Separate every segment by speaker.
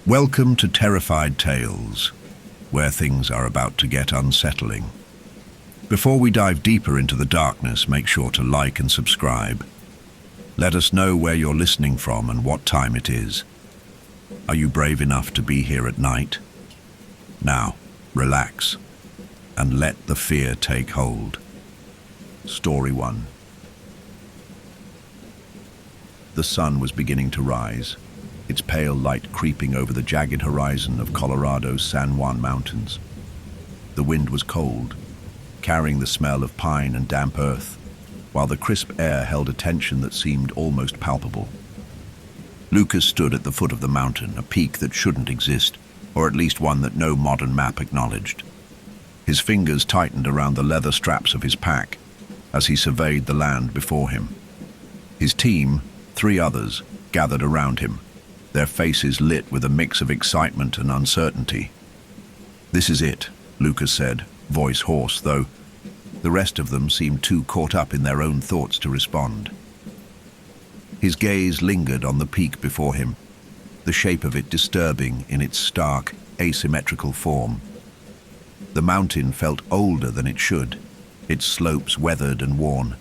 Speaker 1: Welcome to Terrified Tales, where things are about to get unsettling. Before we dive deeper into the darkness, make sure to like and subscribe. Let us know where you're listening from and what time it is. Are you brave enough to be here at night? Now, relax and let the fear take hold. Story 1. The sun was beginning to rise, its pale light creeping over the jagged horizon of Colorado's San Juan Mountains. The wind was cold, carrying the smell of pine and damp earth, while the crisp air held a tension that seemed almost palpable. Lucas stood at the foot of the mountain, a peak that shouldn't exist, or at least one that no modern map acknowledged. His fingers tightened around the leather straps of his pack as he surveyed the land before him. His team, 3 others, gathered around him, their faces lit with a mix of excitement and uncertainty. "This is it," Lucas said, voice hoarse, though the rest of them seemed too caught up in their own thoughts to respond. His gaze lingered on the peak before him, the shape of it disturbing in its stark, asymmetrical form. The mountain felt older than it should, its slopes weathered and worn,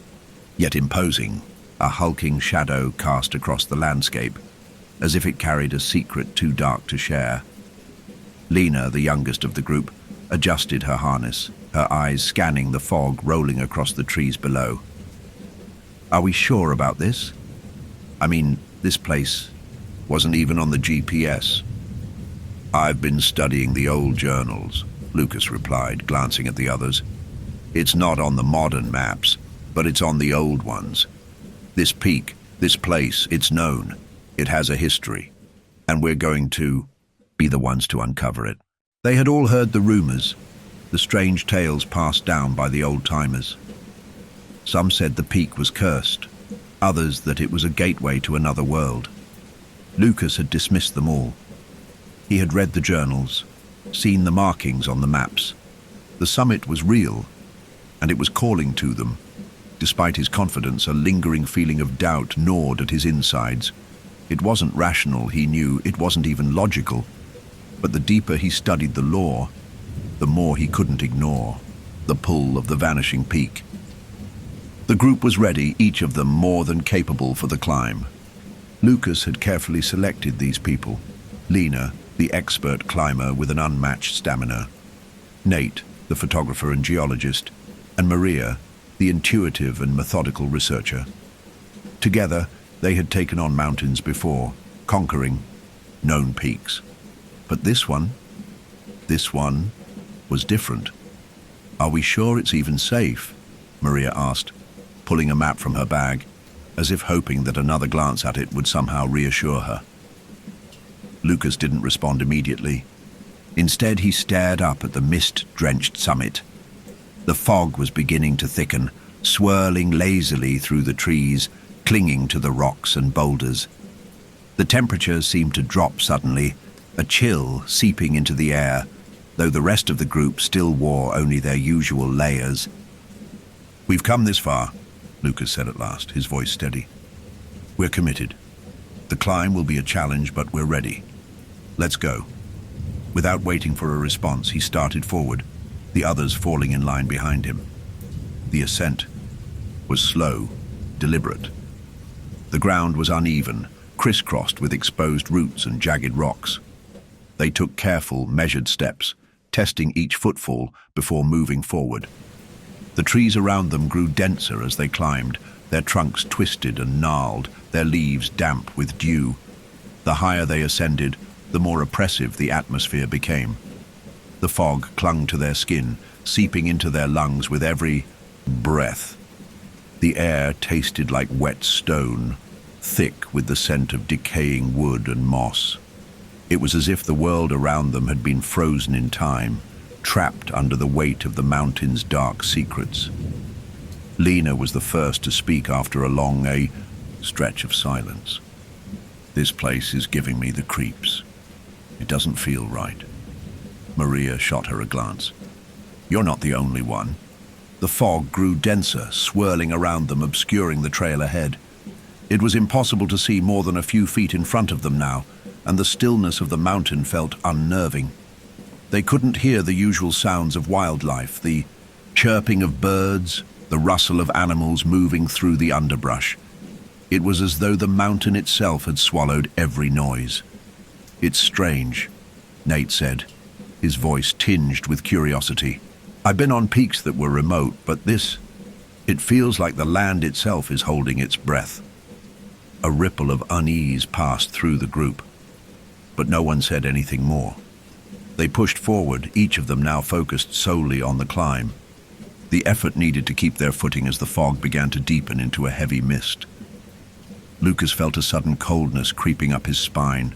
Speaker 1: yet imposing, a hulking shadow cast across the landscape, as if it carried a secret too dark to share. Lena, the youngest of the group, adjusted her harness, her eyes scanning the fog rolling across the trees below. "Are we sure about this? I mean, this place wasn't even on the GPS." "I've been studying the old journals," Lucas replied, glancing at the others. "It's not on the modern maps, but it's on the old ones. This peak, this place, it's known. It has a history, and we're going to be the ones to uncover it." They had all heard the rumors, the strange tales passed down by the old-timers. Some said the peak was cursed, others that it was a gateway to another world. Lucas had dismissed them all. He had read the journals, seen the markings on the maps. The summit was real, and it was calling to them. Despite his confidence, a lingering feeling of doubt gnawed at his insides. It wasn't rational, he knew, it wasn't even logical. But the deeper he studied the lore, the more he couldn't ignore the pull of the vanishing peak. The group was ready, each of them more than capable for the climb. Lucas had carefully selected these people. Lena, the expert climber with an unmatched stamina. Nate, the photographer and geologist. And Maria, the intuitive and methodical researcher. Together, they had taken on mountains before, conquering known peaks. But this one was different. "Are we sure it's even safe?" Maria asked, pulling a map from her bag, as if hoping that another glance at it would somehow reassure her. Lucas didn't respond immediately. Instead, he stared up at the mist-drenched summit. The fog was beginning to thicken, swirling lazily through the trees, clinging to the rocks and boulders. The temperature seemed to drop suddenly, a chill seeping into the air, though the rest of the group still wore only their usual layers. "We've come this far," Lucas said at last, his voice steady. "We're committed. The climb will be a challenge, but we're ready. Let's go." Without waiting for a response, he started forward, the others falling in line behind him. The ascent was slow, deliberate. The ground was uneven, crisscrossed with exposed roots and jagged rocks. They took careful, measured steps, testing each footfall before moving forward. The trees around them grew denser as they climbed, their trunks twisted and gnarled, their leaves damp with dew. The higher they ascended, the more oppressive the atmosphere became. The fog clung to their skin, seeping into their lungs with every breath. The air tasted like wet stone, thick with the scent of decaying wood and moss. It was as if the world around them had been frozen in time, trapped under the weight of the mountain's dark secrets. Lena was the first to speak after a stretch of silence. "This place is giving me the creeps. It doesn't feel right." Maria shot her a glance. "You're not the only one." The fog grew denser, swirling around them, obscuring the trail ahead. It was impossible to see more than a few feet in front of them now, and the stillness of the mountain felt unnerving. They couldn't hear the usual sounds of wildlife, the chirping of birds, the rustle of animals moving through the underbrush. It was as though the mountain itself had swallowed every noise. "It's strange," Nate said, his voice tinged with curiosity. "I've been on peaks that were remote, but it feels like the land itself is holding its breath." A ripple of unease passed through the group, but no one said anything more. They pushed forward, each of them now focused solely on the climb. The effort needed to keep their footing as the fog began to deepen into a heavy mist. Lucas felt a sudden coldness creeping up his spine,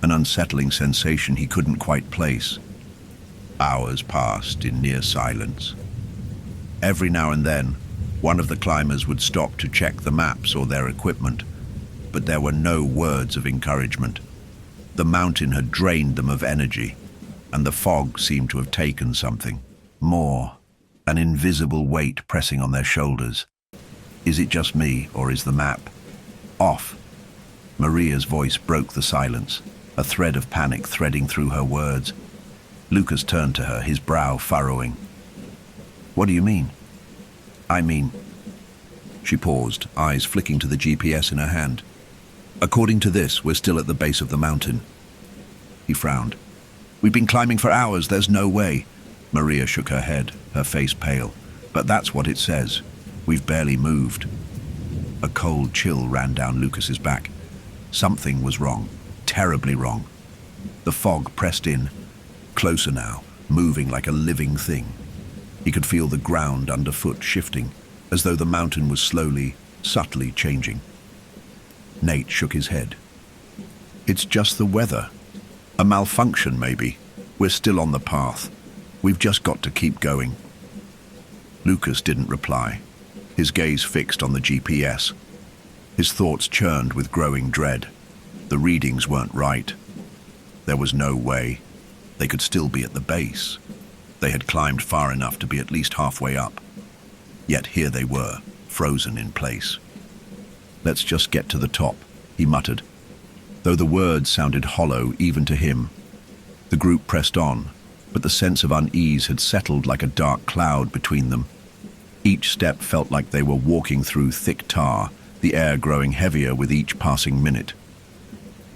Speaker 1: an unsettling sensation he couldn't quite place. Hours passed in near silence. Every now and then, one of the climbers would stop to check the maps or their equipment, but there were no words of encouragement. The mountain had drained them of energy, and the fog seemed to have taken something more, an invisible weight pressing on their shoulders. "Is it just me, or is the map off?" Maria's voice broke the silence, a thread of panic threading through her words. Lucas turned to her, his brow furrowing. "What do you mean?" "I mean..." She paused, eyes flicking to the GPS in her hand. "According to this, we're still at the base of the mountain." He frowned. "We've been climbing for hours, there's no way." Maria shook her head, her face pale. "But that's what it says. We've barely moved." A cold chill ran down Lucas's back. Something was wrong, terribly wrong. The fog pressed in, closer now, moving like a living thing. He could feel the ground underfoot shifting, as though the mountain was slowly, subtly changing. Nate shook his head. "It's just the weather. A malfunction, maybe. We're still on the path. We've just got to keep going." Lucas didn't reply, his gaze fixed on the GPS. His thoughts churned with growing dread. The readings weren't right. There was no way. They could still be at the base. They had climbed far enough to be at least halfway up. Yet here they were, frozen in place. "Let's just get to the top," he muttered, though the words sounded hollow even to him. The group pressed on, but the sense of unease had settled like a dark cloud between them. Each step felt like they were walking through thick tar, the air growing heavier with each passing minute.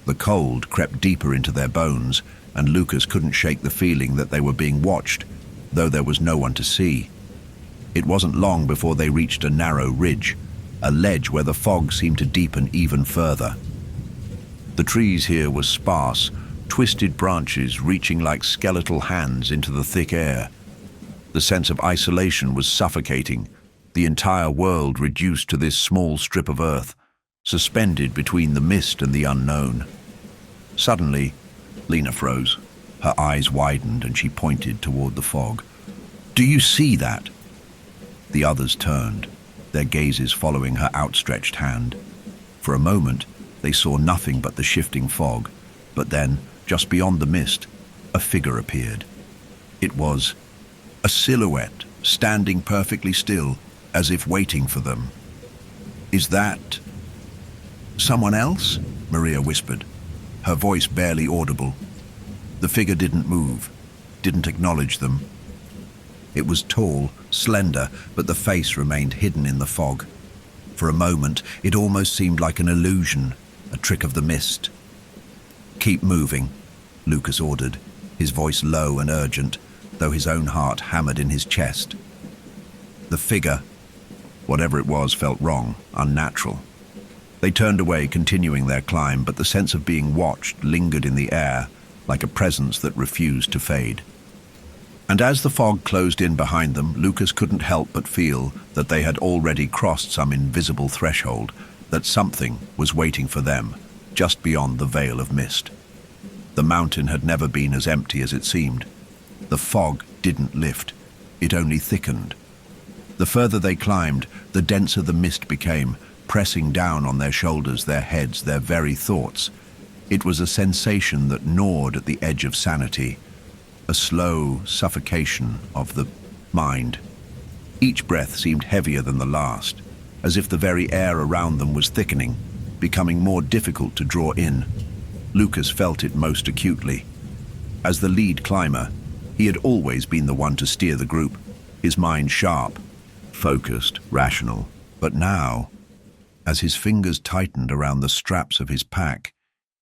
Speaker 1: The cold crept deeper into their bones, and Lucas couldn't shake the feeling that they were being watched, though there was no one to see. It wasn't long before they reached a narrow ridge, a ledge where the fog seemed to deepen even further. The trees here were sparse, twisted branches reaching like skeletal hands into the thick air. The sense of isolation was suffocating, the entire world reduced to this small strip of earth, suspended between the mist and the unknown. Suddenly, Lena froze. Her eyes widened and she pointed toward the fog. "Do you see that?" The others turned, their gazes following her outstretched hand. For a moment, they saw nothing but the shifting fog, but then, just beyond the mist, a figure appeared. It was a silhouette, standing perfectly still, as if waiting for them. "Is that someone else?" Maria whispered, her voice barely audible. The figure didn't move, didn't acknowledge them. It was tall, slender, but the face remained hidden in the fog. For a moment, it almost seemed like an illusion, a trick of the mist. "Keep moving," Lucas ordered, his voice low and urgent, though his own heart hammered in his chest. The figure, whatever it was, felt wrong, unnatural. They turned away, continuing their climb, but the sense of being watched lingered in the air, like a presence that refused to fade. And as the fog closed in behind them, Lucas couldn't help but feel that they had already crossed some invisible threshold, that something was waiting for them, just beyond the veil of mist. The mountain had never been as empty as it seemed. The fog didn't lift, it only thickened. The further they climbed, the denser the mist became, pressing down on their shoulders, their heads, their very thoughts. It was a sensation that gnawed at the edge of sanity, a slow suffocation of the mind. Each breath seemed heavier than the last, as if the very air around them was thickening, becoming more difficult to draw in. Lucas felt it most acutely. As the lead climber, he had always been the one to steer the group, his mind sharp, focused, rational. But now, as his fingers tightened around the straps of his pack,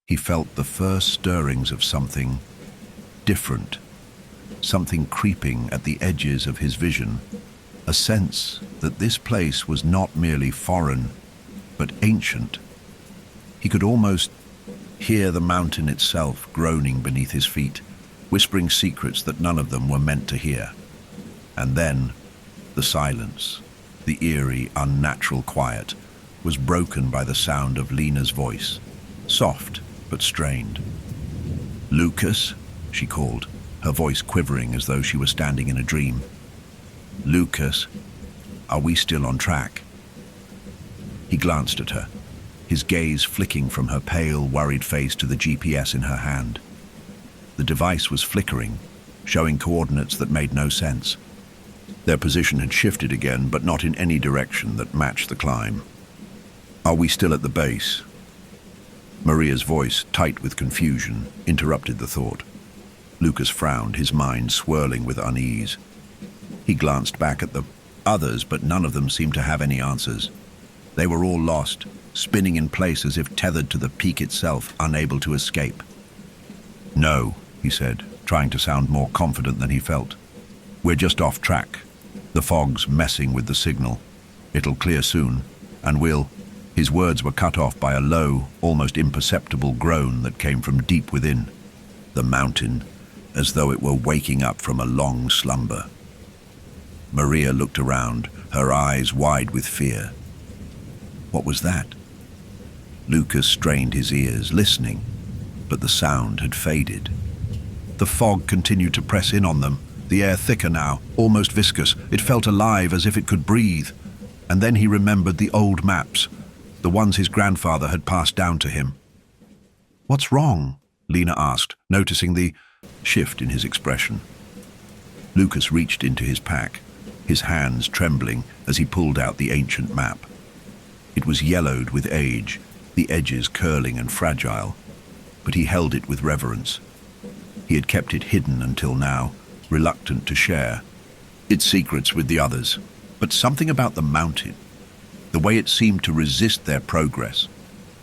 Speaker 1: he felt the first stirrings of something different, something creeping at the edges of his vision, a sense that this place was not merely foreign, but ancient. He could almost hear the mountain itself groaning beneath his feet, whispering secrets that none of them were meant to hear. And then, the silence, the eerie, unnatural quiet, was broken by the sound of Lena's voice, soft but strained. "Lucas," she called, her voice quivering as though she were standing in a dream. "Lucas, are we still on track?" He glanced at her, his gaze flicking from her pale, worried face to the GPS in her hand. The device was flickering, showing coordinates that made no sense. Their position had shifted again, but not in any direction that matched the climb. "Are we still at the base?" Maria's voice, tight with confusion, interrupted the thought. Lucas frowned, his mind swirling with unease. He glanced back at the others, but none of them seemed to have any answers. They were all lost, spinning in place as if tethered to the peak itself, unable to escape. "No," he said, trying to sound more confident than he felt. "We're just off track. The fog's messing with the signal. It'll clear soon, and we'll..." His words were cut off by a low, almost imperceptible groan that came from deep within the mountain, as though it were waking up from a long slumber. Maria looked around, her eyes wide with fear. What was that? Lucas strained his ears, listening, but the sound had faded. The fog continued to press in on them, the air thicker now, almost viscous. It felt alive, as if it could breathe. And then he remembered the old maps, the ones his grandfather had passed down to him. "What's wrong?" Lena asked, noticing the shift in his expression. Lucas reached into his pack, his hands trembling as he pulled out the ancient map. It was yellowed with age, the edges curling and fragile, but he held it with reverence. He had kept it hidden until now, reluctant to share its secrets with the others. But something about the mountain, the way it seemed to resist their progress,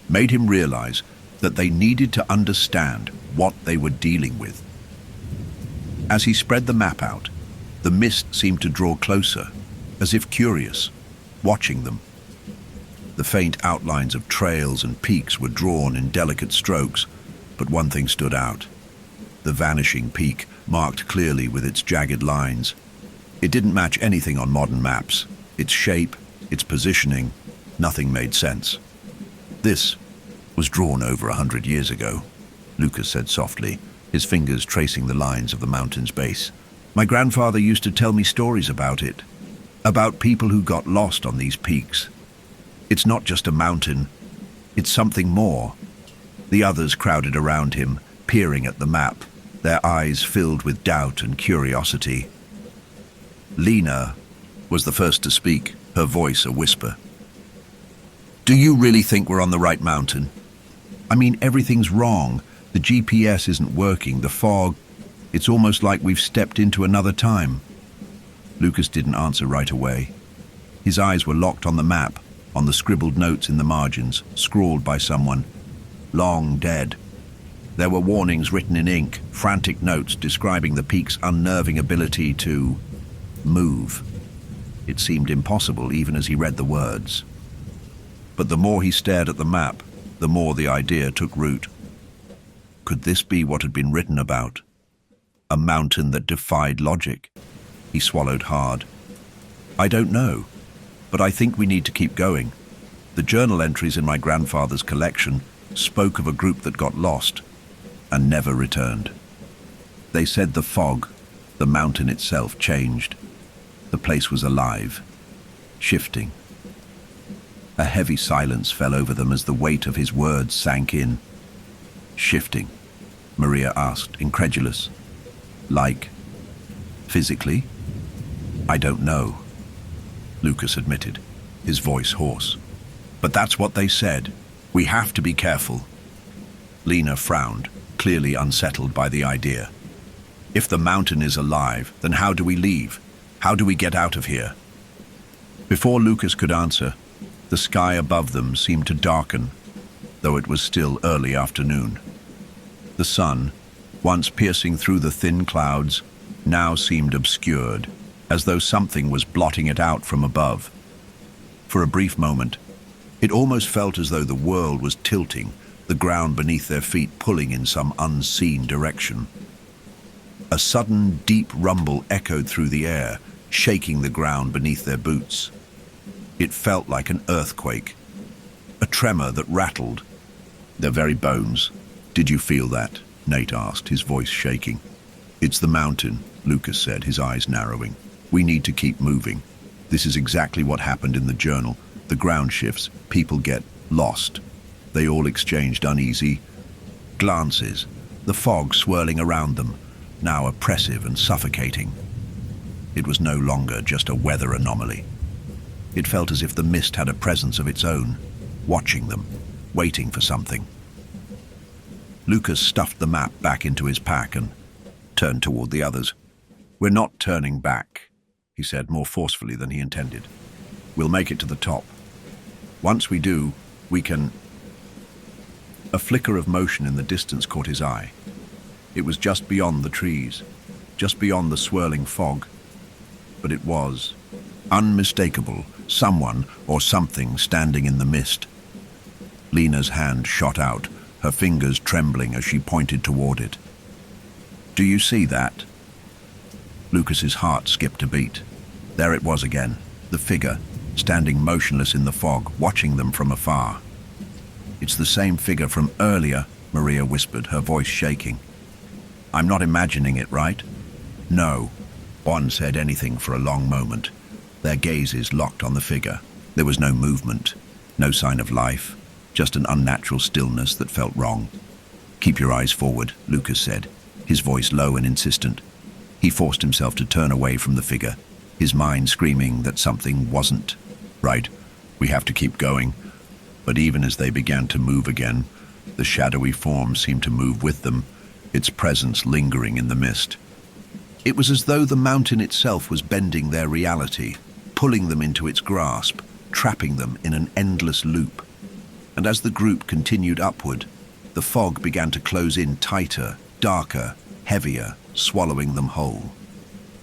Speaker 1: made him realize that they needed to understand what they were dealing with. As he spread the map out, the mist seemed to draw closer, as if curious, watching them. The faint outlines of trails and peaks were drawn in delicate strokes, but one thing stood out: the vanishing peak, marked clearly with its jagged lines. It didn't match anything on modern maps. Its shape, its positioning, nothing made sense. "This was drawn over 100 years ago," Lucas said softly, his fingers tracing the lines of the mountain's base. "My grandfather used to tell me stories about it, about people who got lost on these peaks. It's not just a mountain, it's something more." The others crowded around him, peering at the map, their eyes filled with doubt and curiosity. Lena was the first to speak, her voice a whisper. "Do you really think we're on the right mountain? I mean, everything's wrong. The GPS isn't working, the fog. It's almost like we've stepped into another time." Lucas didn't answer right away. His eyes were locked on the map, on the scribbled notes in the margins, scrawled by someone long dead. There were warnings written in ink, frantic notes describing the peak's unnerving ability to move. It seemed impossible even as he read the words. But the more he stared at the map, the more the idea took root. Could this be what had been written about? A mountain that defied logic? He swallowed hard. "I don't know, but I think we need to keep going. The journal entries in my grandfather's collection spoke of a group that got lost and never returned. They said the fog, the mountain itself, changed. The place was alive, shifting." A heavy silence fell over them as the weight of his words sank in. "Shifting?" Maria asked, incredulous. "Like, physically?" "I don't know," Lucas admitted, his voice hoarse. "But that's what they said. We have to be careful." Lena frowned, clearly unsettled by the idea. If the mountain is alive, then how do we leave? How do we get out of here? Before Lucas could answer, the sky above them seemed to darken, though it was still early afternoon. The sun, once piercing through the thin clouds, now seemed obscured, as though something was blotting it out from above. For a brief moment, it almost felt as though the world was tilting, the ground beneath their feet pulling in some unseen direction. A sudden, deep rumble echoed through the air, shaking the ground beneath their boots. It felt like an earthquake, a tremor that rattled their very bones. "Did you feel that?" Nate asked, his voice shaking. "It's the mountain," Lucas said, his eyes narrowing. "We need to keep moving. This is exactly what happened in the journal. The ground shifts, people get lost." They all exchanged uneasy glances, the fog swirling around them, now oppressive and suffocating. It was no longer just a weather anomaly. It felt as if the mist had a presence of its own, watching them, waiting for something. Lucas stuffed the map back into his pack and turned toward the others. "We're not turning back," he said more forcefully than he intended. "We'll make it to the top. Once we do, we can..." A flicker of motion in the distance caught his eye. It was just beyond the trees, just beyond the swirling fog. But it was unmistakable, someone or something standing in the mist. Lena's hand shot out, her fingers trembling as she pointed toward it. "Do you see that?" Lucas's heart skipped a beat. There it was again, the figure, standing motionless in the fog, watching them from afar. "It's the same figure from earlier," Maria whispered, her voice shaking. "I'm not imagining it, right?" "No." One said anything for a long moment, their gazes locked on the figure. There was no movement, no sign of life, just an unnatural stillness that felt wrong. "Keep your eyes forward," Lucas said, his voice low and insistent. He forced himself to turn away from the figure, his mind screaming that something wasn't right. "We have to keep going." But even as they began to move again, the shadowy form seemed to move with them, its presence lingering in the mist. It was as though the mountain itself was bending their reality, pulling them into its grasp, trapping them in an endless loop. And as the group continued upward, the fog began to close in tighter, darker, heavier, swallowing them whole.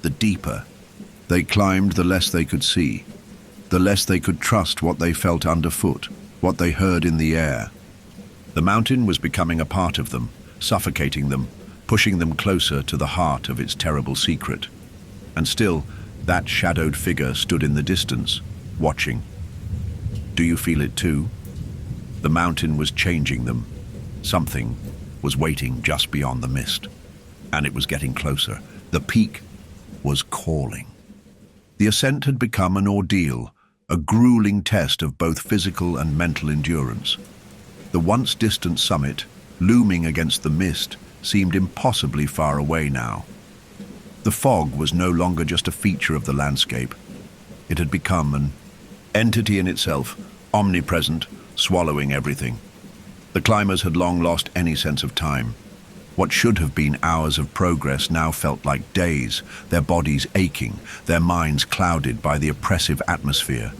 Speaker 1: The deeper they climbed, the less they could see, the less they could trust what they felt underfoot, what they heard in the air. The mountain was becoming a part of them, suffocating them, pushing them closer to the heart of its terrible secret. And still, that shadowed figure stood in the distance, watching. "Do you feel it too?" The mountain was changing them. Something was waiting just beyond the mist. And it was getting closer. The peak was calling. The ascent had become an ordeal, a grueling test of both physical and mental endurance. The once distant summit, looming against the mist, seemed impossibly far away now. The fog was no longer just a feature of the landscape. It had become an entity in itself, omnipresent, swallowing everything. The climbers had long lost any sense of time. What should have been hours of progress now felt like days, their bodies aching, their minds clouded by the oppressive atmosphere.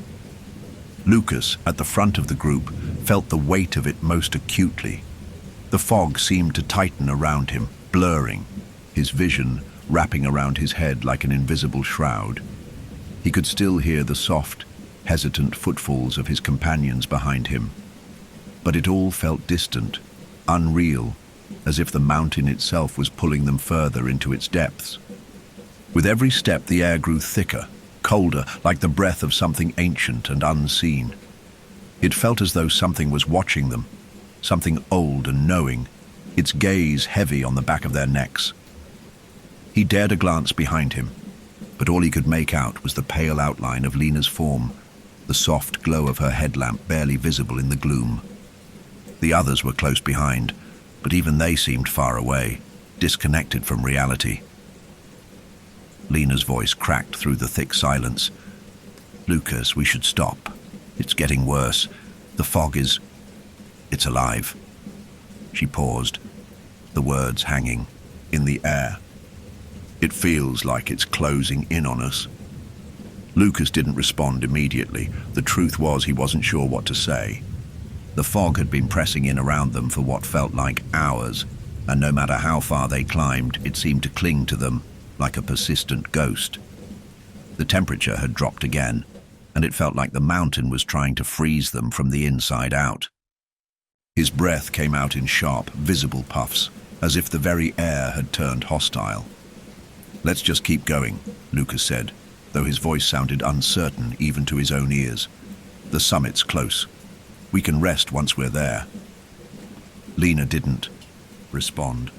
Speaker 1: Lucas, at the front of the group, felt the weight of it most acutely. The fog seemed to tighten around him, blurring, his vision wrapping around his head like an invisible shroud. He could still hear the soft, hesitant footfalls of his companions behind him. But it all felt distant, unreal, as if the mountain itself was pulling them further into its depths. With every step, the air grew thicker, colder, like the breath of something ancient and unseen. It felt as though something was watching them, something old and knowing, its gaze heavy on the back of their necks. He dared a glance behind him, but all he could make out was the pale outline of Lena's form, the soft glow of her headlamp barely visible in the gloom. The others were close behind, but even they seemed far away, disconnected from reality. Lena's voice cracked through the thick silence. "Lucas, we should stop. It's getting worse. The fog is... it's alive." She paused, the words hanging in the air. "It feels like it's closing in on us." Lucas didn't respond immediately. The truth was he wasn't sure what to say. The fog had been pressing in around them for what felt like hours, and no matter how far they climbed, it seemed to cling to them like a persistent ghost. The temperature had dropped again, and it felt like the mountain was trying to freeze them from the inside out. His breath came out in sharp, visible puffs, as if the very air had turned hostile. "Let's just keep going," Lucas said, though his voice sounded uncertain even to his own ears. "The summit's close. We can rest once we're there." Lena didn't respond,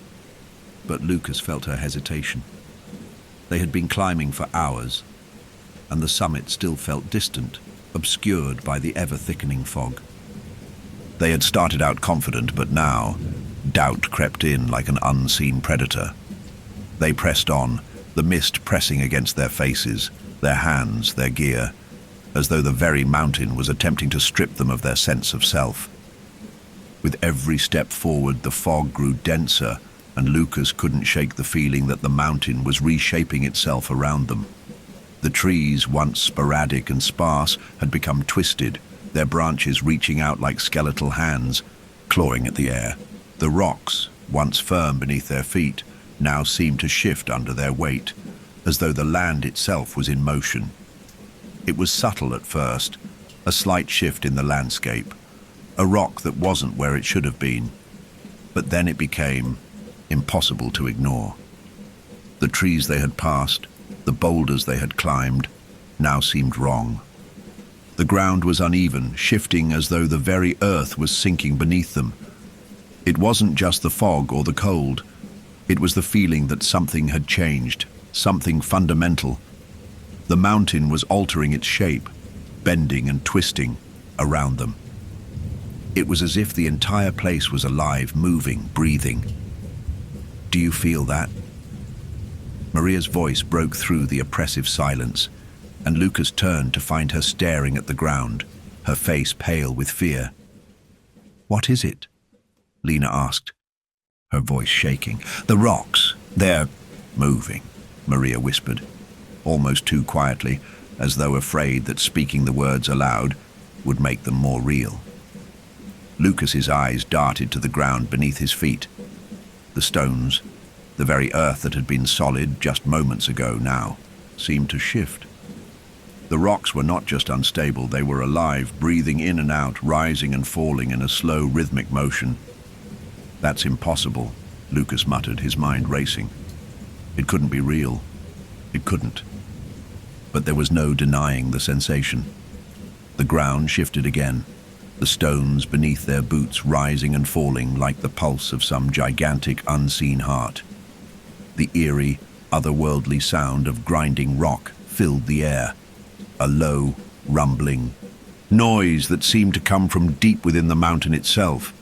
Speaker 1: but Lucas felt her hesitation. They had been climbing for hours, and the summit still felt distant, obscured by the ever-thickening fog. They had started out confident, but now doubt crept in like an unseen predator. They pressed on, the mist pressing against their faces, their hands, their gear, as though the very mountain was attempting to strip them of their sense of self. With every step forward, the fog grew denser, and Lucas couldn't shake the feeling that the mountain was reshaping itself around them. The trees, once sporadic and sparse, had become twisted, their branches reaching out like skeletal hands, clawing at the air. The rocks, once firm beneath their feet, now seemed to shift under their weight, as though the land itself was in motion. It was subtle at first, a slight shift in the landscape, a rock that wasn't where it should have been, but then it became impossible to ignore. The trees they had passed, the boulders they had climbed, now seemed wrong. The ground was uneven, shifting as though the very earth was sinking beneath them. It wasn't just the fog or the cold. It was the feeling that something had changed, something fundamental. The mountain was altering its shape, bending and twisting around them. It was as if the entire place was alive, moving, breathing. "Do you feel that?" Maria's voice broke through the oppressive silence, and Lucas turned to find her staring at the ground, her face pale with fear. "What is it?" Lena asked, her voice shaking. "The rocks, they're moving," Maria whispered, almost too quietly, as though afraid that speaking the words aloud would make them more real. Lucas's eyes darted to the ground beneath his feet. The stones, the very earth that had been solid just moments ago now, seemed to shift. The rocks were not just unstable, they were alive, breathing in and out, rising and falling in a slow, rhythmic motion. "That's impossible," Lucas muttered, his mind racing. It couldn't be real. It couldn't. But there was no denying the sensation. The ground shifted again, the stones beneath their boots rising and falling like the pulse of some gigantic unseen heart. The eerie, otherworldly sound of grinding rock filled the air, a low, rumbling noise that seemed to come from deep within the mountain itself.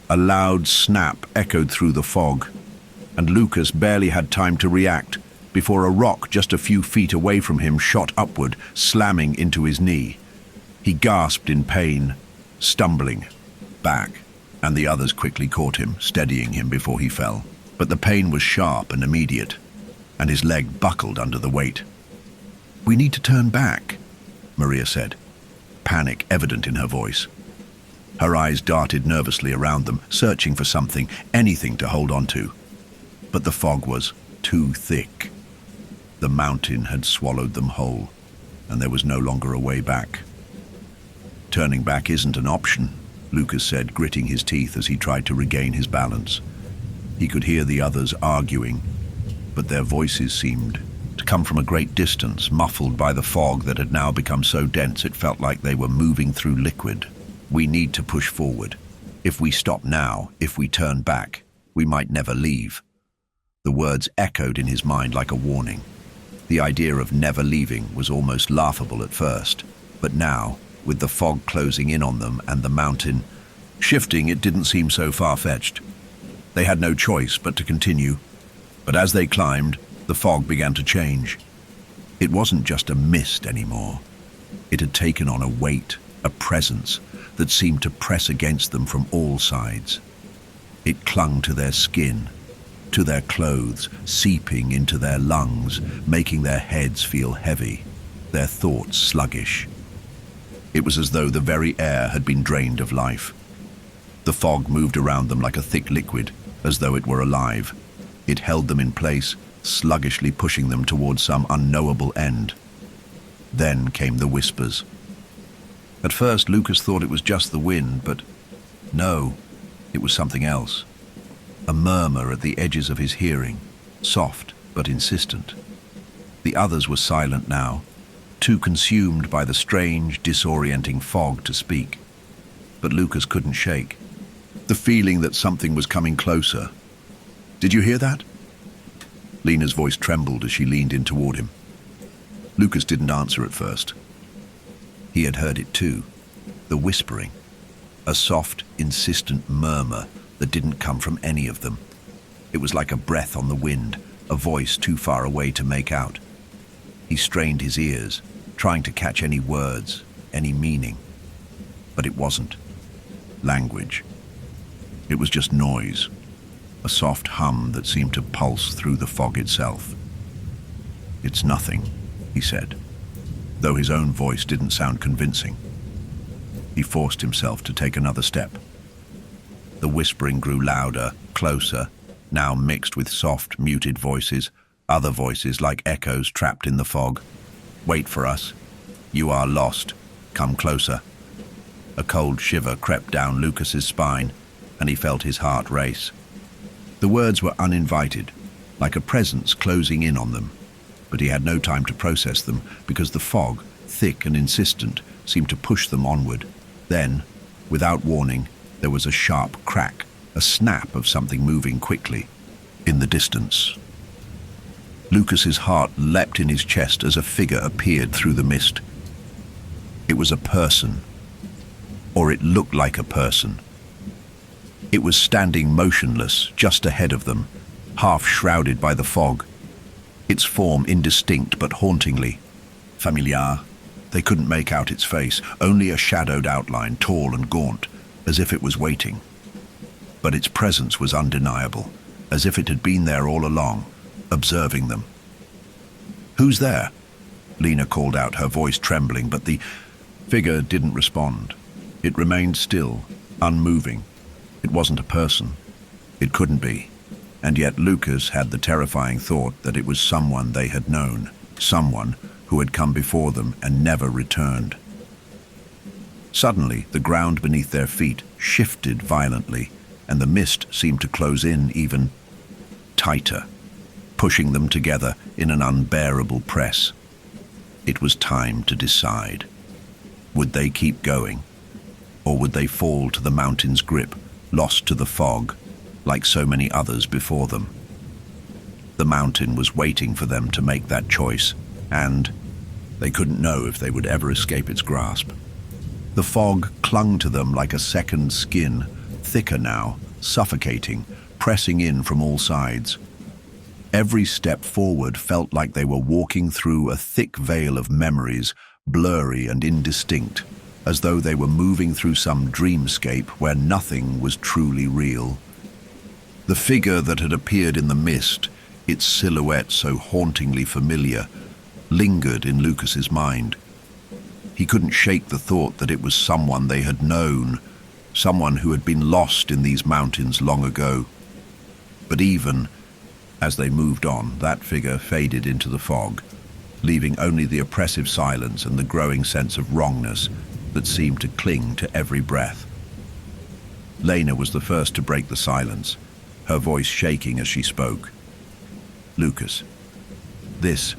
Speaker 1: A loud snap echoed through the fog, and Lucas barely had time to react before a rock just a few feet away from him shot upward, slamming into his knee. He gasped in pain, stumbling back, and the others quickly caught him, steadying him before he fell. But the pain was sharp and immediate, and his leg buckled under the weight. "We need to turn back," Maria said, panic evident in her voice. Her eyes darted nervously around them, searching for something, anything to hold on to. But the fog was too thick. The mountain had swallowed them whole, and there was no longer a way back. "Turning back isn't an option," Lucas said, gritting his teeth as he tried to regain his balance. He could hear the others arguing, but their voices seemed to come from a great distance, muffled by the fog that had now become so dense it felt like they were moving through liquid. "We need to push forward. If we stop now, if we turn back, we might never leave." The words echoed in his mind like a warning. The idea of never leaving was almost laughable at first, but now, with the fog closing in on them and the mountain shifting, it didn't seem so far-fetched. They had no choice but to continue, but as they climbed, the fog began to change. It wasn't just a mist anymore. It had taken on a weight, a presence, that seemed to press against them from all sides. It clung to their skin, to their clothes, seeping into their lungs, making their heads feel heavy, their thoughts sluggish. It was as though the very air had been drained of life. The fog moved around them like a thick liquid, as though it were alive. It held them in place, sluggishly pushing them towards some unknowable end. Then came the whispers. At first, Lucas thought it was just the wind, but no, it was something else. A murmur at the edges of his hearing, soft but insistent. The others were silent now, too consumed by the strange, disorienting fog to speak. But Lucas couldn't shake the feeling that something was coming closer. "Did you hear that?" Lena's voice trembled as she leaned in toward him. Lucas didn't answer at first. He had heard it too, the whispering, a soft, insistent murmur that didn't come from any of them. It was like a breath on the wind, a voice too far away to make out. He strained his ears, trying to catch any words, any meaning. But it wasn't language. It was just noise, a soft hum that seemed to pulse through the fog itself. "It's nothing," he said, though his own voice didn't sound convincing. He forced himself to take another step. The whispering grew louder, closer, now mixed with soft, muted voices, other voices like echoes trapped in the fog. "Wait for us. You are lost. Come closer." A cold shiver crept down Lucas's spine, and he felt his heart race. The words were uninvited, like a presence closing in on them, but he had no time to process them because the fog, thick and insistent, seemed to push them onward. Then, without warning, there was a sharp crack, a snap of something moving quickly. In the distance, Lucas's heart leapt in his chest as a figure appeared through the mist. It was a person, or it looked like a person. It was standing motionless just ahead of them, half shrouded by the fog, its form indistinct but hauntingly familiar. They couldn't make out its face, only a shadowed outline, tall and gaunt, as if it was waiting. But its presence was undeniable, as if it had been there all along, observing them. "Who's there?" Lena called out, her voice trembling, but the figure didn't respond. It remained still, unmoving. It wasn't a person. It couldn't be. And yet Lucas had the terrifying thought that it was someone they had known, someone who had come before them and never returned. Suddenly, the ground beneath their feet shifted violently, and the mist seemed to close in even tighter, pushing them together in an unbearable press. It was time to decide. Would they keep going, or would they fall to the mountain's grip, lost to the fog, like so many others before them? The mountain was waiting for them to make that choice, and they couldn't know if they would ever escape its grasp. The fog clung to them like a second skin, thicker now, suffocating, pressing in from all sides. Every step forward felt like they were walking through a thick veil of memories, blurry and indistinct, as though they were moving through some dreamscape where nothing was truly real. The figure that had appeared in the mist, its silhouette so hauntingly familiar, lingered in Lucas's mind. He couldn't shake the thought that it was someone they had known, someone who had been lost in these mountains long ago. But even as they moved on, that figure faded into the fog, leaving only the oppressive silence and the growing sense of wrongness that seemed to cling to every breath. Lena was the first to break the silence, her voice shaking as she spoke. "Lucas, this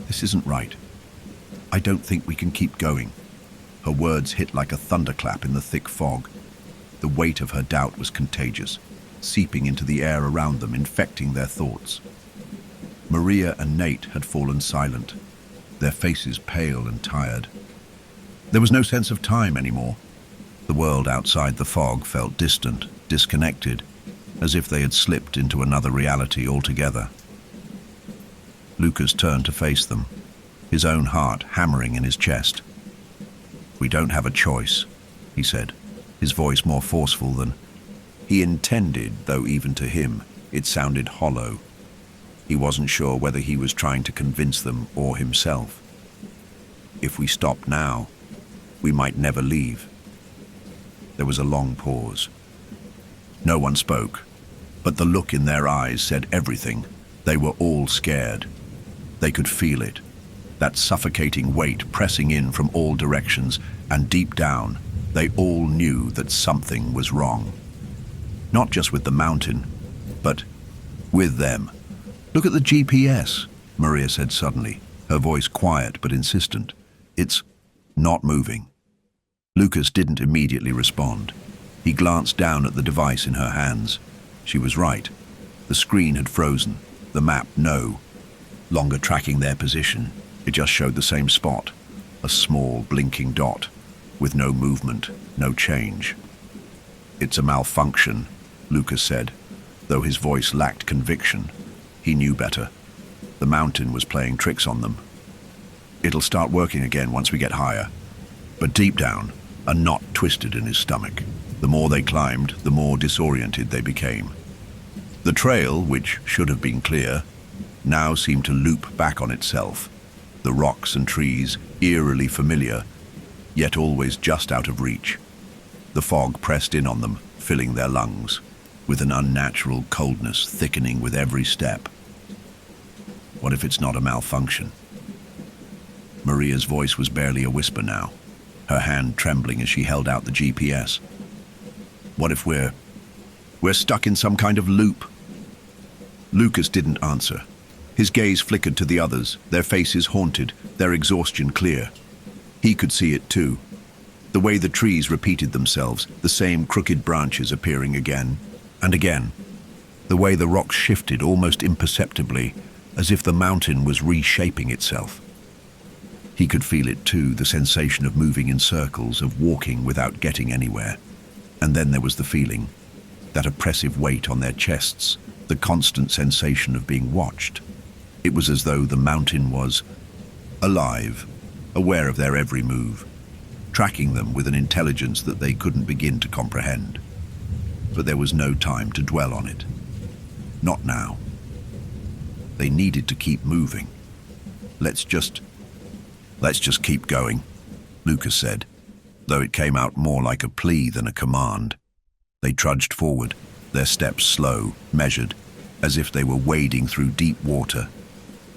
Speaker 1: isn't right. I don't think we can keep going." Her words hit like a thunderclap in the thick fog. The weight of her doubt was contagious, seeping into the air around them, infecting their thoughts. Maria and Nate had fallen silent, their faces pale and tired. There was no sense of time anymore. The world outside the fog felt distant, disconnected, as if they had slipped into another reality altogether. Lucas turned to face them, his own heart hammering in his chest. "We don't have a choice," he said, his voice more forceful than He intended, though even to him, it sounded hollow. He wasn't sure whether he was trying to convince them or himself. If we stop now, we might never leave. There was a long pause. No one spoke, but the look in their eyes said everything. They were all scared. They could feel it, that suffocating weight pressing in from all directions, and deep down, they all knew that something was wrong. Not just with the mountain, but with them. "Look at the GPS," Maria said suddenly, her voice quiet but insistent. "It's not moving." Lucas didn't immediately respond. He glanced down at the device in her hands. She was right. The screen had frozen. The map, no longer tracking their position. It just showed the same spot, a small blinking dot, with no movement, no change. "It's a malfunction," Lucas said, though his voice lacked conviction. He knew better. The mountain was playing tricks on them. "It'll start working again once we get higher." But deep down, a knot twisted in his stomach. The more they climbed, the more disoriented they became. The trail, which should have been clear, now seemed to loop back on itself. The rocks and trees, eerily familiar, yet always just out of reach. The fog pressed in on them, filling their lungs, with an unnatural coldness thickening with every step. What if it's not a malfunction? Maria's voice was barely a whisper now, her hand trembling as she held out the GPS. "What if we're stuck in some kind of loop?" Lucas didn't answer. His gaze flickered to the others, their faces haunted, their exhaustion clear. He could see it too. The way the trees repeated themselves, the same crooked branches appearing again and again. The way the rocks shifted almost imperceptibly, as if the mountain was reshaping itself. He could feel it too, the sensation of moving in circles, of walking without getting anywhere. And then there was the feeling, that oppressive weight on their chests, the constant sensation of being watched. It was as though the mountain was alive, aware of their every move, tracking them with an intelligence that they couldn't begin to comprehend. But there was no time to dwell on it. Not now. They needed to keep moving. Let's just keep going," Lucas said, though it came out more like a plea than a command. They trudged forward, their steps slow, measured, as if they were wading through deep water.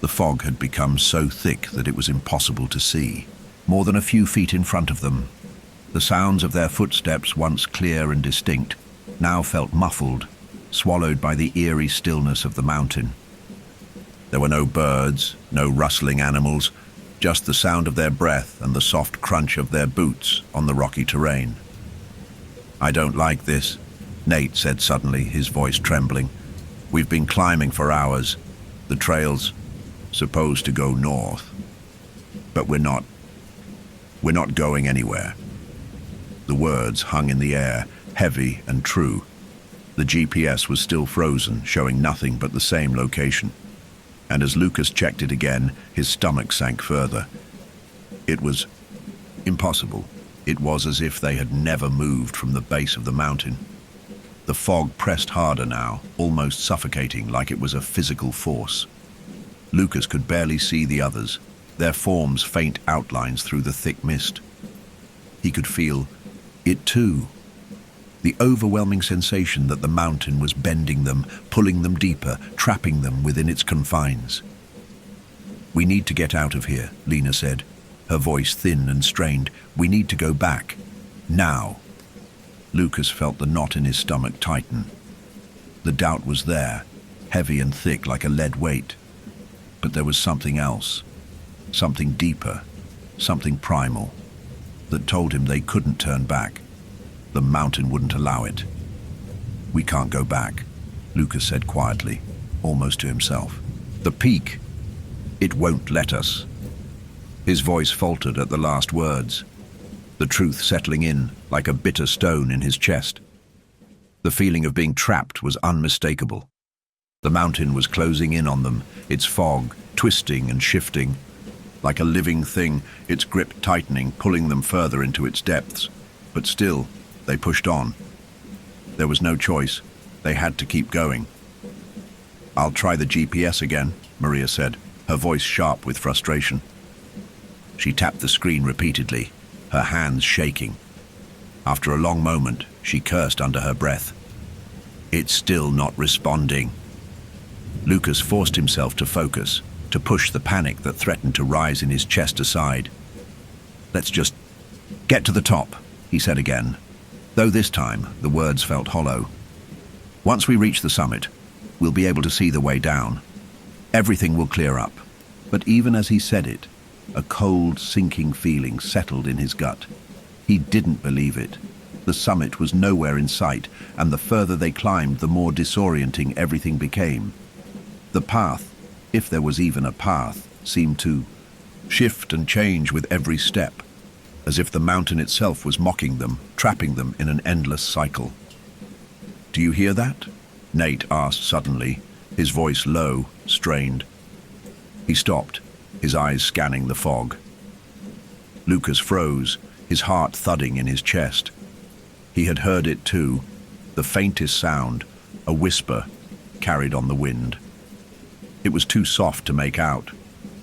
Speaker 1: The fog had become so thick that it was impossible to see. More than a few feet in front of them, the sounds of their footsteps, once clear and distinct, now felt muffled, swallowed by the eerie stillness of the mountain. There were no birds, no rustling animals, just the sound of their breath and the soft crunch of their boots on the rocky terrain. "I don't like this," Nate said suddenly, his voice trembling. "We've been climbing for hours. The trail's supposed to go north. But we're not going anywhere." The words hung in the air, heavy and true. The GPS was still frozen, showing nothing but the same location. And as Lucas checked it again, his stomach sank further. It was impossible. It was as if they had never moved from the base of the mountain. The fog pressed harder now, almost suffocating, like it was a physical force. Lucas could barely see the others, their forms faint outlines through the thick mist. He could feel it too. The overwhelming sensation that the mountain was bending them, pulling them deeper, trapping them within its confines. "We need to get out of here," Lena said, her voice thin and strained. "We need to go back. Now." Lucas felt the knot in his stomach tighten. The doubt was there, heavy and thick like a lead weight. But there was something else, something deeper, something primal, that told him they couldn't turn back. The mountain wouldn't allow it. "We can't go back," Lucas said quietly, almost to himself. "The peak, it won't let us." His voice faltered at the last words, the truth settling in like a bitter stone in his chest. The feeling of being trapped was unmistakable. The mountain was closing in on them, its fog twisting and shifting. Like a living thing, its grip tightening, pulling them further into its depths. But still, they pushed on. There was no choice. They had to keep going. "I'll try the GPS again," Maria said, her voice sharp with frustration. She tapped the screen repeatedly, her hands shaking. After a long moment, she cursed under her breath. "It's still not responding." Lucas forced himself to focus, to push the panic that threatened to rise in his chest aside. "Let's just get to the top," he said again, though this time the words felt hollow. "Once we reach the summit, we'll be able to see the way down. Everything will clear up." But even as he said it, a cold, sinking feeling settled in his gut. He didn't believe it. The summit was nowhere in sight, and the further they climbed, the more disorienting everything became. The path, if there was even a path, seemed to shift and change with every step, as if the mountain itself was mocking them, trapping them in an endless cycle. "Do you hear that?" Nate asked suddenly, his voice low, strained. He stopped, his eyes scanning the fog. Lucas froze, his heart thudding in his chest. He had heard it too, the faintest sound, a whisper, carried on the wind. It was too soft to make out,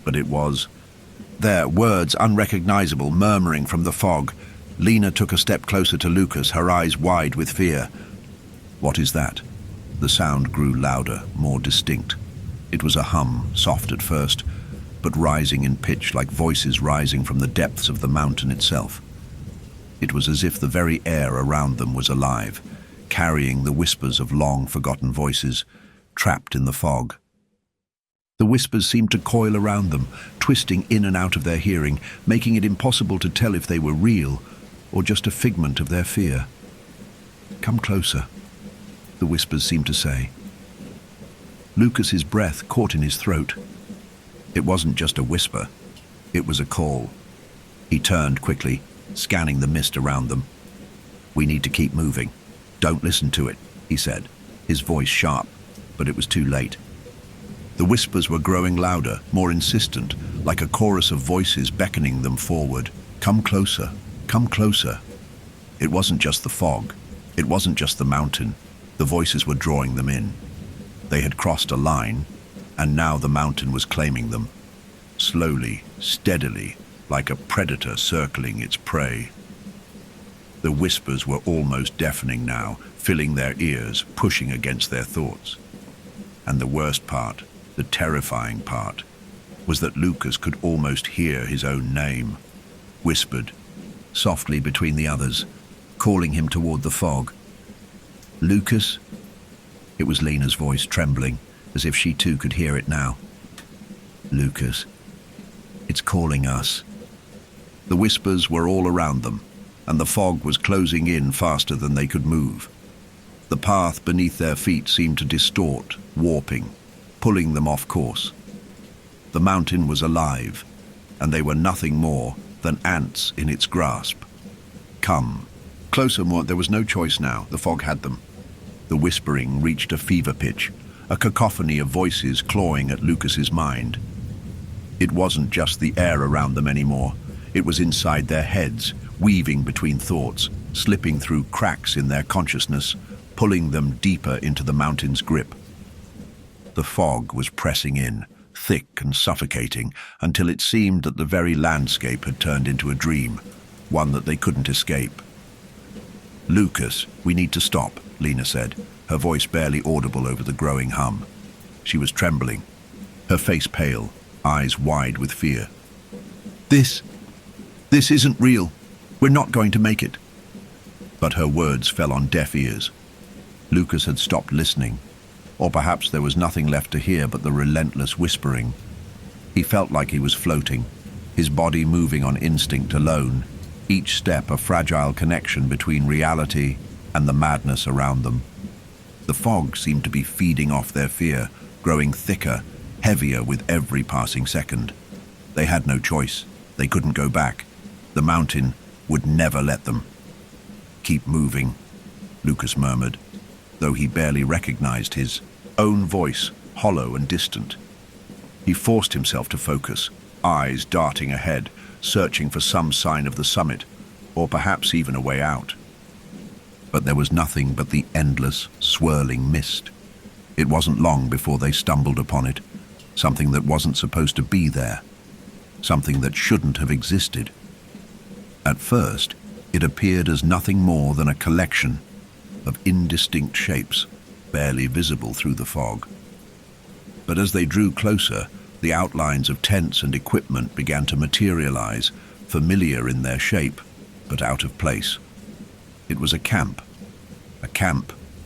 Speaker 1: but it was there, words unrecognizable, murmuring from the fog. Lena took a step closer to Lucas, her eyes wide with fear. "What is that?" The sound grew louder, more distinct. It was a hum, soft at first, but rising in pitch like voices rising from the depths of the mountain itself. It was as if the very air around them was alive, carrying the whispers of long-forgotten voices, trapped in the fog. The whispers seemed to coil around them, twisting in and out of their hearing, making it impossible to tell if they were real or just a figment of their fear. "Come closer," the whispers seemed to say. Lucas's breath caught in his throat. It wasn't just a whisper, it was a call. He turned quickly, scanning the mist around them. "We need to keep moving. Don't listen to it," he said, his voice sharp, but it was too late. The whispers were growing louder, more insistent, like a chorus of voices beckoning them forward. "Come closer, come closer." It wasn't just the fog, it wasn't just the mountain. The voices were drawing them in. They had crossed a line, and now the mountain was claiming them. Slowly, steadily, like a predator circling its prey. The whispers were almost deafening now, filling their ears, pushing against their thoughts. And the worst part, the terrifying part, was that Lucas could almost hear his own name, whispered, softly between the others, calling him toward the fog. "Lucas?" It was Lena's voice, trembling, as if she too could hear it now. "Lucas, it's calling us." The whispers were all around them, and the fog was closing in faster than they could move. The path beneath their feet seemed to distort, warping, pulling them off course. The mountain was alive, and they were nothing more than ants in its grasp. "Come." Closer more, there was no choice now, the fog had them. The whispering reached a fever pitch, a cacophony of voices clawing at Lucas's mind. It wasn't just the air around them anymore, it was inside their heads, weaving between thoughts, slipping through cracks in their consciousness, pulling them deeper into the mountain's grip. The fog was pressing in, thick and suffocating, until it seemed that the very landscape had turned into a dream, one that they couldn't escape. "Lucas, we need to stop," Lena said, her voice barely audible over the growing hum. She was trembling, her face pale, eyes wide with fear. This isn't real. We're not going to make it." But her words fell on deaf ears. Lucas had stopped listening, or perhaps there was nothing left to hear but the relentless whispering. He felt like he was floating, his body moving on instinct alone, each step a fragile connection between reality and the madness around them. The fog seemed to be feeding off their fear, growing thicker, heavier with every passing second. They had no choice. They couldn't go back. The mountain would never let them. "Keep moving," Lucas murmured, though he barely recognized his own voice, hollow and distant. He forced himself to focus, eyes darting ahead, searching for some sign of the summit, or perhaps even a way out. but there was nothing but the endless, swirling mist. It wasn't long before they stumbled upon it, something that wasn't supposed to be there, something that shouldn't have existed. At first, it appeared as nothing more than a collection of indistinct shapes, barely visible through the fog. But as they drew closer, the outlines of tents and equipment began to materialize, familiar in their shape, but out of place. It was a camp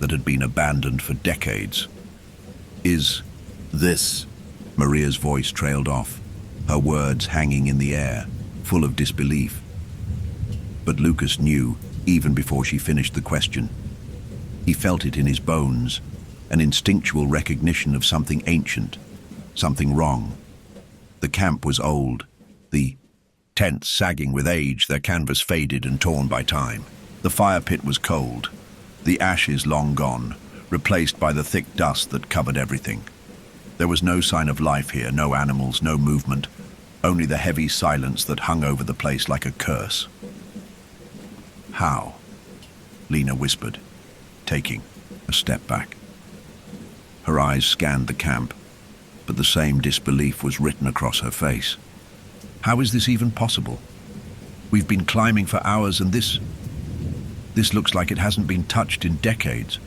Speaker 1: that had been abandoned for decades. "Is this?" Maria's voice trailed off, her words hanging in the air, full of disbelief. But Lucas knew, even before she finished the question. He felt it in his bones, an instinctual recognition of something ancient, something wrong. The camp was old, the tents sagging with age, their canvas faded and torn by time. The fire pit was cold, the ashes long gone, replaced by the thick dust that covered everything. There was no sign of life here, no animals, no movement, only the heavy silence that hung over the place like a curse. "How?" Lena whispered, taking a step back. Her eyes scanned the camp, but the same disbelief was written across her face. "How is this even possible? We've been climbing for hours and this looks like it hasn't been touched in decades."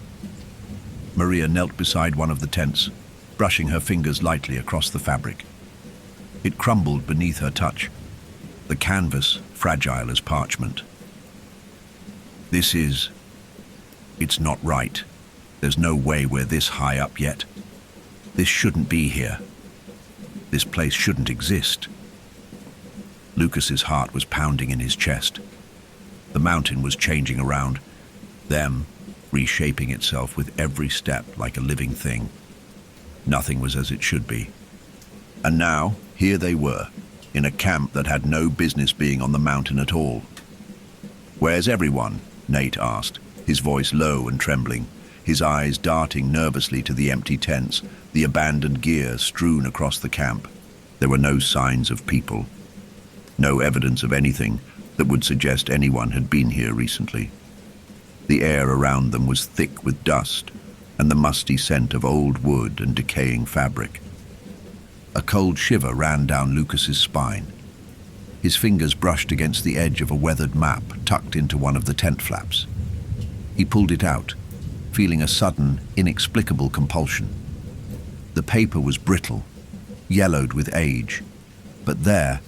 Speaker 1: Maria knelt beside one of the tents, brushing her fingers lightly across the fabric. It crumbled beneath her touch, the canvas fragile as parchment. It's not right. There's no way we're this high up yet. This shouldn't be here. This place shouldn't exist." Lucas's heart was pounding in his chest. The mountain was changing around them, reshaping itself with every step like a living thing. Nothing was as it should be. And now, here they were, in a camp that had no business being on the mountain at all. "Where's everyone?" Nate asked, his voice low and trembling, his eyes darting nervously to the empty tents, the abandoned gear strewn across the camp. There were no signs of people, no evidence of anything that would suggest anyone had been here recently. The air around them was thick with dust and the musty scent of old wood and decaying fabric. A cold shiver ran down Lucas's spine. His fingers brushed against the edge of a weathered map tucked into one of the tent flaps. He pulled it out, feeling a sudden, inexplicable compulsion. The paper was brittle, yellowed with age, but there,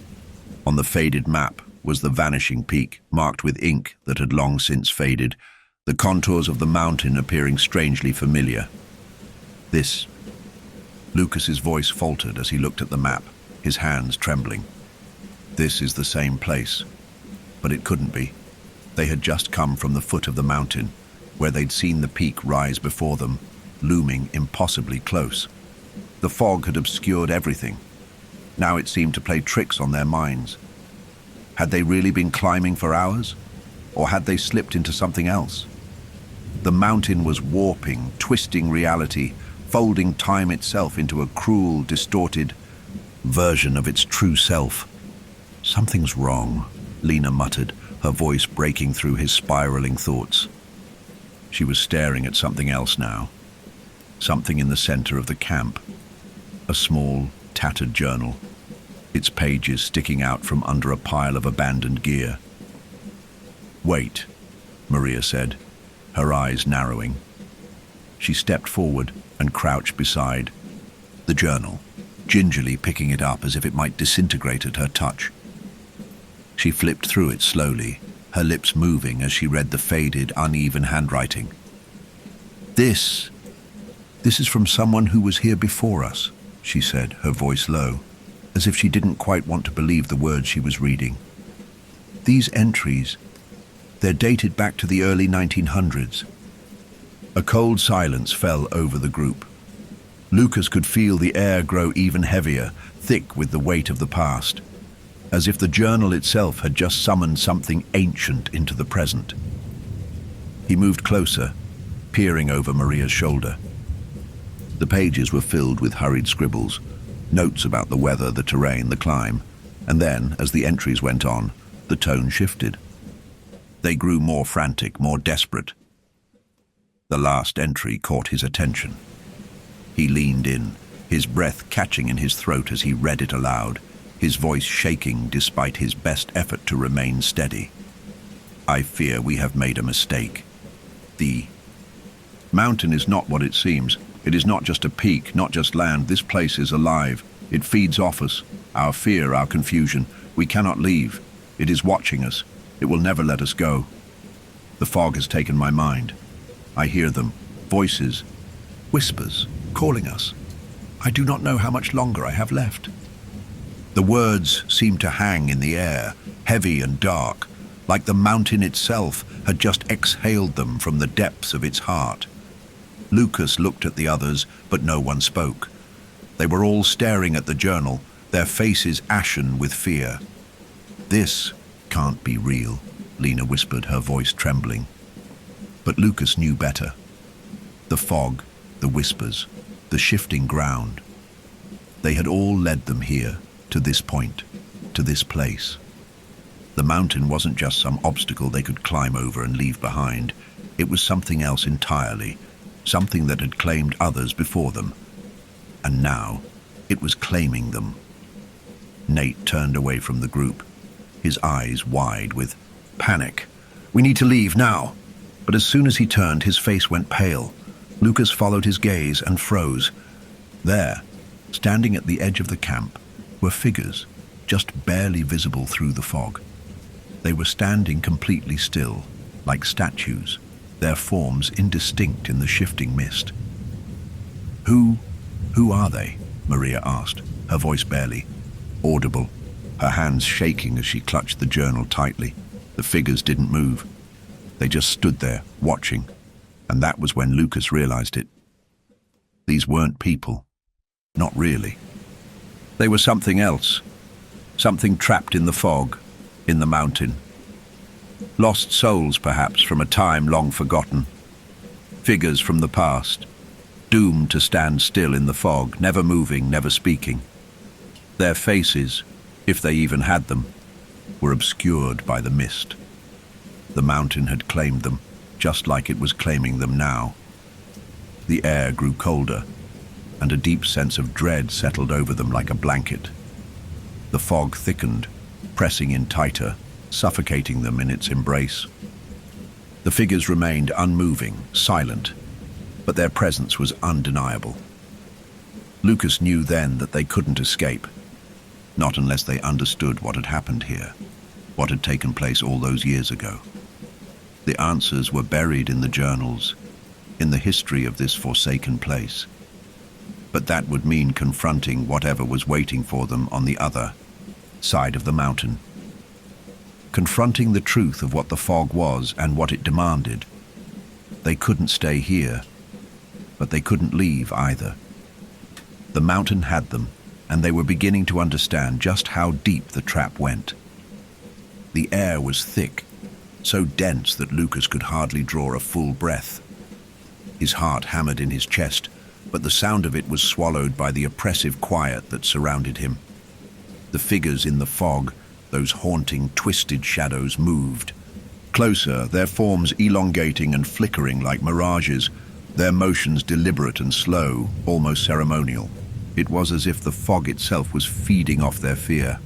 Speaker 1: on the faded map, was the vanishing peak, marked with ink that had long since faded, the contours of the mountain appearing strangely familiar. Lucas's voice faltered as he looked at the map, his hands trembling. This is the same place, but it couldn't be. They had just come from the foot of the mountain, where they'd seen the peak rise before them, looming impossibly close. The fog had obscured everything. Now it seemed to play tricks on their minds. Had they really been climbing for hours? Or had they slipped into something else? The mountain was warping, twisting reality, folding time itself into a cruel, distorted version of its true self. "Something's wrong," Lena muttered, her voice breaking through his spiraling thoughts. She was staring at something else now. Something in the center of the camp. A small, tattered journal, its pages sticking out from under a pile of abandoned gear. "Wait," Maria said, her eyes narrowing. She stepped forward and crouched beside the journal, gingerly picking it up as if it might disintegrate at her touch. She flipped through it slowly, her lips moving as she read the faded, uneven handwriting. This is from someone who was here before us," she said, her voice low, as if she didn't quite want to believe the words she was reading. "These entries, they're dated back to the early 1900s. A cold silence fell over the group. Lucas could feel the air grow even heavier, thick with the weight of the past, as if the journal itself had just summoned something ancient into the present. He moved closer, peering over Maria's shoulder. The pages were filled with hurried scribbles, notes about the weather, the terrain, the climb, and then, as the entries went on, the tone shifted. They grew more frantic, more desperate, The last entry caught his attention. He leaned in, his breath catching in his throat as he read it aloud, his voice shaking despite his best effort to remain steady. "I fear we have made a mistake. The mountain is not what it seems. It is not just a peak, not just land. This place is alive. It feeds off us, our fear, our confusion. We cannot leave. It is watching us. It will never let us go. The fog has taken my mind. I hear them, voices, whispers, calling us. I do not know how much longer I have left." The words seemed to hang in the air, heavy and dark, like the mountain itself had just exhaled them from the depths of its heart. Lucas looked at the others, but no one spoke. They were all staring at the journal, their faces ashen with fear. "This can't be real," Lena whispered, her voice trembling. But Lucas knew better. The fog, the whispers, the shifting ground. They had all led them here, to this point, to this place. The mountain wasn't just some obstacle they could climb over and leave behind. It was something else entirely, something that had claimed others before them. And now, it was claiming them. Nate turned away from the group, his eyes wide with panic. "We need to leave now." But as soon as he turned, his face went pale. Lucas followed his gaze and froze. There, standing at the edge of the camp, were figures, just barely visible through the fog. They were standing completely still, like statues, their forms indistinct in the shifting mist. Who are they?" Maria asked, her voice barely audible, her hands shaking as she clutched the journal tightly. The figures didn't move. They just stood there, watching, and that was when Lucas realized it. These weren't people. Not really. They were something else, something trapped in the fog, in the mountain. Lost souls, perhaps, from a time long forgotten. Figures from the past, doomed to stand still in the fog, never moving, never speaking. Their faces, if they even had them, were obscured by the mist. The mountain had claimed them, just like it was claiming them now. The air grew colder, and a deep sense of dread settled over them like a blanket. The fog thickened, pressing in tighter, suffocating them in its embrace. The figures remained unmoving, silent, but their presence was undeniable. Lucas knew then that they couldn't escape, not unless they understood what had happened here, what had taken place all those years ago. The answers were buried in the journals, in the history of this forsaken place. But that would mean confronting whatever was waiting for them on the other side of the mountain. Confronting the truth of what the fog was and what it demanded. They couldn't stay here, but they couldn't leave either. The mountain had them, and they were beginning to understand just how deep the trap went. The air was thick, so dense that Lucas could hardly draw a full breath. His heart hammered in his chest, but the sound of it was swallowed by the oppressive quiet that surrounded him. The figures in the fog, those haunting, twisted shadows, moved. Closer, their forms elongating and flickering like mirages, their motions deliberate and slow, almost ceremonial. It was as if the fog itself was feeding off their fear,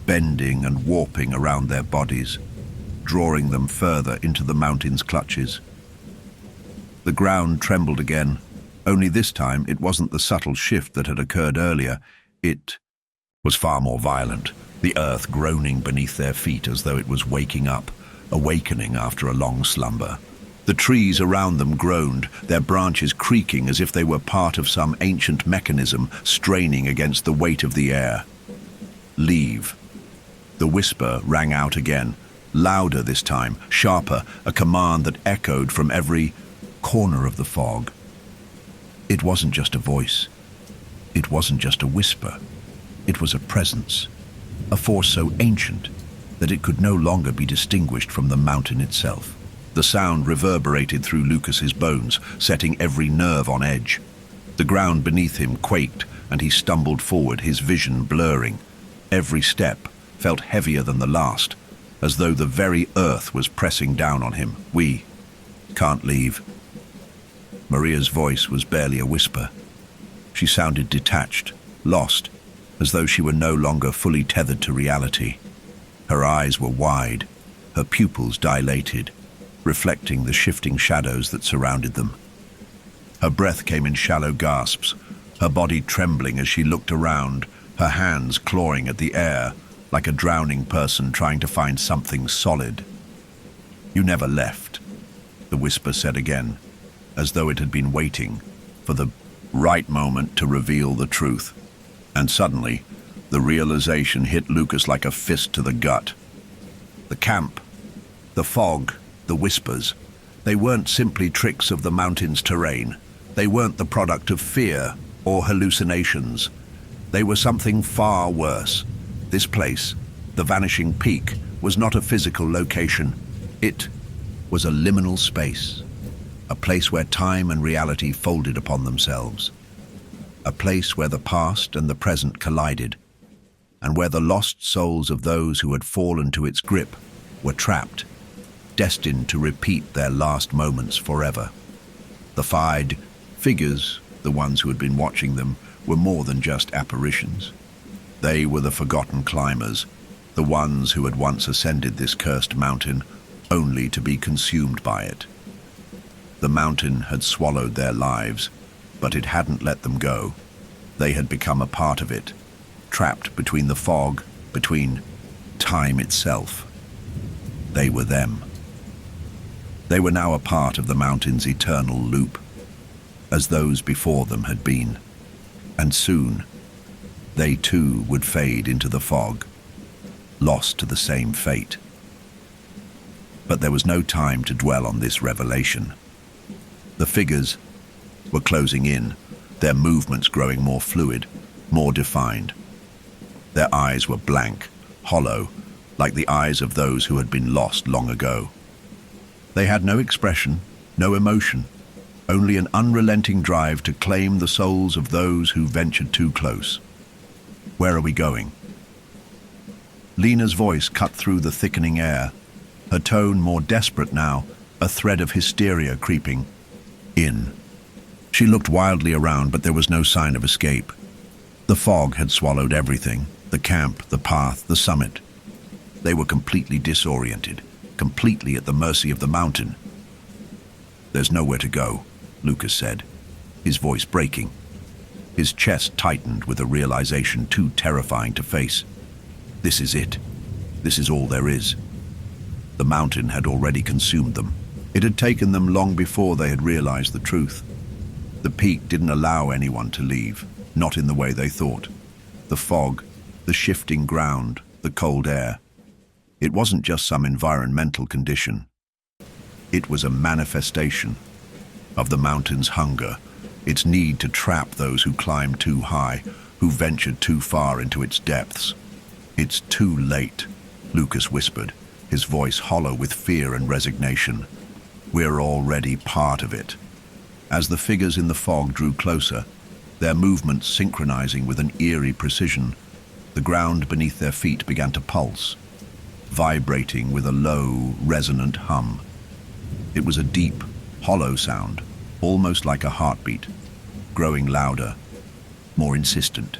Speaker 1: bending and warping around their bodies, drawing them further into the mountain's clutches. The ground trembled again, only this time it wasn't the subtle shift that had occurred earlier. It was far more violent, the earth groaning beneath their feet as though it was waking up, awakening after a long slumber. The trees around them groaned, their branches creaking as if they were part of some ancient mechanism straining against the weight of the air. "Leave." The whisper rang out again, louder this time, sharper, a command that echoed from every corner of the fog. It wasn't just a voice. It wasn't just a whisper. It was a presence, a force so ancient that it could no longer be distinguished from the mountain itself. The sound reverberated through Lucas's bones, setting every nerve on edge. The ground beneath him quaked, and he stumbled forward, his vision blurring. Every step felt heavier than the last, as though the very earth was pressing down on him. "We can't leave." Maria's voice was barely a whisper. She sounded detached, lost, as though she were no longer fully tethered to reality. Her eyes were wide, her pupils dilated, reflecting the shifting shadows that surrounded them. Her breath came in shallow gasps, her body trembling as she looked around, her hands clawing at the air, like a drowning person trying to find something solid. "You never left," the whisper said again, as though it had been waiting for the right moment to reveal the truth. And suddenly, the realization hit Lucas like a fist to the gut. The camp, the fog, the whispers, they weren't simply tricks of the mountain's terrain. They weren't the product of fear or hallucinations. They were something far worse. This place, the Vanishing Peak, was not a physical location. It was a liminal space, a place where time and reality folded upon themselves, a place where the past and the present collided, and where the lost souls of those who had fallen to its grip were trapped, destined to repeat their last moments forever. The figures, the ones who had been watching them, were more than just apparitions. They were the forgotten climbers, the ones who had once ascended this cursed mountain, only to be consumed by it. The mountain had swallowed their lives, but it hadn't let them go. They had become a part of it, trapped between the fog, between time itself. They were them. They were now a part of the mountain's eternal loop, as those before them had been. And soon, they too would fade into the fog, lost to the same fate. But there was no time to dwell on this revelation. The figures were closing in, their movements growing more fluid, more defined. Their eyes were blank, hollow, like the eyes of those who had been lost long ago. They had no expression, no emotion, only an unrelenting drive to claim the souls of those who ventured too close. "Where are we going?" Lena's voice cut through the thickening air, her tone more desperate now, a thread of hysteria creeping in. She looked wildly around, but there was no sign of escape. The fog had swallowed everything, the camp, the path, the summit. They were completely disoriented, completely at the mercy of the mountain. "There's nowhere to go," Lucas said, his voice breaking. His chest tightened with a realization too terrifying to face. This is it. This is all there is. The mountain had already consumed them. It had taken them long before they had realized the truth. The peak didn't allow anyone to leave, not in the way they thought. The fog, the shifting ground, the cold air. It wasn't just some environmental condition. It was a manifestation of the mountain's hunger, its need to trap those who climbed too high, who ventured too far into its depths. "It's too late," Lucas whispered, his voice hollow with fear and resignation. "We're already part of it." As the figures in the fog drew closer, their movements synchronizing with an eerie precision, the ground beneath their feet began to pulse, vibrating with a low, resonant hum. It was a deep, hollow sound, almost like a heartbeat, growing louder, more insistent.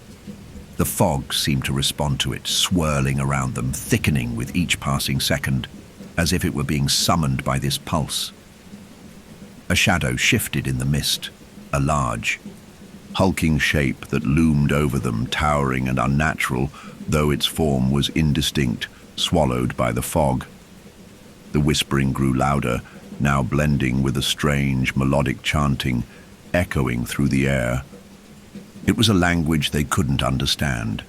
Speaker 1: The fog seemed to respond to it, swirling around them, thickening with each passing second, as if it were being summoned by this pulse. A shadow shifted in the mist, a large, hulking shape that loomed over them, towering and unnatural, though its form was indistinct, swallowed by the fog. The whispering grew louder, now blending with a strange, melodic chanting, echoing through the air. It was a language they couldn't understand,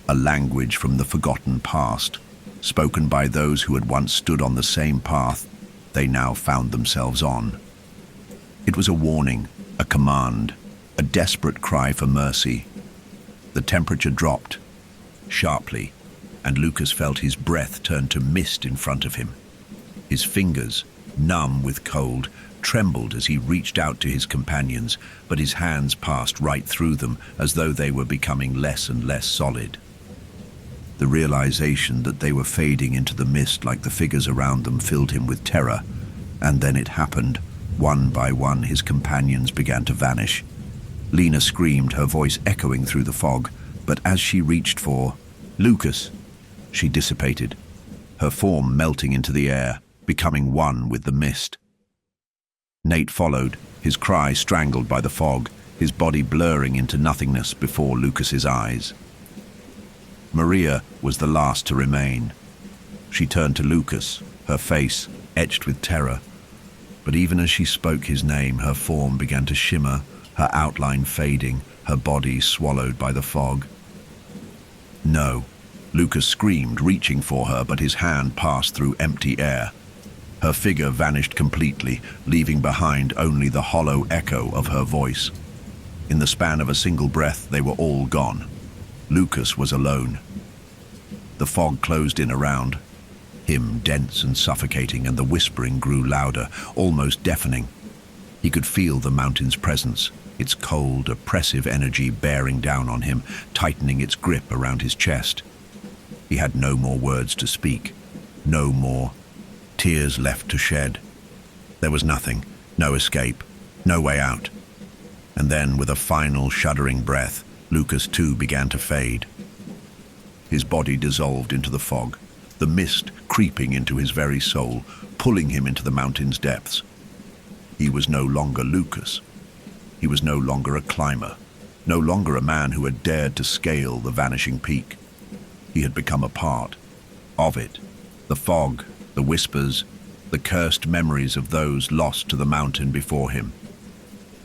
Speaker 1: a language from the forgotten past, spoken by those who had once stood on the same path they now found themselves on. It was a warning, a command, a desperate cry for mercy. The temperature dropped, sharply, and Lucas felt his breath turn to mist in front of him. His fingers, numb with cold, trembled as he reached out to his companions, but his hands passed right through them as though they were becoming less and less solid. The realization that they were fading into the mist like the figures around them filled him with terror, and then it happened. One by one, his companions began to vanish. Lena screamed, her voice echoing through the fog, but as she reached for Lucas, she dissipated, her form melting into the air, becoming one with the mist. Nate followed, his cry strangled by the fog, his body blurring into nothingness before Lucas's eyes. Maria was the last to remain. She turned to Lucas, her face etched with terror. But even as she spoke his name, her form began to shimmer, her outline fading, her body swallowed by the fog. No, Lucas screamed, reaching for her, but his hand passed through empty air. Her figure vanished completely, leaving behind only the hollow echo of her voice. In the span of a single breath, they were all gone. Lucas was alone. The fog closed in around him, dense and suffocating, and the whispering grew louder, almost deafening. He could feel the mountain's presence, its cold, oppressive energy bearing down on him, tightening its grip around his chest. He had no more words to speak, no more tears left to shed. There was nothing, no escape, no way out. And then, with a final shuddering breath, Lucas too began to fade. His body dissolved into the fog, the mist creeping into his very soul, pulling him into the mountain's depths. He was no longer Lucas. He was no longer a climber, no longer a man who had dared to scale the vanishing peak. He had become a part of it. The fog, the whispers, the cursed memories of those lost to the mountain before him.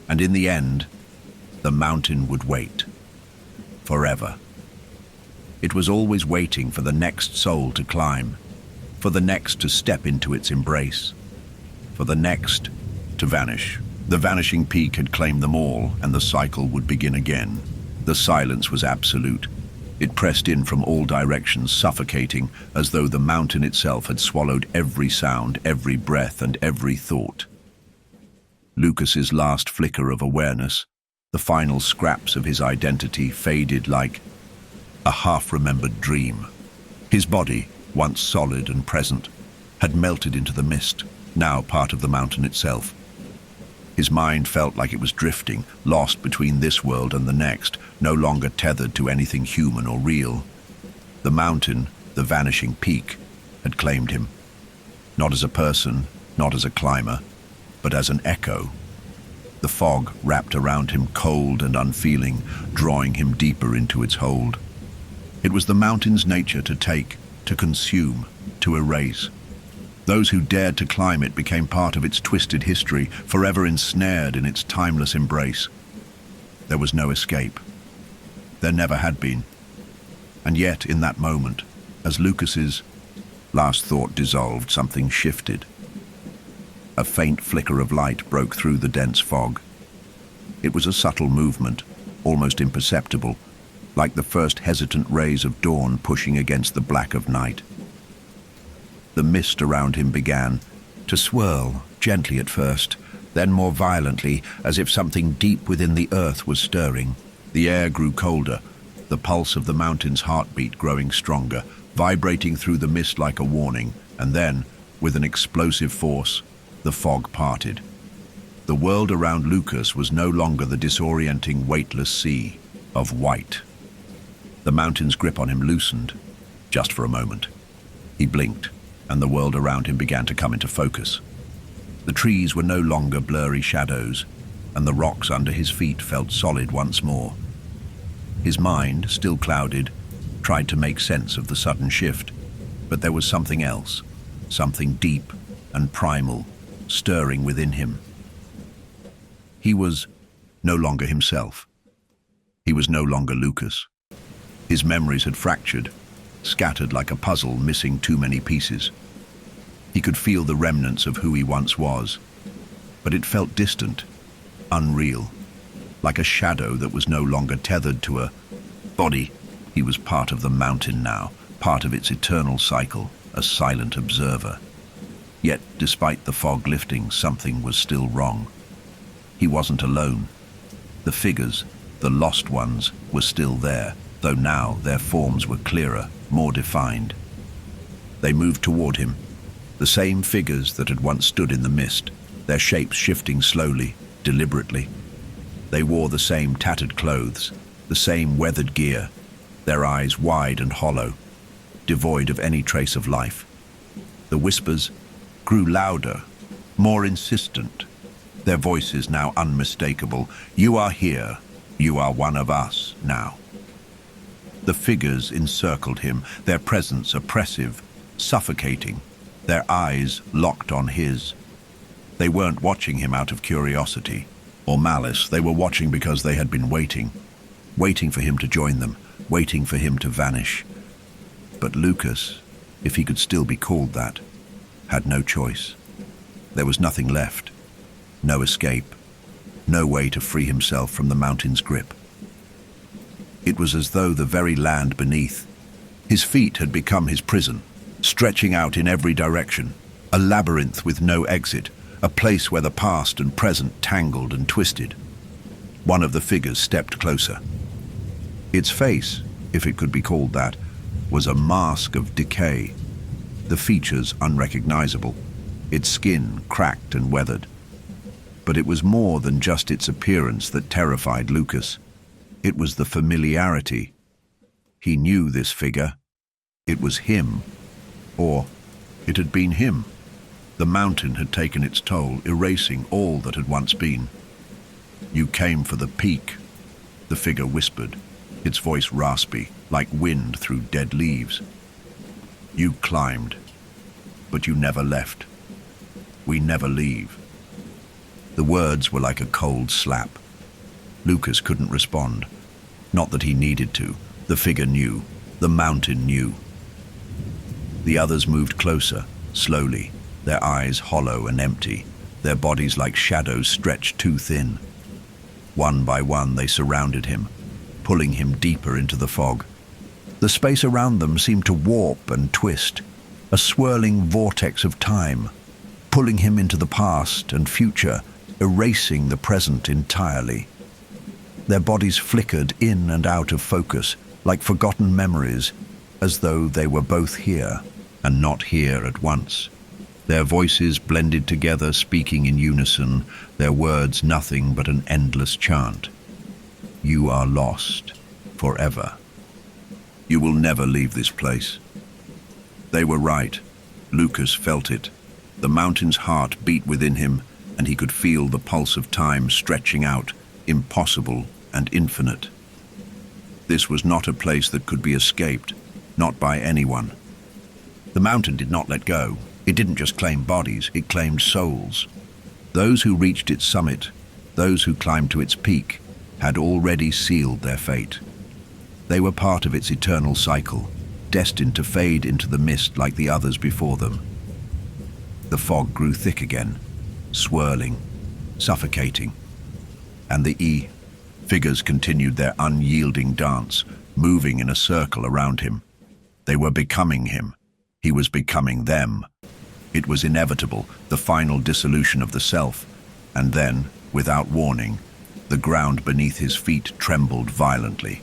Speaker 1: And in the end, the mountain would wait. Forever. It was always waiting for the next soul to climb, for the next to step into its embrace, for the next to vanish. The vanishing peak had claimed them all, and the cycle would begin again. The silence was absolute. It pressed in from all directions, suffocating, as though the mountain itself had swallowed every sound, every breath, and every thought. Lucas's last flicker of awareness, the final scraps of his identity, faded like a half-remembered dream. His body, once solid and present, had melted into the mist, now part of the mountain itself. His mind felt like it was drifting, lost between this world and the next, no longer tethered to anything human or real. The mountain, the vanishing peak, had claimed him. Not as a person, not as a climber, but as an echo. The fog wrapped around him, cold and unfeeling, drawing him deeper into its hold. It was the mountain's nature to take, to consume, to erase. Those who dared to climb it became part of its twisted history, forever ensnared in its timeless embrace. There was no escape. There never had been. And yet, in that moment, as Lucas's last thought dissolved, something shifted. A faint flicker of light broke through the dense fog. It was a subtle movement, almost imperceptible, like the first hesitant rays of dawn pushing against the black of night. The mist around him began to swirl, gently at first, then more violently, as if something deep within the earth was stirring. The air grew colder, the pulse of the mountain's heartbeat growing stronger, vibrating through the mist like a warning, and then, with an explosive force, the fog parted. The world around Lucas was no longer the disorienting, weightless sea of white. The mountain's grip on him loosened, just for a moment. He blinked, and the world around him began to come into focus. The trees were no longer blurry shadows, and the rocks under his feet felt solid once more. His mind, still clouded, tried to make sense of the sudden shift, but there was something else, something deep and primal, stirring within him. He was no longer himself. He was no longer Lucas. His memories had fractured, scattered like a puzzle missing too many pieces. He could feel the remnants of who he once was, but it felt distant, unreal, like a shadow that was no longer tethered to a body. He was part of the mountain now, part of its eternal cycle, a silent observer. Yet, despite the fog lifting, something was still wrong. He wasn't alone. The figures, the lost ones, were still there, though now their forms were clearer, more defined. They moved toward him, the same figures that had once stood in the mist, their shapes shifting slowly, deliberately. They wore the same tattered clothes, the same weathered gear, their eyes wide and hollow, devoid of any trace of life. The whispers grew louder, more insistent, their voices now unmistakable. "You are here. You are one of us now." The figures encircled him, their presence oppressive, suffocating, their eyes locked on his. They weren't watching him out of curiosity or malice. They were watching because they had been waiting for him to join them, waiting for him to vanish. But Lucas, if he could still be called that, had no choice. There was nothing left, no escape, no way to free himself from the mountain's grip. It was as though the very land beneath his feet had become his prison, stretching out in every direction, a labyrinth with no exit, a place where the past and present tangled and twisted. One of the figures stepped closer. Its face, if it could be called that, was a mask of decay, the features unrecognizable, its skin cracked and weathered. But it was more than just its appearance that terrified Lucas. It was the familiarity. He knew this figure. It was him. Or it had been him. The mountain had taken its toll, erasing all that had once been. "You came for the peak," the figure whispered, its voice raspy, like wind through dead leaves. "You climbed, but you never left. We never leave." The words were like a cold slap. Lucas couldn't respond. Not that he needed to. The figure knew. The mountain knew. The others moved closer, slowly, their eyes hollow and empty, their bodies like shadows stretched too thin. One by one they surrounded him, pulling him deeper into the fog. The space around them seemed to warp and twist, a swirling vortex of time, pulling him into the past and future, erasing the present entirely. Their bodies flickered in and out of focus, like forgotten memories, as though they were both here and not here at once. Their voices blended together, speaking in unison, their words nothing but an endless chant. "You are lost, forever. You will never leave this place." They were right. Lucas felt it. The mountain's heart beat within him, and he could feel the pulse of time stretching out, impossible and infinite. This was not a place that could be escaped, not by anyone. The mountain did not let go. It didn't just claim bodies, it claimed souls. Those who reached its summit, those who climbed to its peak, had already sealed their fate. They were part of its eternal cycle, destined to fade into the mist like the others before them. The fog grew thick again, swirling, suffocating, and the figures continued their unyielding dance, moving in a circle around him. They were becoming him. He was becoming them. It was inevitable, the final dissolution of the self, and then, without warning, the ground beneath his feet trembled violently.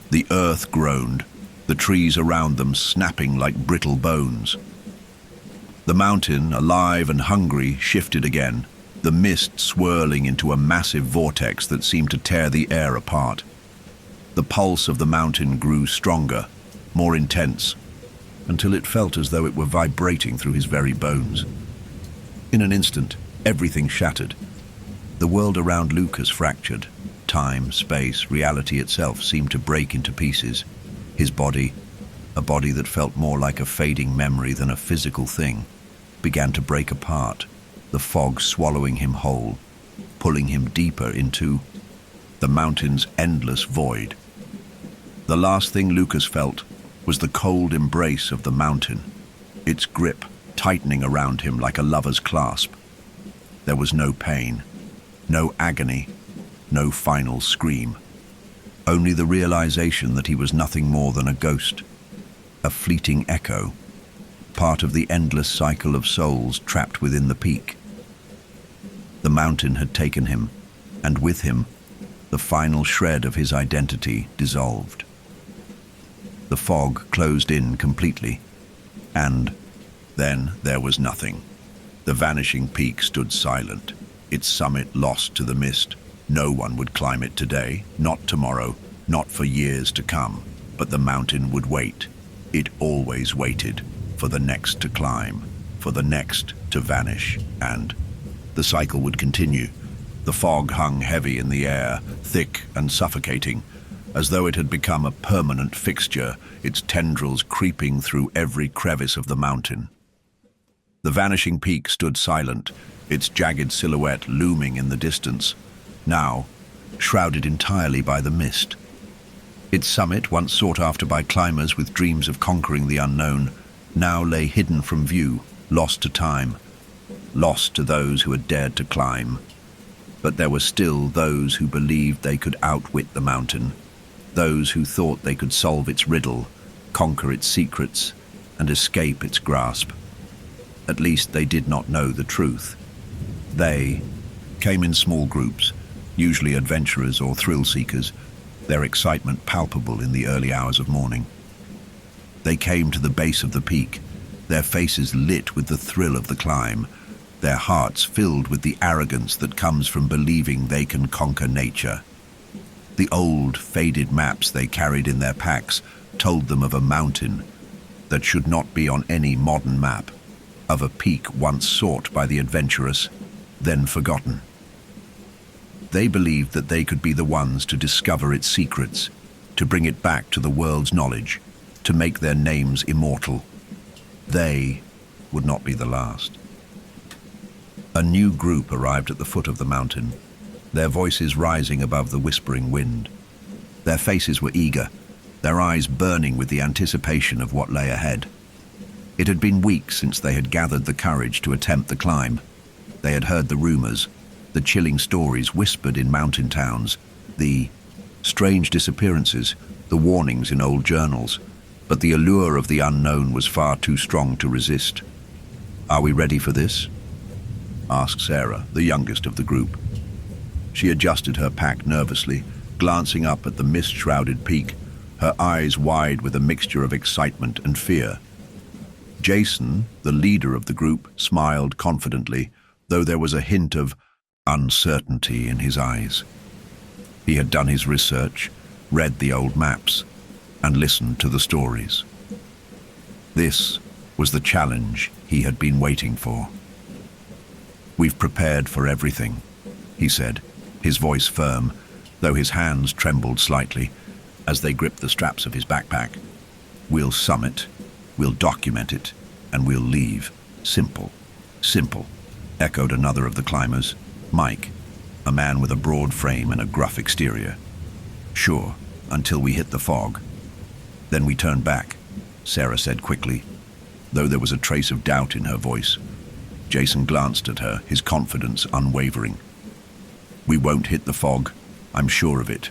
Speaker 1: The earth groaned, the trees around them snapping like brittle bones. The mountain, alive and hungry, shifted again, the mist swirling into a massive vortex that seemed to tear the air apart. The pulse of the mountain grew stronger, more intense, until it felt as though it were vibrating through his very bones. In an instant, everything shattered. The world around Lucas fractured. Time, space, reality itself seemed to break into pieces. His body, a body that felt more like a fading memory than a physical thing, began to break apart, the fog swallowing him whole, pulling him deeper into the mountain's endless void. The last thing Lucas felt was the cold embrace of the mountain, its grip tightening around him like a lover's clasp. There was no pain, no agony, no final scream. Only the realization that he was nothing more than a ghost, a fleeting echo, part of the endless cycle of souls trapped within the peak. The mountain had taken him, and with him, the final shred of his identity dissolved. The fog closed in completely, and then there was nothing. The vanishing peak stood silent, its summit lost to the mist. No one would climb it today, not tomorrow, not for years to come. But the mountain would wait. It always waited for the next to climb, for the next to vanish, and the cycle would continue. The fog hung heavy in the air, thick and suffocating, as though it had become a permanent fixture, its tendrils creeping through every crevice of the mountain. The vanishing peak stood silent, its jagged silhouette looming in the distance, now shrouded entirely by the mist. Its summit, once sought after by climbers with dreams of conquering the unknown, now lay hidden from view, lost to time, lost to those who had dared to climb. But there were still those who believed they could outwit the mountain, those who thought they could solve its riddle, conquer its secrets, and escape its grasp. At least they did not know the truth. They came in small groups, usually adventurers or thrill-seekers, their excitement palpable in the early hours of morning. They came to the base of the peak, their faces lit with the thrill of the climb, their hearts filled with the arrogance that comes from believing they can conquer nature. The old, faded maps they carried in their packs told them of a mountain that should not be on any modern map, of a peak once sought by the adventurous, then forgotten. They believed that they could be the ones to discover its secrets, to bring it back to the world's knowledge, to make their names immortal. They would not be the last. A new group arrived at the foot of the mountain, their voices rising above the whispering wind. Their faces were eager, their eyes burning with the anticipation of what lay ahead. It had been weeks since they had gathered the courage to attempt the climb. They had heard the rumors, the chilling stories whispered in mountain towns, the strange disappearances, the warnings in old journals, but the allure of the unknown was far too strong to resist. "Are we ready for this?" asked Sarah, the youngest of the group. She adjusted her pack nervously, glancing up at the mist-shrouded peak, her eyes wide with a mixture of excitement and fear. Jason, the leader of the group, smiled confidently, though there was a hint of uncertainty in his eyes. He had done his research, read the old maps, and listened to the stories. This was the challenge he had been waiting for. "We've prepared for everything," he said, his voice firm, though his hands trembled slightly as they gripped the straps of his backpack. "We'll summit, we'll document it, and we'll leave. Simple." "Simple," echoed another of the climbers, Mike, a man with a broad frame and a gruff exterior. "Sure, until we hit the fog. Then we turn back," Sarah said quickly, though there was a trace of doubt in her voice. Jason glanced at her, his confidence unwavering. "We won't hit the fog, I'm sure of it.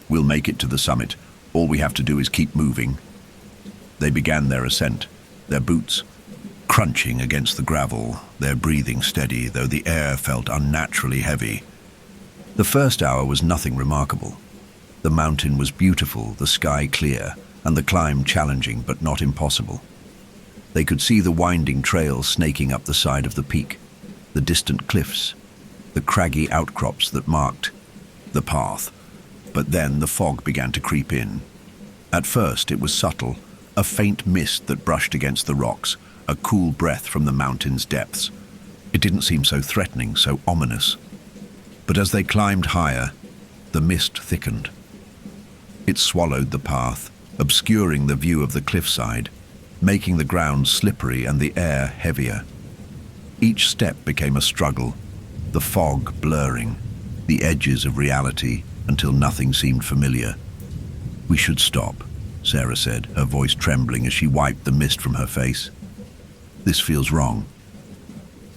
Speaker 1: We'll make it to the summit. All we have to do is keep moving." They began their ascent, their boots crunching against the gravel, their breathing steady, though the air felt unnaturally heavy. The first hour was nothing remarkable. The mountain was beautiful, the sky clear, and the climb challenging but not impossible. They could see the winding trail snaking up the side of the peak, the distant cliffs, the craggy outcrops that marked the path. But then the fog began to creep in. At first it was subtle, a faint mist that brushed against the rocks, a cool breath from the mountain's depths. It didn't seem so threatening, so ominous. But as they climbed higher, the mist thickened. It swallowed the path, obscuring the view of the cliffside, making the ground slippery and the air heavier. Each step became a struggle, the fog blurring, the edges of reality until nothing seemed familiar. "We should stop," Sarah said, her voice trembling as she wiped the mist from her face. "This feels wrong."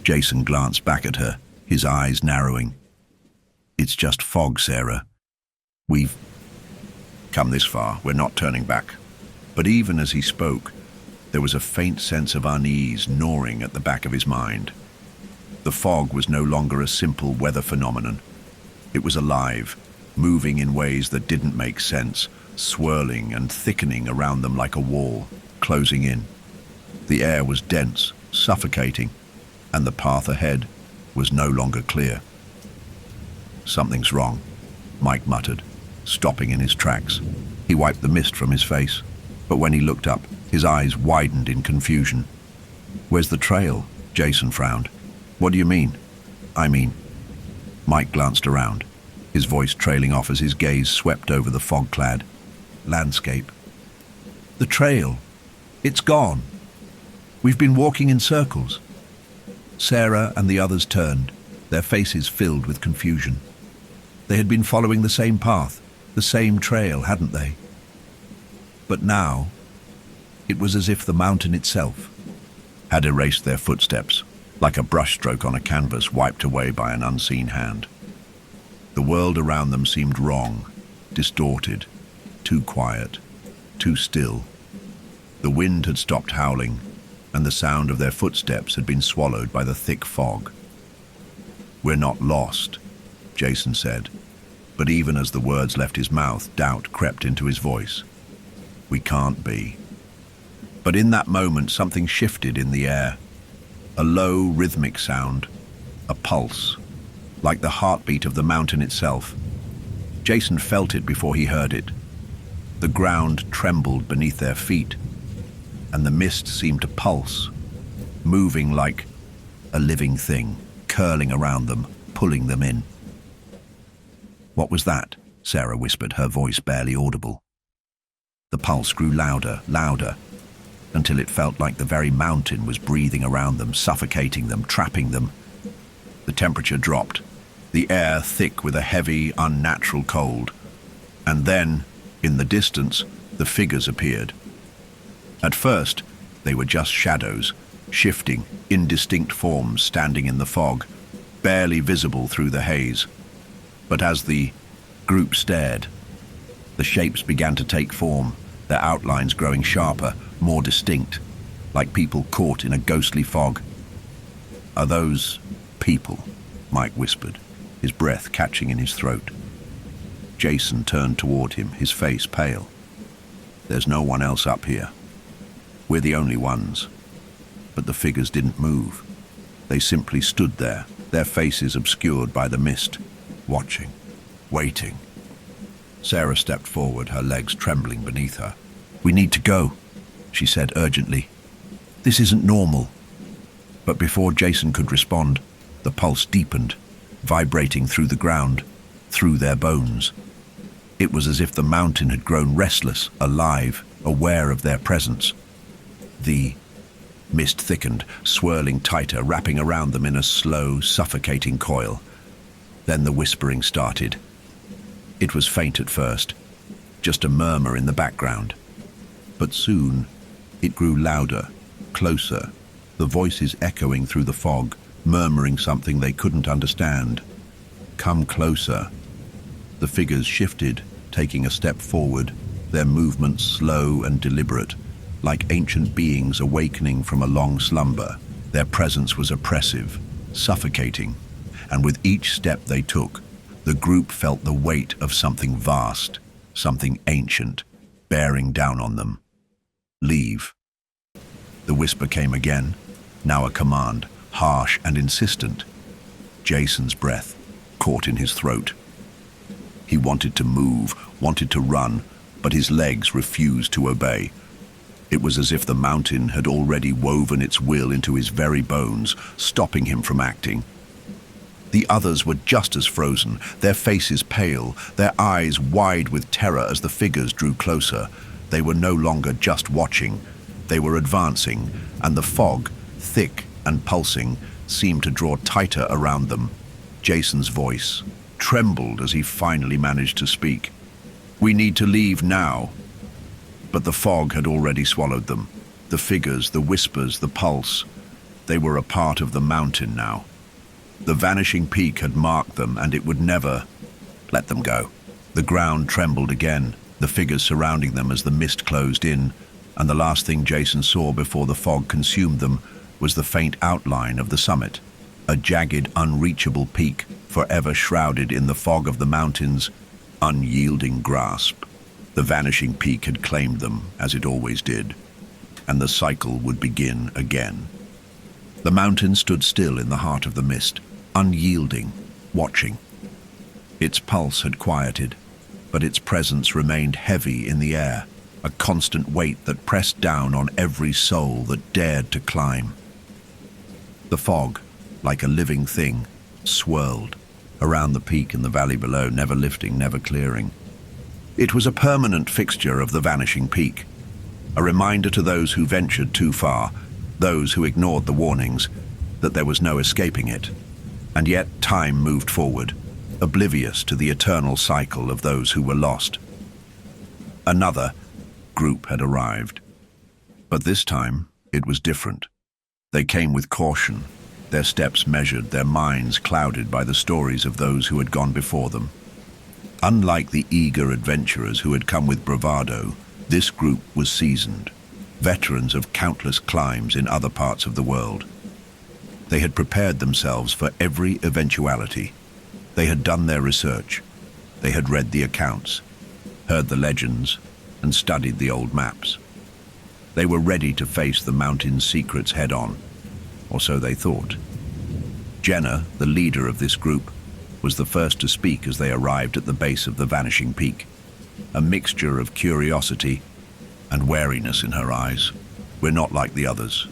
Speaker 1: Jason glanced back at her, his eyes narrowing. "It's just fog, Sarah. We've come this far, we're not turning back." But even as he spoke, there was a faint sense of unease gnawing at the back of his mind. The fog was no longer a simple weather phenomenon. It was alive, moving in ways that didn't make sense, swirling and thickening around them like a wall, closing in. The air was dense, suffocating, and the path ahead was no longer clear. "Something's wrong," Mike muttered, stopping in his tracks. He wiped the mist from his face, but when he looked up, his eyes widened in confusion. "Where's the trail?" Jason frowned. "What do you mean?" "I mean..." Mike glanced around, his voice trailing off as his gaze swept over the fog-clad landscape. "The trail. It's gone. We've been walking in circles." Sarah and the others turned, their faces filled with confusion. They had been following the same path, the same trail, hadn't they? But now, it was as if the mountain itself had erased their footsteps, like a brushstroke on a canvas wiped away by an unseen hand. The world around them seemed wrong, distorted, too quiet, too still. The wind had stopped howling, and the sound of their footsteps had been swallowed by the thick fog. "We're not lost," Jason said, but even as the words left his mouth, doubt crept into his voice. "We can't be." But in that moment, something shifted in the air. A low, rhythmic sound, a pulse, like the heartbeat of the mountain itself. Jason felt it before he heard it. The ground trembled beneath their feet, and the mist seemed to pulse, moving like a living thing, curling around them, pulling them in. "What was that?" Sarah whispered, her voice barely audible. The pulse grew louder, louder, until it felt like the very mountain was breathing around them, suffocating them, trapping them. The temperature dropped, the air thick with a heavy, unnatural cold. And then, in the distance, the figures appeared. At first, they were just shadows, shifting, indistinct forms standing in the fog, barely visible through the haze. But as the group stared, the shapes began to take form, their outlines growing sharper, more distinct, like people caught in a ghostly fog. "Are those people?" Mike whispered, his breath catching in his throat. Jason turned toward him, his face pale. "There's no one else up here. We're the only ones." But the figures didn't move. They simply stood there, their faces obscured by the mist, watching, waiting. Sarah stepped forward, her legs trembling beneath her. "We need to go," she said urgently. "This isn't normal." But before Jason could respond, the pulse deepened, vibrating through the ground, through their bones. It was as if the mountain had grown restless, alive, aware of their presence. The mist thickened, swirling tighter, wrapping around them in a slow, suffocating coil. Then the whispering started. It was faint at first, just a murmur in the background. But soon, it grew louder, closer, the voices echoing through the fog, murmuring something they couldn't understand. "Come closer." The figures shifted, taking a step forward, their movements slow and deliberate, like ancient beings awakening from a long slumber. Their presence was oppressive, suffocating, and with each step they took, the group felt the weight of something vast, something ancient, bearing down on them. "Leave." The whisper came again, now a command, harsh and insistent. Jason's breath caught in his throat. He wanted to move, wanted to run, but his legs refused to obey. It was as if the mountain had already woven its will into his very bones, stopping him from acting. The others were just as frozen, their faces pale, their eyes wide with terror as the figures drew closer. They were no longer just watching, they were advancing, and the fog, thick and pulsing, seemed to draw tighter around them. Jason's voice trembled as he finally managed to speak. "We need to leave now." But the fog had already swallowed them. The figures, the whispers, the pulse, they were a part of the mountain now. The vanishing peak had marked them, and it would never let them go. The ground trembled again, the figures surrounding them as the mist closed in, and the last thing Jason saw before the fog consumed them was the faint outline of the summit, a jagged, unreachable peak, forever shrouded in the fog of the mountain's unyielding grasp. The vanishing peak had claimed them, as it always did, and the cycle would begin again. The mountain stood still in the heart of the mist, unyielding, watching. Its pulse had quieted, but its presence remained heavy in the air, a constant weight that pressed down on every soul that dared to climb. The fog, like a living thing, swirled around the peak and the valley below, never lifting, never clearing. It was a permanent fixture of the vanishing peak, a reminder to those who ventured too far, those who ignored the warnings, that there was no escaping it. And yet time moved forward, oblivious to the eternal cycle of those who were lost. Another group had arrived, but this time it was different. They came with caution, their steps measured, their minds clouded by the stories of those who had gone before them. Unlike the eager adventurers who had come with bravado, this group was seasoned, veterans of countless climbs in other parts of the world. They had prepared themselves for every eventuality. They had done their research. They had read the accounts, heard the legends, and studied the old maps. They were ready to face the mountain's secrets head-on, or so they thought. Jenna, the leader of this group, was the first to speak as they arrived at the base of the vanishing peak, a mixture of curiosity and wariness in her eyes. "We're not like the others.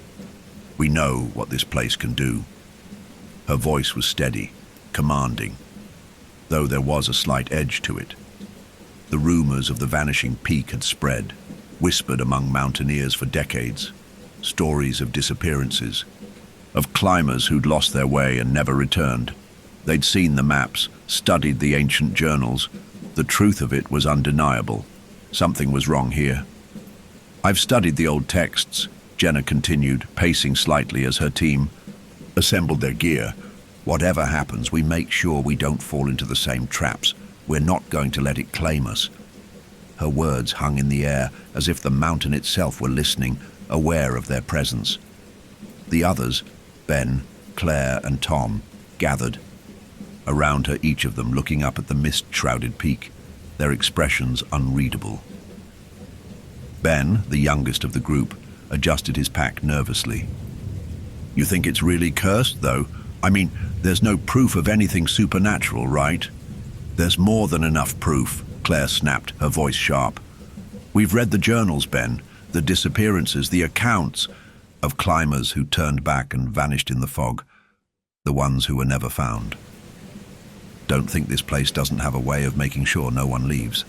Speaker 1: We know what this place can do." Her voice was steady, commanding, though there was a slight edge to it. The rumors of the vanishing peak had spread, whispered among mountaineers for decades. Stories of disappearances, of climbers who'd lost their way and never returned. They'd seen the maps, studied the ancient journals. The truth of it was undeniable. Something was wrong here. "I've studied the old texts," Jenna continued, pacing slightly as her team assembled their gear. "Whatever happens, we make sure we don't fall into the same traps. We're not going to let it claim us." Her words hung in the air as if the mountain itself were listening, aware of their presence. The others, Ben, Claire, and Tom, gathered around her, each of them looking up at the mist-shrouded peak, their expressions unreadable. Ben, the youngest of the group, adjusted his pack nervously. "You think it's really cursed, though? I mean, there's no proof of anything supernatural, right?" "There's more than enough proof," Claire snapped, her voice sharp. "We've read the journals, Ben, the disappearances, the accounts of climbers who turned back and vanished in the fog, the ones who were never found. Don't think this place doesn't have a way of making sure no one leaves."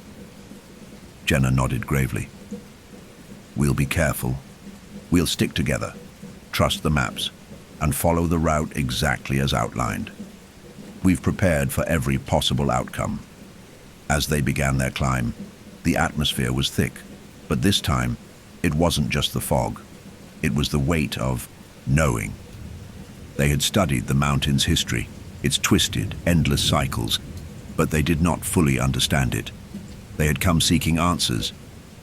Speaker 1: Jenna nodded gravely. "We'll be careful. We'll stick together, trust the maps, and follow the route exactly as outlined. We've prepared for every possible outcome." As they began their climb, the atmosphere was thick, but this time, it wasn't just the fog. It was the weight of knowing. They had studied the mountain's history, its twisted, endless cycles, but they did not fully understand it. They had come seeking answers,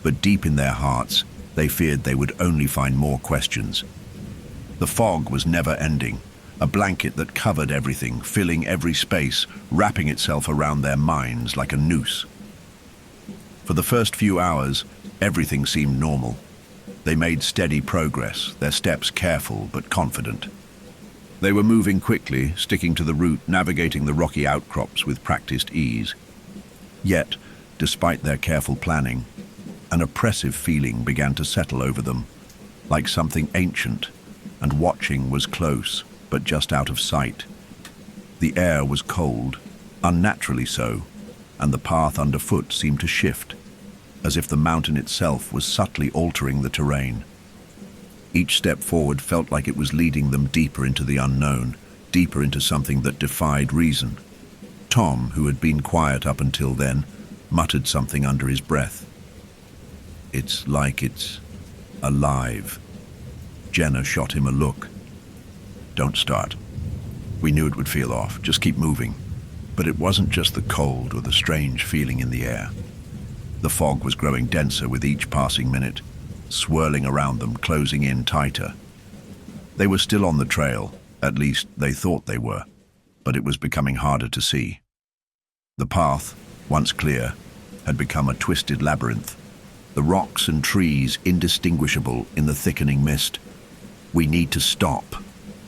Speaker 1: but deep in their hearts, they feared they would only find more questions. The fog was never ending, a blanket that covered everything, filling every space, wrapping itself around their minds like a noose. For the first few hours, everything seemed normal. They made steady progress, their steps careful but confident. They were moving quickly, sticking to the route, navigating the rocky outcrops with practiced ease. Yet, despite their careful planning, an oppressive feeling began to settle over them, like something ancient and watching was close, but just out of sight. The air was cold, unnaturally so, and the path underfoot seemed to shift, as if the mountain itself was subtly altering the terrain. Each step forward felt like it was leading them deeper into the unknown, deeper into something that defied reason. Tom, who had been quiet up until then, muttered something under his breath. "It's like it's alive." Jenna shot him a look. "Don't start. We knew it would feel off. Just keep moving." But it wasn't just the cold or the strange feeling in the air. The fog was growing denser with each passing minute, swirling around them, closing in tighter. They were still on the trail, at least they thought they were, but it was becoming harder to see. The path, once clear, had become a twisted labyrinth, the rocks and trees indistinguishable in the thickening mist. "We need to stop,"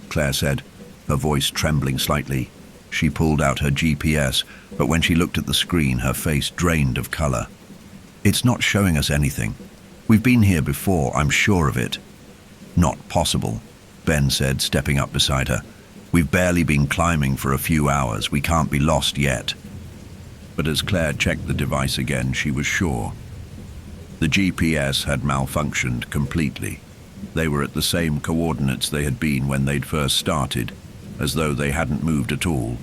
Speaker 1: Claire said, her voice trembling slightly. She pulled out her GPS, but when she looked at the screen, her face drained of color. "It's not showing us anything. We've been here before, I'm sure of it." "Not possible," Ben said, stepping up beside her. "We've barely been climbing for a few hours. We can't be lost yet." But as Claire checked the device again, she was sure. The GPS had malfunctioned completely. They were at the same coordinates they had been when they'd first started, as though they hadn't moved at all.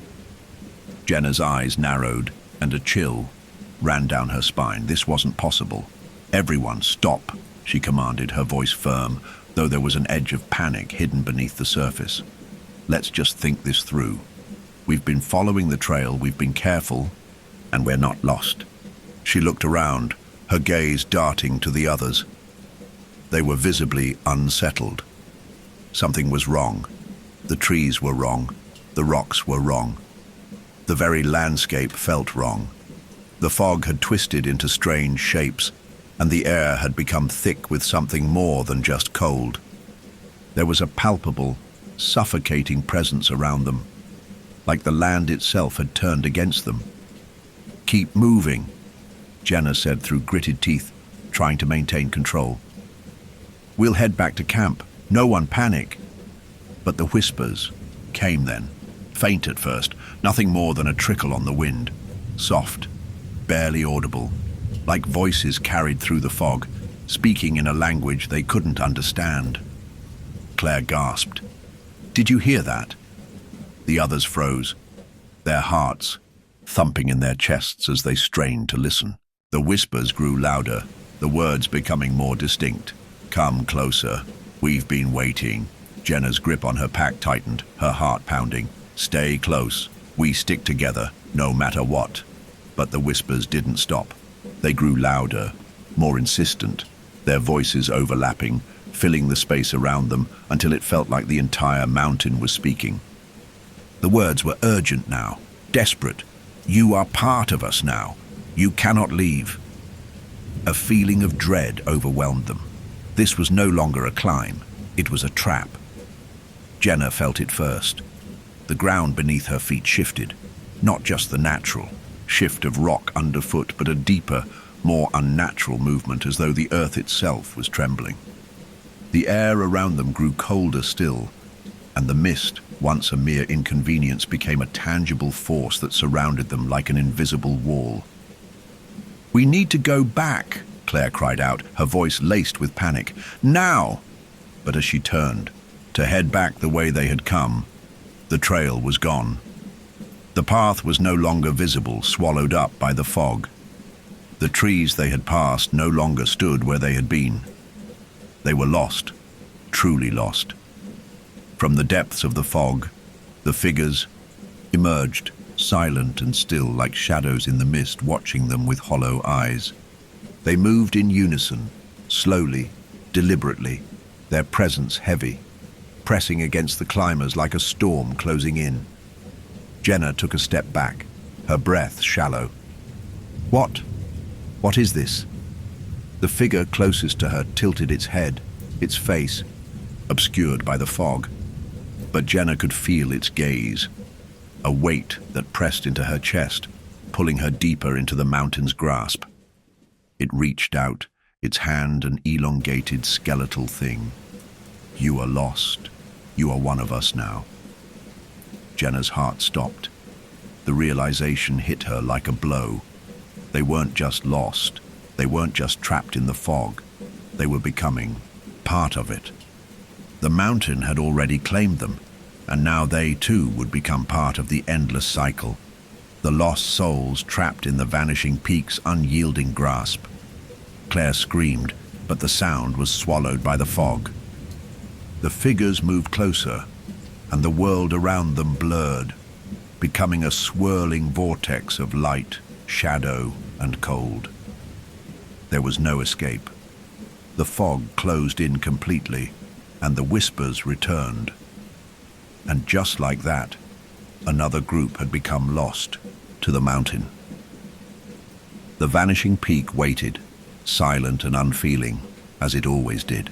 Speaker 1: Jenna's eyes narrowed, and a chill ran down her spine. This wasn't possible. "Everyone, stop," she commanded, her voice firm, though there was an edge of panic hidden beneath the surface. "Let's just think this through. We've been following the trail, we've been careful, and we're not lost." She looked around, her gaze darting to the others. They were visibly unsettled. Something was wrong. The trees were wrong. The rocks were wrong. The very landscape felt wrong. The fog had twisted into strange shapes, and the air had become thick with something more than just cold. There was a palpable, suffocating presence around them, like the land itself had turned against them. "Keep moving," Jenna said through gritted teeth, trying to maintain control. "We'll head back to camp. No one panic." But the whispers came then, faint at first, nothing more than a trickle on the wind, soft, barely audible, like voices carried through the fog, speaking in a language they couldn't understand. Claire gasped. "Did you hear that?" The others froze, their hearts thumping in their chests as they strained to listen. The whispers grew louder, the words becoming more distinct. "Come closer. We've been waiting." Jenna's grip on her pack tightened, her heart pounding. "Stay close. We stick together, no matter what." But the whispers didn't stop. They grew louder, more insistent, their voices overlapping, filling the space around them until it felt like the entire mountain was speaking. The words were urgent now, desperate. "You are part of us now. You cannot leave." A feeling of dread overwhelmed them. This was no longer a climb, it was a trap. Jenna felt it first. The ground beneath her feet shifted, not just the natural shift of rock underfoot, but a deeper, more unnatural movement, as though the earth itself was trembling. The air around them grew colder still, and the mist, once a mere inconvenience, became a tangible force that surrounded them like an invisible wall. "We need to go back," Claire cried out, her voice laced with panic. "Now!" But as she turned to head back the way they had come, the trail was gone. The path was no longer visible, swallowed up by the fog. The trees they had passed no longer stood where they had been. They were lost, truly lost. From the depths of the fog, the figures emerged, silent and still, like shadows in the mist, watching them with hollow eyes. They moved in unison, slowly, deliberately, their presence heavy, pressing against the climbers like a storm closing in. Jenna took a step back, her breath shallow. What is this?" The figure closest to her tilted its head, its face obscured by the fog. But Jenna could feel its gaze, a weight that pressed into her chest, pulling her deeper into the mountain's grasp. It reached out, its hand an elongated skeletal thing. "You are lost. You are one of us now." Jenna's heart stopped. The realization hit her like a blow. They weren't just lost. They weren't just trapped in the fog. They were becoming part of it. The mountain had already claimed them, and now they too would become part of the endless cycle. The lost souls trapped in the vanishing peak's unyielding grasp. Claire screamed, but the sound was swallowed by the fog. The figures moved closer, and the world around them blurred, becoming a swirling vortex of light, shadow, and cold. There was no escape. The fog closed in completely, and the whispers returned. And just like that, another group had become lost to the mountain. The vanishing peak waited, silent and unfeeling, as it always did.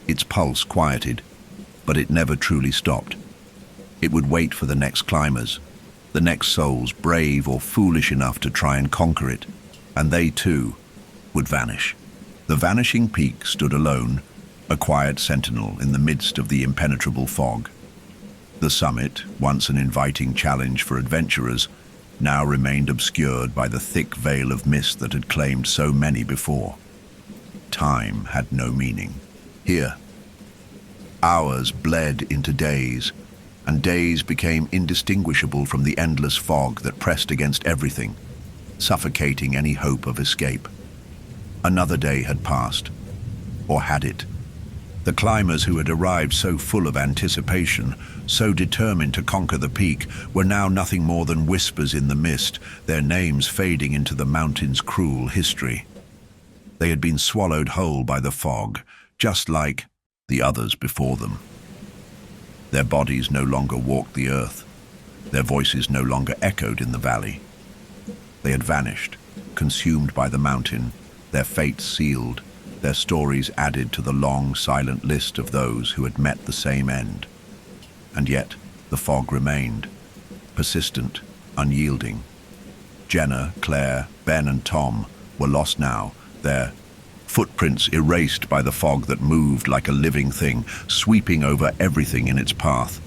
Speaker 1: Its pulse quieted, but it never truly stopped. It would wait for the next climbers, the next souls brave or foolish enough to try and conquer it, and they too would vanish. The vanishing peak stood alone, a quiet sentinel in the midst of the impenetrable fog. The summit, once an inviting challenge for adventurers, now remained obscured by the thick veil of mist that had claimed so many before. Time had no meaning. Here, hours bled into days, and days became indistinguishable from the endless fog that pressed against everything, suffocating any hope of escape. Another day had passed, or had it? The climbers who had arrived so full of anticipation, so determined to conquer the peak, were now nothing more than whispers in the mist, their names fading into the mountain's cruel history. They had been swallowed whole by the fog, just like the others before them. Their bodies no longer walked the earth. Their voices no longer echoed in the valley. They had vanished, consumed by the mountain, their fates sealed, their stories added to the long, silent list of those who had met the same end. And yet, the fog remained, persistent, unyielding. Jenna, Claire, Ben and Tom were lost now, their footprints erased by the fog that moved like a living thing, sweeping over everything in its path.